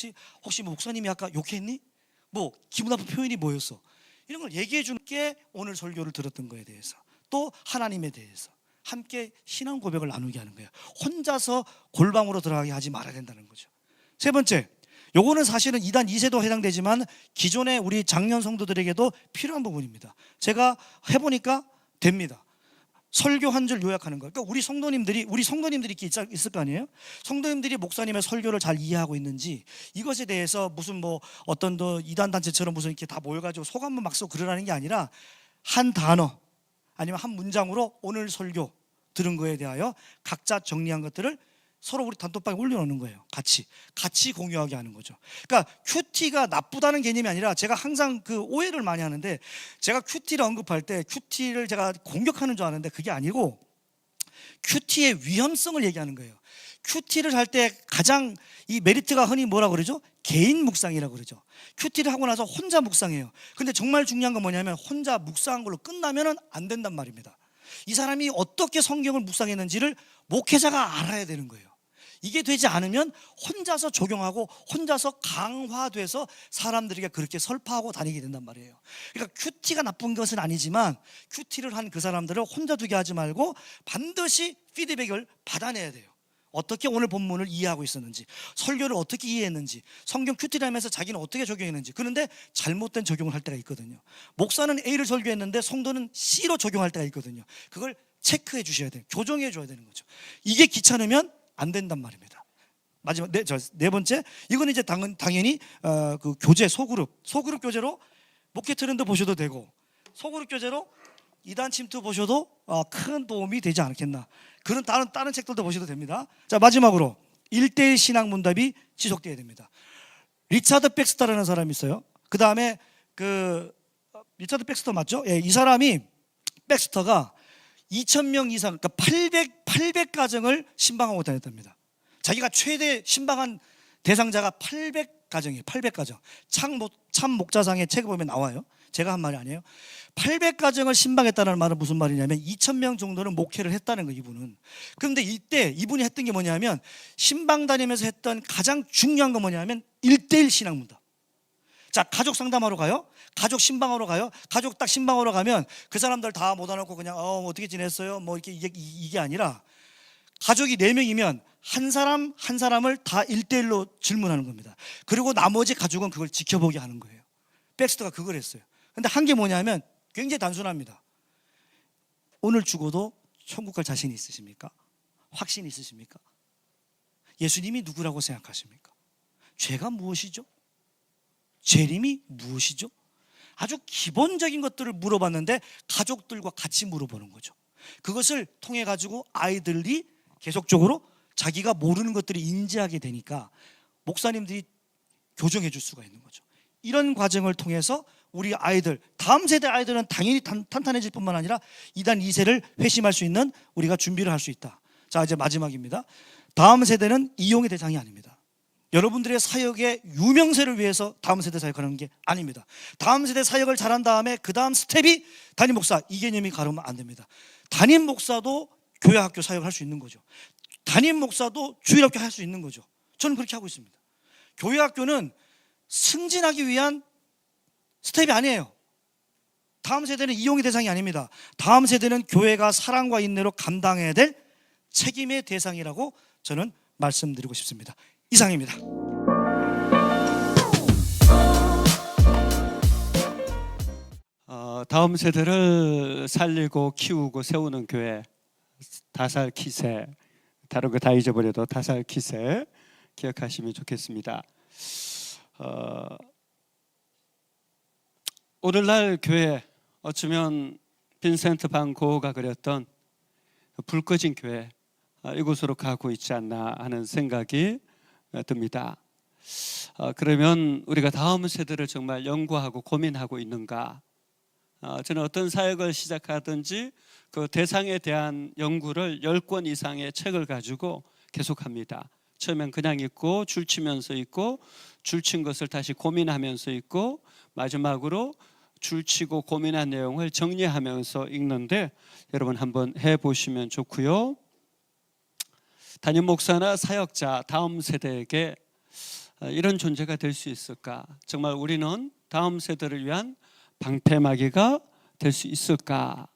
혹시 뭐 목사님이 아까 욕했니? 뭐 기분 나쁜 표현이 뭐였어? 이런 걸 얘기해 주는 게 오늘 설교를 들었던 거에 대해서 또 하나님에 대해서 함께 신앙 고백을 나누게 하는 거예요. 혼자서 골방으로 들어가게 하지 말아야 된다는 거죠. 3번째, 요거는 사실은 이단 2세도 해당되지만 기존의 우리 장년 성도들에게도 필요한 부분입니다. 제가 해보니까 됩니다. 설교 한 줄 요약하는 거. 그러니까 우리 성도님들이 이렇게 있을 거 아니에요? 성도님들이 목사님의 설교를 잘 이해하고 있는지 이것에 대해서 무슨 뭐 어떤 이단 단체처럼 무슨 이렇게 다 모여가지고 소감만 막 쓰고 그러라는 게 아니라 한 단어 아니면 한 문장으로 오늘 설교 들은 거에 대하여 각자 정리한 것들을 서로 우리 단톡방에 올려놓는 거예요. 같이 공유하게 하는 거죠. 그러니까 큐티가 나쁘다는 개념이 아니라 제가 항상 그 오해를 많이 하는데 제가 큐티를 언급할 때 큐티를 제가 공격하는 줄 아는데 그게 아니고 큐티의 위험성을 얘기하는 거예요. 큐티를 할 때 가장 이 메리트가 흔히 뭐라고 그러죠? 개인 묵상이라고 그러죠. 큐티를 하고 나서 혼자 묵상해요. 근데 정말 중요한 건 뭐냐면 혼자 묵상한 걸로 끝나면 안 된단 말입니다. 이 사람이 어떻게 성경을 묵상했는지를 목회자가 알아야 되는 거예요. 이게 되지 않으면 혼자서 적용하고 혼자서 강화돼서 사람들에게 그렇게 설파하고 다니게 된단 말이에요. 그러니까 큐티가 나쁜 것은 아니지만 큐티를 한 그 사람들을 혼자 두게 하지 말고 반드시 피드백을 받아내야 돼요. 어떻게 오늘 본문을 이해하고 있었는지, 설교를 어떻게 이해했는지, 성경 큐티를 하면서 자기는 어떻게 적용했는지. 그런데 잘못된 적용을 할 때가 있거든요. 목사는 A를 설교했는데 성도는 C로 적용할 때가 있거든요. 그걸 체크해 주셔야 돼요. 교정해 줘야 되는 거죠. 이게 귀찮으면 안 된단 말입니다. 마지막 네 번째, 이거는 이제 당연히 그 교제 소그룹 교제로 목회 트렌드 보셔도 되고 소그룹 교제로 이단 침투 보셔도 큰 도움이 되지 않겠나. 그런 다른 책들도 보셔도 됩니다. 자, 마지막으로 1대1 신앙 문답이 지속돼야 됩니다. 리차드 백스터라는 사람이 있어요. 그 다음에 리차드 백스터 맞죠? 예, 이 사람이 백스터가 2,000명 이상, 그러니까 800가정을 신방하고 다녔답니다. 자기가 최대 신방한 대상자가 가정이에요. 800가정. 참 목자상의 책에 보면 나와요. 제가 한 말이 아니에요. 800가정을 신방했다는 말은 무슨 말이냐면 2,000명 정도는 목회를 했다는 거예요, 이분은. 그런데 이때 이분이 했던 게 뭐냐면 신방 다니면서 했던 가장 중요한 건 뭐냐면 1:1 신앙문답. 자, 가족 상담하러 가요? 가족 신방하러 가요? 가족 딱 신방하러 가면 그 사람들 다 모아놓고 그냥 어떻게 지냈어요? 뭐 이렇게 이게 아니라 가족이 4명이면 한 사람 한 사람을 다 1:1로 질문하는 겁니다. 그리고 나머지 가족은 그걸 지켜보게 하는 거예요. 백스터가 그걸 했어요. 근데 한 게 뭐냐면 굉장히 단순합니다. 오늘 죽어도 천국 갈 자신이 있으십니까? 확신이 있으십니까? 예수님이 누구라고 생각하십니까? 죄가 무엇이죠? 재림이 무엇이죠? 아주 기본적인 것들을 물어봤는데 가족들과 같이 물어보는 거죠. 그것을 통해 가지고 아이들이 계속적으로 자기가 모르는 것들을 인지하게 되니까 목사님들이 교정해 줄 수가 있는 거죠. 이런 과정을 통해서 우리 아이들, 다음 세대 아이들은 당연히 탄탄해질 뿐만 아니라 2단 2세를 회심할 수 있는 우리가 준비를 할 수 있다. 자, 이제 마지막입니다. 다음 세대는 이용의 대상이 아닙니다. 여러분들의 사역의 유명세를 위해서 다음 세대 사역하는 게 아닙니다. 다음 세대 사역을 잘한 다음에 그 다음 스텝이 담임 목사, 이 개념이 가르면 안 됩니다. 담임 목사도 교회 학교 사역을 할 수 있는 거죠. 담임 목사도 주일학교 할 수 있는 거죠. 저는 그렇게 하고 있습니다. 교회 학교는 승진하기 위한 스텝이 아니에요. 다음 세대는 이용의 대상이 아닙니다. 다음 세대는 교회가 사랑과 인내로 감당해야 될 책임의 대상이라고 저는 말씀드리고 싶습니다. 이상입니다. 다음 세대를 살리고 키우고 세우는 교회, 다살 키세, 다른 거 다 잊어버려도 다살 키세 기억하시면 좋겠습니다. 오늘날 교회, 어쩌면 빈센트 반 고흐가 그렸던 불 꺼진 교회, 이곳으로 가고 있지 않나 하는 생각이 듭니다. 그러면 우리가 다음 세대를 정말 연구하고 고민하고 있는가? 저는 어떤 사역을 시작하든지 그 대상에 대한 연구를 10권 이상의 책을 가지고 계속합니다. 처음엔 그냥 읽고 줄치면서 읽고 줄친 것을 다시 고민하면서 읽고 마지막으로 줄치고 고민한 내용을 정리하면서 읽는데 여러분 한번 해보시면 좋고요. 담임 목사나 사역자, 다음 세대에게 이런 존재가 될 수 있을까? 정말 우리는 다음 세대를 위한 방패막이가 될 수 있을까?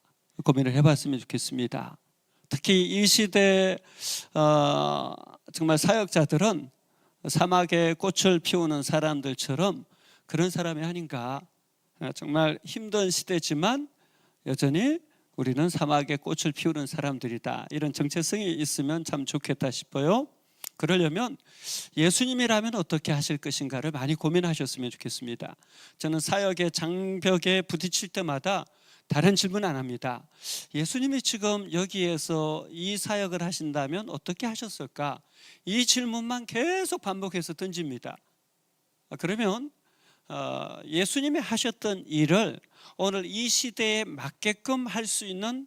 고민을 해봤으면 좋겠습니다. 특히 이 시대 정말 사역자들은 사막에 꽃을 피우는 사람들처럼 그런 사람이 아닌가. 정말 힘든 시대지만 여전히 우리는 사막에 꽃을 피우는 사람들이다. 이런 정체성이 있으면 참 좋겠다 싶어요. 그러려면 예수님이라면 어떻게 하실 것인가를 많이 고민하셨으면 좋겠습니다. 저는 사역의 장벽에 부딪힐 때마다 다른 질문 안 합니다. 예수님이 지금 여기에서 이 사역을 하신다면 어떻게 하셨을까? 이 질문만 계속 반복해서 던집니다. 그러면 예수님이 하셨던 일을 오늘 이 시대에 맞게끔 할 수 있는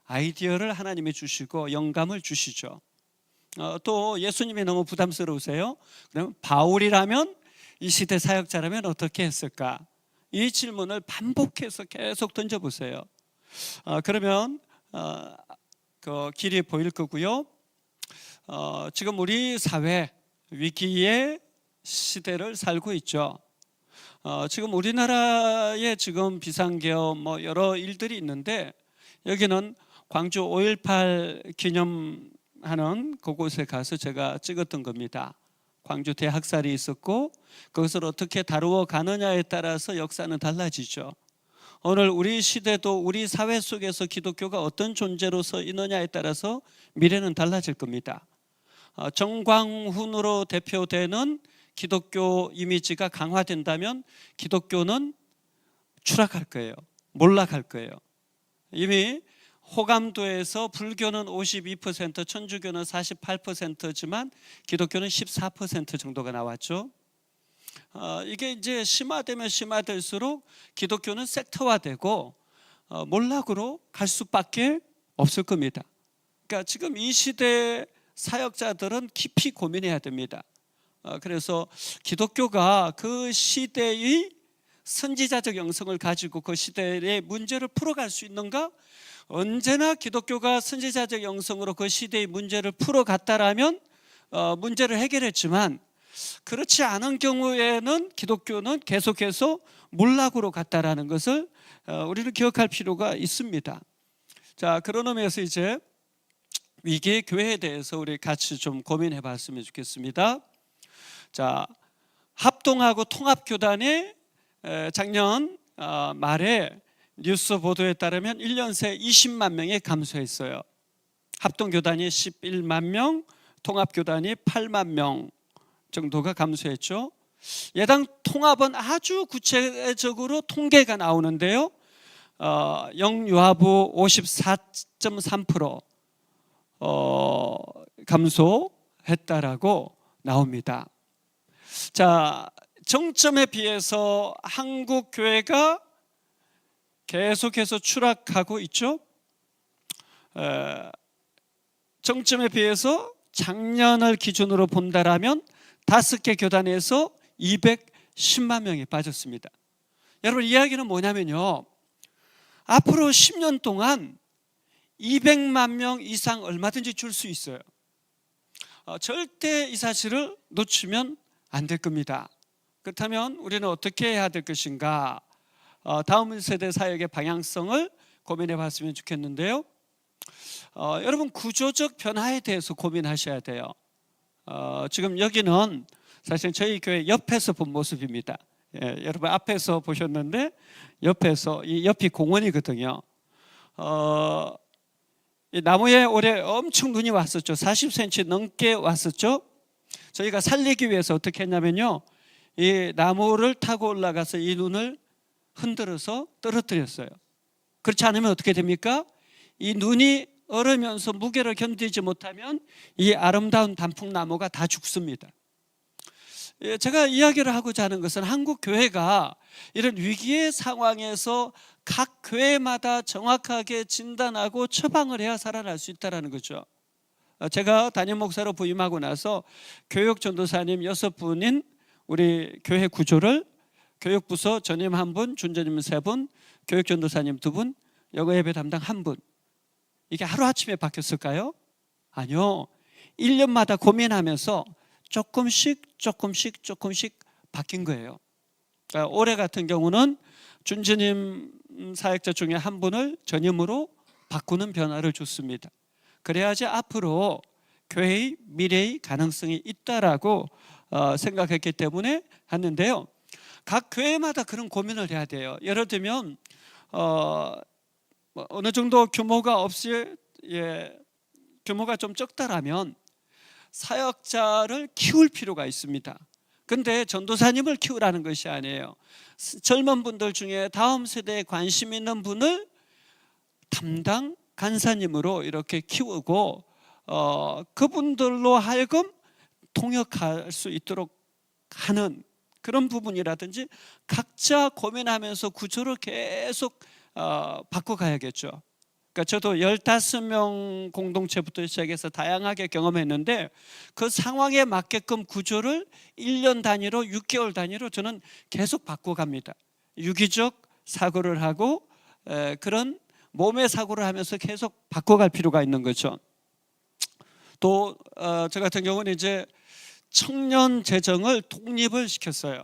아이디어를 하나님이 주시고 영감을 주시죠. 또 예수님이 너무 부담스러우세요? 그러면 바울이라면 이 시대 사역자라면 어떻게 했을까? 이 질문을 반복해서 계속 던져보세요. 그러면 그 길이 보일 거고요. 지금 우리 사회 위기의 시대를 살고 있죠. 지금 우리나라에 지금 비상계엄 뭐 여러 일들이 있는데 여기는 광주 5.18 기념하는 그곳에 가서 제가 찍었던 겁니다. 광주 대학살이 있었고 그것을 어떻게 다루어 가느냐에 따라서 역사는 달라지죠. 오늘 우리 시대도 우리 사회 속에서 기독교가 어떤 존재로서 있느냐에 따라서 미래는 달라질 겁니다. 정광훈으로 대표되는 기독교 이미지가 강화된다면 기독교는 추락할 거예요. 몰락할 거예요. 이미 호감도에서 불교는 52%, 천주교는 48%지만 기독교는 14% 정도가 나왔죠. 이게 이제 심화되면 심화될수록 기독교는 섹터화되고 몰락으로 갈 수밖에 없을 겁니다. 그러니까 지금 이 시대 사역자들은 깊이 고민해야 됩니다. 그래서 기독교가 그 시대의 선지자적 영성을 가지고 그 시대의 문제를 풀어갈 수 있는가? 언제나 기독교가 선지자적 영성으로 그 시대의 문제를 풀어갔다라면 문제를 해결했지만, 그렇지 않은 경우에는 기독교는 계속해서 몰락으로 갔다라는 것을 우리는 기억할 필요가 있습니다. 자, 그런 의미에서 이제 위기의 교회에 대해서 우리 같이 좀 고민해 봤으면 좋겠습니다. 자, 합동하고 통합교단이 작년 말에 뉴스 보도에 따르면 1년 새 20만 명이 감소했어요. 합동교단이 11만 명, 통합교단이 8만 명 정도가 감소했죠. 예당 통합은 아주 구체적으로 통계가 나오는데요. 영유아부 54.3% 감소했다라고 나옵니다. 자, 정점에 비해서 한국 교회가 계속해서 추락하고 있죠. 정점에 비해서 작년을 기준으로 본다라면 5개 교단에서 210만 명이 빠졌습니다. 여러분, 이야기는 뭐냐면요, 앞으로 10년 동안 200만 명 이상 얼마든지 줄 수 있어요. 절대 이 사실을 놓치면 안 될 겁니다. 그렇다면 우리는 어떻게 해야 될 것인가? 다음 세대 사역의 방향성을 고민해 봤으면 좋겠는데요. 여러분, 구조적 변화에 대해서 고민하셔야 돼요. 지금 여기는 사실 저희 교회 옆에서 본 모습입니다. 여러분 앞에서 보셨는데 옆에서, 이 옆이 공원이거든요. 이 나무에 올해 엄청 눈이 왔었죠. 40cm 넘게 왔었죠. 저희가 살리기 위해서 어떻게 했냐면요, 이 나무를 타고 올라가서 이 눈을 흔들어서 떨어뜨렸어요. 그렇지 않으면 어떻게 됩니까? 이 눈이 얼으면서 무게를 견디지 못하면 이 아름다운 단풍나무가 다 죽습니다. 제가 이야기를 하고자 하는 것은 한국 교회가 이런 위기의 상황에서 각 교회마다 정확하게 진단하고 처방을 해야 살아날 수 있다는 거죠. 제가 담임 목사로 부임하고 나서 교육 전도사님 6분인 우리 교회 구조를 교육부서 전임 1분, 준전임 3분, 교육 전도사님 2분, 여고 예배 담당 1분, 이게 하루아침에 바뀌었을까요? 아니요. 1년마다 고민하면서 조금씩 바뀐 거예요. 그러니까 올해 같은 경우는 준전임 사역자 중에 1분을 전임으로 바꾸는 변화를 줬습니다. 그래야지 앞으로 교회의 미래의 가능성이 있다라고 생각했기 때문에 했는데요. 각 교회마다 그런 고민을 해야 돼요. 예를 들면 어느 정도 규모가 규모가 좀 적다라면 사역자를 키울 필요가 있습니다. 근데 전도사님을 키우라는 것이 아니에요. 젊은 분들 중에 다음 세대에 관심 있는 분을 담당 간사님으로 이렇게 키우고 그분들로 하여금 통역할 수 있도록 하는 그런 부분이라든지 각자 고민하면서 구조를 계속 바꿔가야겠죠. 그러니까 저도 15명 공동체부터 시작해서 다양하게 경험했는데 그 상황에 맞게끔 구조를 1년 단위로 6개월 단위로 저는 계속 바꿔갑니다. 유기적 사고를 하고 그런 몸의 사고를 하면서 계속 바꿔갈 필요가 있는 거죠. 또 저 같은 경우는 이제 청년 재정을 독립을 시켰어요.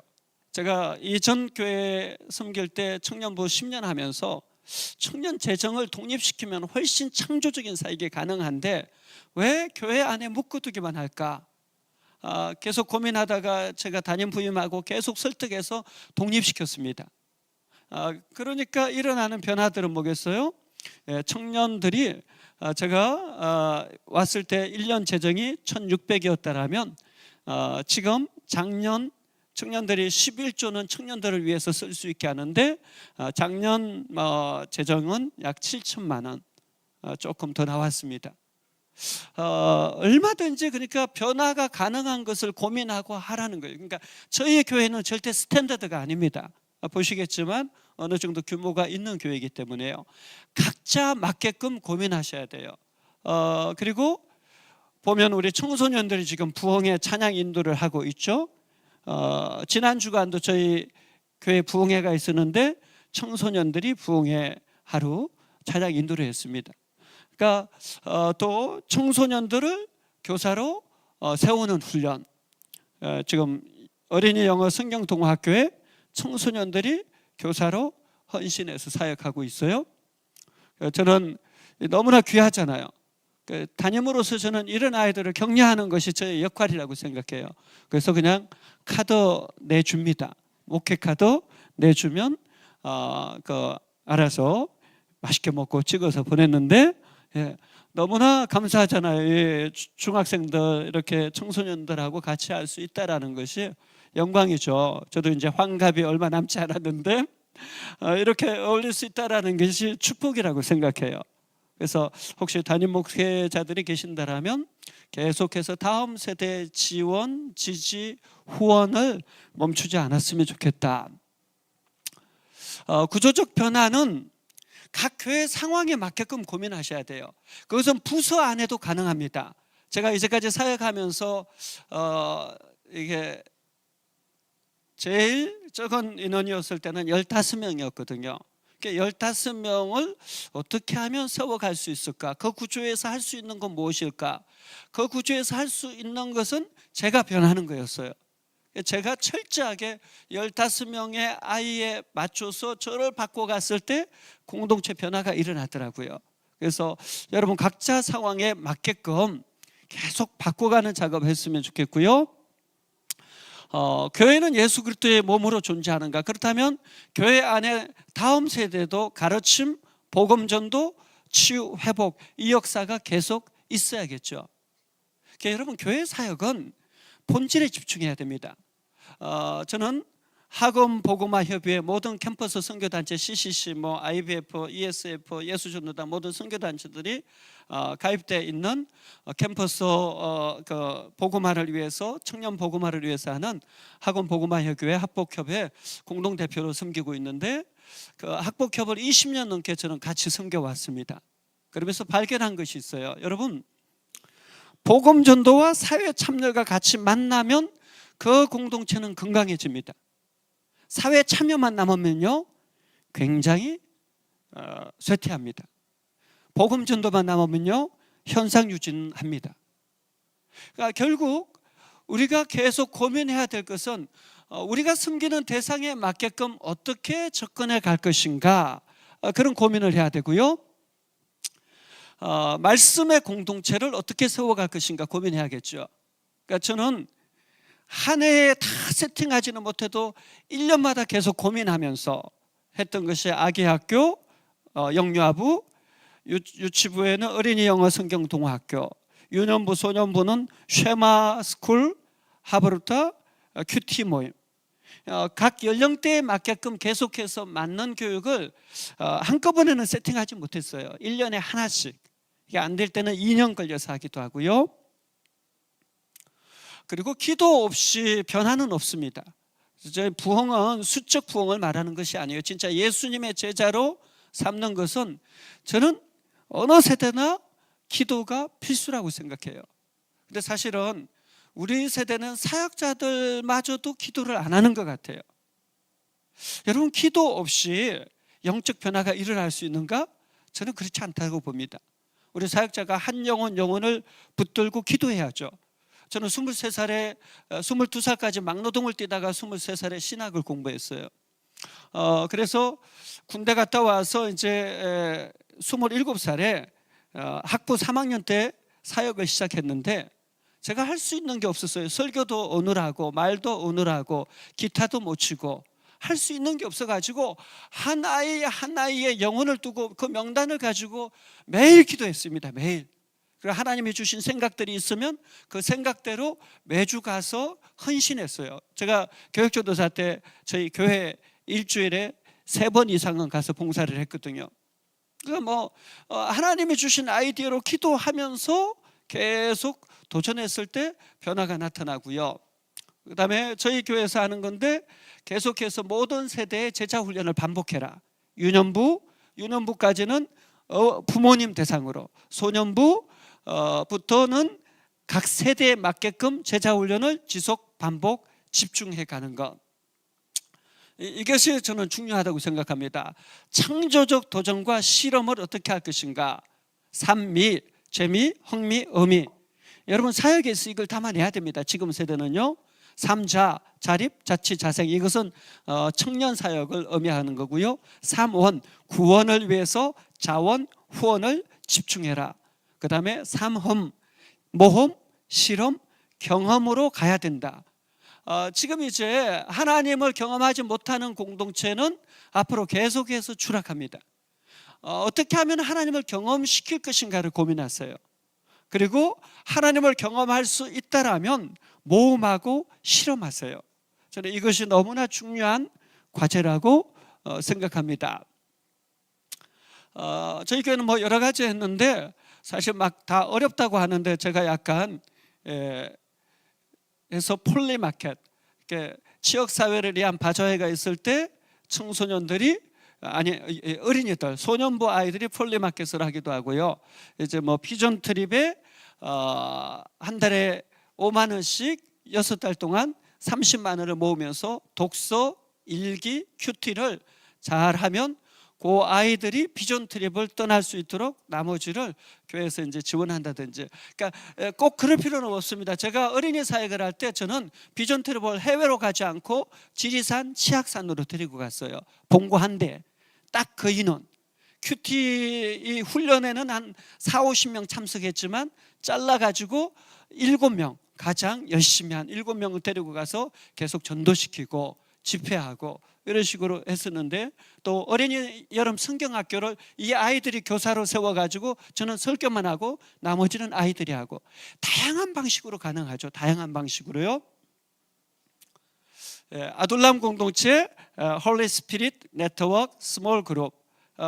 제가 이전 교회 섬길 때 청년부 10년 하면서 청년 재정을 독립시키면 훨씬 창조적인 사역이 가능한데 왜 교회 안에 묶어두기만 할까? 계속 고민하다가 제가 담임 부임하고 계속 설득해서 독립시켰습니다. 그러니까 일어나는 변화들은 뭐겠어요? 청년들이 제가 왔을 때 1년 재정이 1,600이었다라면 지금 작년 청년들이 11조는 청년들을 위해서 쓸 수 있게 하는데 작년 재정은 약 7천만 원 조금 더 나왔습니다. 얼마든지 그러니까 변화가 가능한 것을 고민하고 하라는 거예요. 그러니까 저희 교회는 절대 스탠다드가 아닙니다. 보시겠지만 어느 정도 규모가 있는 교회이기 때문에요. 각자 맞게끔 고민하셔야 돼요. 그리고 보면 우리 청소년들이 지금 부흥회 찬양 인도를 하고 있죠. 지난 주간도 저희 교회 부흥회가 있었는데 청소년들이 부흥회 하루 찬양 인도를 했습니다. 그러니까 또 청소년들을 교사로 세우는 훈련, 지금 어린이 영어 성경 동화학교에 청소년들이 교사로 헌신해서 사역하고 있어요. 저는 너무나 귀하잖아요. 담임으로서 저는 이런 아이들을 격려하는 것이 저의 역할이라고 생각해요. 그래서 그냥 카드 내줍니다. 목회 카드 내주면 알아서 맛있게 먹고 찍어서 보냈는데, 너무나 감사하잖아요. 중학생들 이렇게 청소년들하고 같이 할 수 있다라는 것이 영광이죠. 저도 이제 환갑이 얼마 남지 않았는데 이렇게 어울릴 수 있다라는 것이 축복이라고 생각해요. 그래서 혹시 담임 목회자들이 계신다라면 계속해서 다음 세대 지원, 지지, 후원을 멈추지 않았으면 좋겠다. 구조적 변화는 각 교회 상황에 맞게끔 고민하셔야 돼요. 그것은 부서 안에도 가능합니다. 제가 이제까지 사역하면서 이게 제일 적은 인원이었을 때는 15명이었거든요. 15명을 어떻게 하면 세워갈 수 있을까? 그 구조에서 할 수 있는 건 무엇일까? 그 구조에서 할 수 있는 것은 제가 변하는 거였어요. 제가 철저하게 15명의 아이에 맞춰서 저를 바꿔갔을 때 공동체 변화가 일어나더라고요. 그래서 여러분 각자 상황에 맞게끔 계속 바꿔가는 작업을 했으면 좋겠고요. 교회는 예수 그리스도의 몸으로 존재하는가? 그렇다면 교회 안에 다음 세대도 가르침, 복음전도, 치유, 회복 이 역사가 계속 있어야겠죠. 그러니까 여러분 교회 사역은 본질에 집중해야 됩니다. 저는 학원 복음화 협의회 모든 캠퍼스 선교단체 CCC, IBF, ESF, 예수전도단 모든 선교단체들이 가입되어 있는 캠퍼스 복음화를 위해서, 청년 복음화를 위해서 하는 학원 복음화 협의회 학복협회 공동대표로 섬기고 있는데, 그 학복협을 20년 넘게 저는 같이 섬겨왔습니다. 그러면서 발견한 것이 있어요. 여러분, 복음 전도와 사회 참여가 같이 만나면 그 공동체는 건강해집니다. 사회 참여만 남으면요 굉장히 쇠퇴합니다. 복음 전도만 남으면요 현상 유진합니다. 그러니까 결국 우리가 계속 고민해야 될 것은 우리가 섬기는 대상에 맞게끔 어떻게 접근해 갈 것인가, 그런 고민을 해야 되고요. 말씀의 공동체를 어떻게 세워갈 것인가 고민해야겠죠. 그러니까 저는 한 해에 다 세팅하지는 못해도 1년마다 계속 고민하면서 했던 것이 아기학교, 영유아부, 유치부에는 어린이 영어 성경 동화학교, 유년부, 소년부는 쉐마 스쿨, 하버루타, 큐티 모임. 각 연령대에 맞게끔 계속해서 맞는 교육을 한꺼번에는 세팅하지 못했어요. 1년에 하나씩. 이게 안 될 때는 2년 걸려서 하기도 하고요. 그리고 기도 없이 변화는 없습니다. 저희 부흥은 수적 부흥을 말하는 것이 아니에요. 진짜 예수님의 제자로 삼는 것은 저는 어느 세대나 기도가 필수라고 생각해요. 근데 사실은 우리 세대는 사역자들마저도 기도를 안 하는 것 같아요. 여러분, 기도 없이 영적 변화가 일어날 수 있는가? 저는 그렇지 않다고 봅니다. 우리 사역자가 한 영혼을 붙들고 기도해야죠. 저는 23살에 22살까지 막노동을 뛰다가 23살에 신학을 공부했어요. 그래서 군대 갔다 와서 이제 27살에 학부 3학년 때 사역을 시작했는데 제가 할 수 있는 게 없었어요. 설교도 어눌하고 말도 어눌하고 기타도 못 치고 할 수 있는 게 없어가지고 한 아이의 영혼을 두고 그 명단을 가지고 매일 기도했습니다. 매일. 그리고 하나님이 주신 생각들이 있으면 그 생각대로 매주 가서 헌신했어요. 제가 교육전도사 때 저희 교회 일주일에 3번 이상은 가서 봉사를 했거든요. 그러니까 하나님이 주신 아이디어로 기도하면서 계속 도전했을 때 변화가 나타나고요. 그다음에 저희 교회에서 하는 건데 계속해서 모든 세대의 제자 훈련을 반복해라. 유년부까지는 부모님 대상으로, 소년부부터는 각 세대에 맞게끔 제자 훈련을 지속 반복 집중해 가는 것, 이것이 저는 중요하다고 생각합니다. 창조적 도전과 실험을 어떻게 할 것인가, 산미, 재미, 흥미, 의미. 여러분 사역에서 이걸 담아내야 됩니다. 지금 세대는요. 삼자, 자립, 자치, 자생, 이것은 청년 사역을 의미하는 거고요. 삼원, 구원을 위해서 자원, 후원을 집중해라. 그 다음에 삼흠, 모험, 실험, 경험으로 가야 된다. 지금 이제 하나님을 경험하지 못하는 공동체는 앞으로 계속해서 추락합니다. 어떻게 하면 하나님을 경험시킬 것인가를 고민하세요. 그리고 하나님을 경험할 수 있다라면 모험하고 실험하세요. 저는 이것이 너무나 중요한 과제라고 생각합니다. 저희 교회는 뭐 여러 가지 했는데 사실 막 다 어렵다고 하는데 제가 약간 해서 폴리마켓, 지역사회를 위한 바자회가 있을 때 청소년들이 어린이들, 소년부 아이들이 폴리마켓을 하기도 하고요. 이제 뭐 비전 트립에 한 달에 5만 원씩 6달 동안 30만 원을 모으면서 독서, 일기, 큐티를 잘하면 그 아이들이 비전 트립을 떠날 수 있도록 나머지를 교회에서 이제 지원한다든지. 그러니까 꼭 그럴 필요는 없습니다. 제가 어린이 사역을 할 때 저는 비전 트립을 해외로 가지 않고 지리산, 치악산으로 데리고 갔어요. 봉고 한 대. 딱 그 인원. 큐티 훈련에는 한 4, 50명 참석했지만 잘라가지고 7명, 가장 열심히 한 7명을 데리고 가서 계속 전도시키고 집회하고 이런 식으로 했었는데, 또 어린이 여름 성경학교를 이 아이들이 교사로 세워가지고 저는 설교만 하고 나머지는 아이들이 하고, 다양한 방식으로 가능하죠. 다양한 방식으로요. 아둘람 공동체, 홀리 스피릿 네트워크, 스몰 그룹,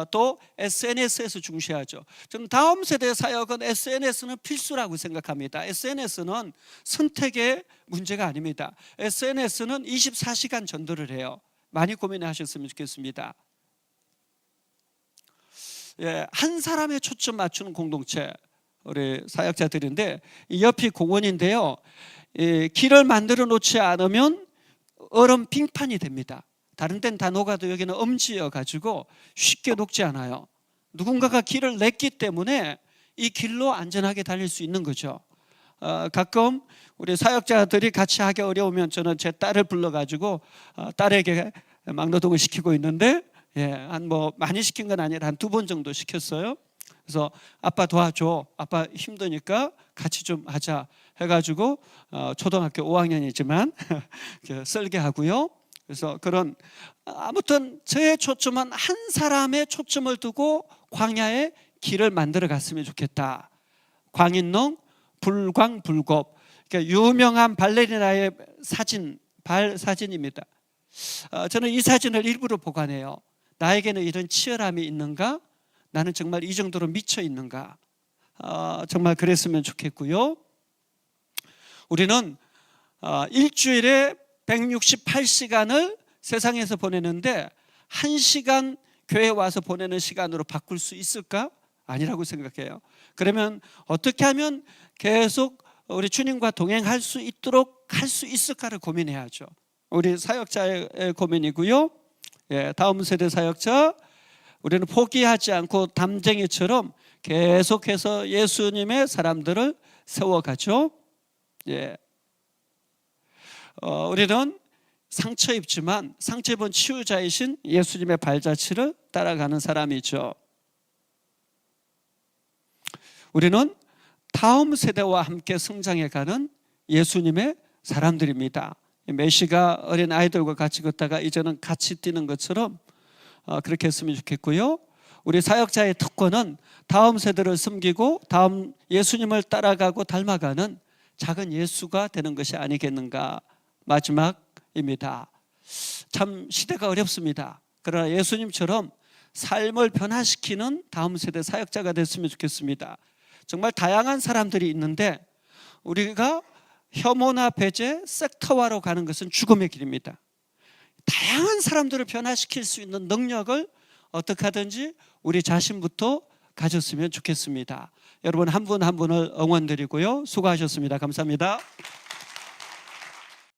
또 SNS에서 중시하죠. 저는 다음 세대 사역은 SNS는 필수라고 생각합니다. SNS는 선택의 문제가 아닙니다. SNS는 24시간 전도를 해요. 많이 고민하셨으면 좋겠습니다. 한 사람에 초점 맞추는 공동체, 우리 사역자들인데, 이 옆이 공원인데요. 길을 만들어 놓지 않으면 얼음 빙판이 됩니다. 다른 데는 다 녹아도 여기는 엄지여 가지고 쉽게 녹지 않아요. 누군가가 길을 냈기 때문에 이 길로 안전하게 달릴 수 있는 거죠. 가끔 우리 사역자들이 같이 하기 어려우면 저는 제 딸을 불러가지고 딸에게 막노동을 시키고 있는데, 한 뭐 많이 시킨 건 아니라 한 2번 정도 시켰어요. 그래서 아빠 도와줘, 아빠 힘드니까 같이 좀 하자 해가지고 초등학교 5학년이지만 썰게 하고요. 그래서 그런, 아무튼 저의 초점은 한 사람의 초점을 두고 광야에 길을 만들어 갔으면 좋겠다. 광인농 불광불곱, 그러니까 유명한 발레리나의 사진, 발 사진입니다. 저는 이 사진을 일부러 보관해요. 나에게는 이런 치열함이 있는가? 나는 정말 이 정도로 미쳐 있는가? 정말 그랬으면 좋겠고요. 우리는 일주일에 168시간을 세상에서 보내는데 1시간 교회 와서 보내는 시간으로 바꿀 수 있을까? 아니라고 생각해요. 그러면 어떻게 하면 계속 우리 주님과 동행할 수 있도록 할 수 있을까를 고민해야죠. 우리 사역자의 고민이고요. 다음 세대 사역자, 우리는 포기하지 않고 담쟁이처럼 계속해서 예수님의 사람들을 세워가죠. 우리는 상처 입지만 상처 입은 치유자이신 예수님의 발자취를 따라가는 사람이죠. 우리는 다음 세대와 함께 성장해가는 예수님의 사람들입니다. 메시가 어린 아이들과 같이 걷다가 이제는 같이 뛰는 것처럼 그렇게 했으면 좋겠고요. 우리 사역자의 특권은 다음 세대를 섬기고 다음 예수님을 따라가고 닮아가는 작은 예수가 되는 것이 아니겠는가. 마지막입니다. 참 시대가 어렵습니다. 그러나 예수님처럼 삶을 변화시키는 다음 세대 사역자가 됐으면 좋겠습니다. 정말 다양한 사람들이 있는데 우리가 혐오나 배제, 섹터화로 가는 것은 죽음의 길입니다. 다양한 사람들을 변화시킬 수 있는 능력을 어떻게 하든지 우리 자신부터 가졌으면 좋겠습니다. 여러분 한 분 한 분을 응원드리고요. 수고하셨습니다. 감사합니다.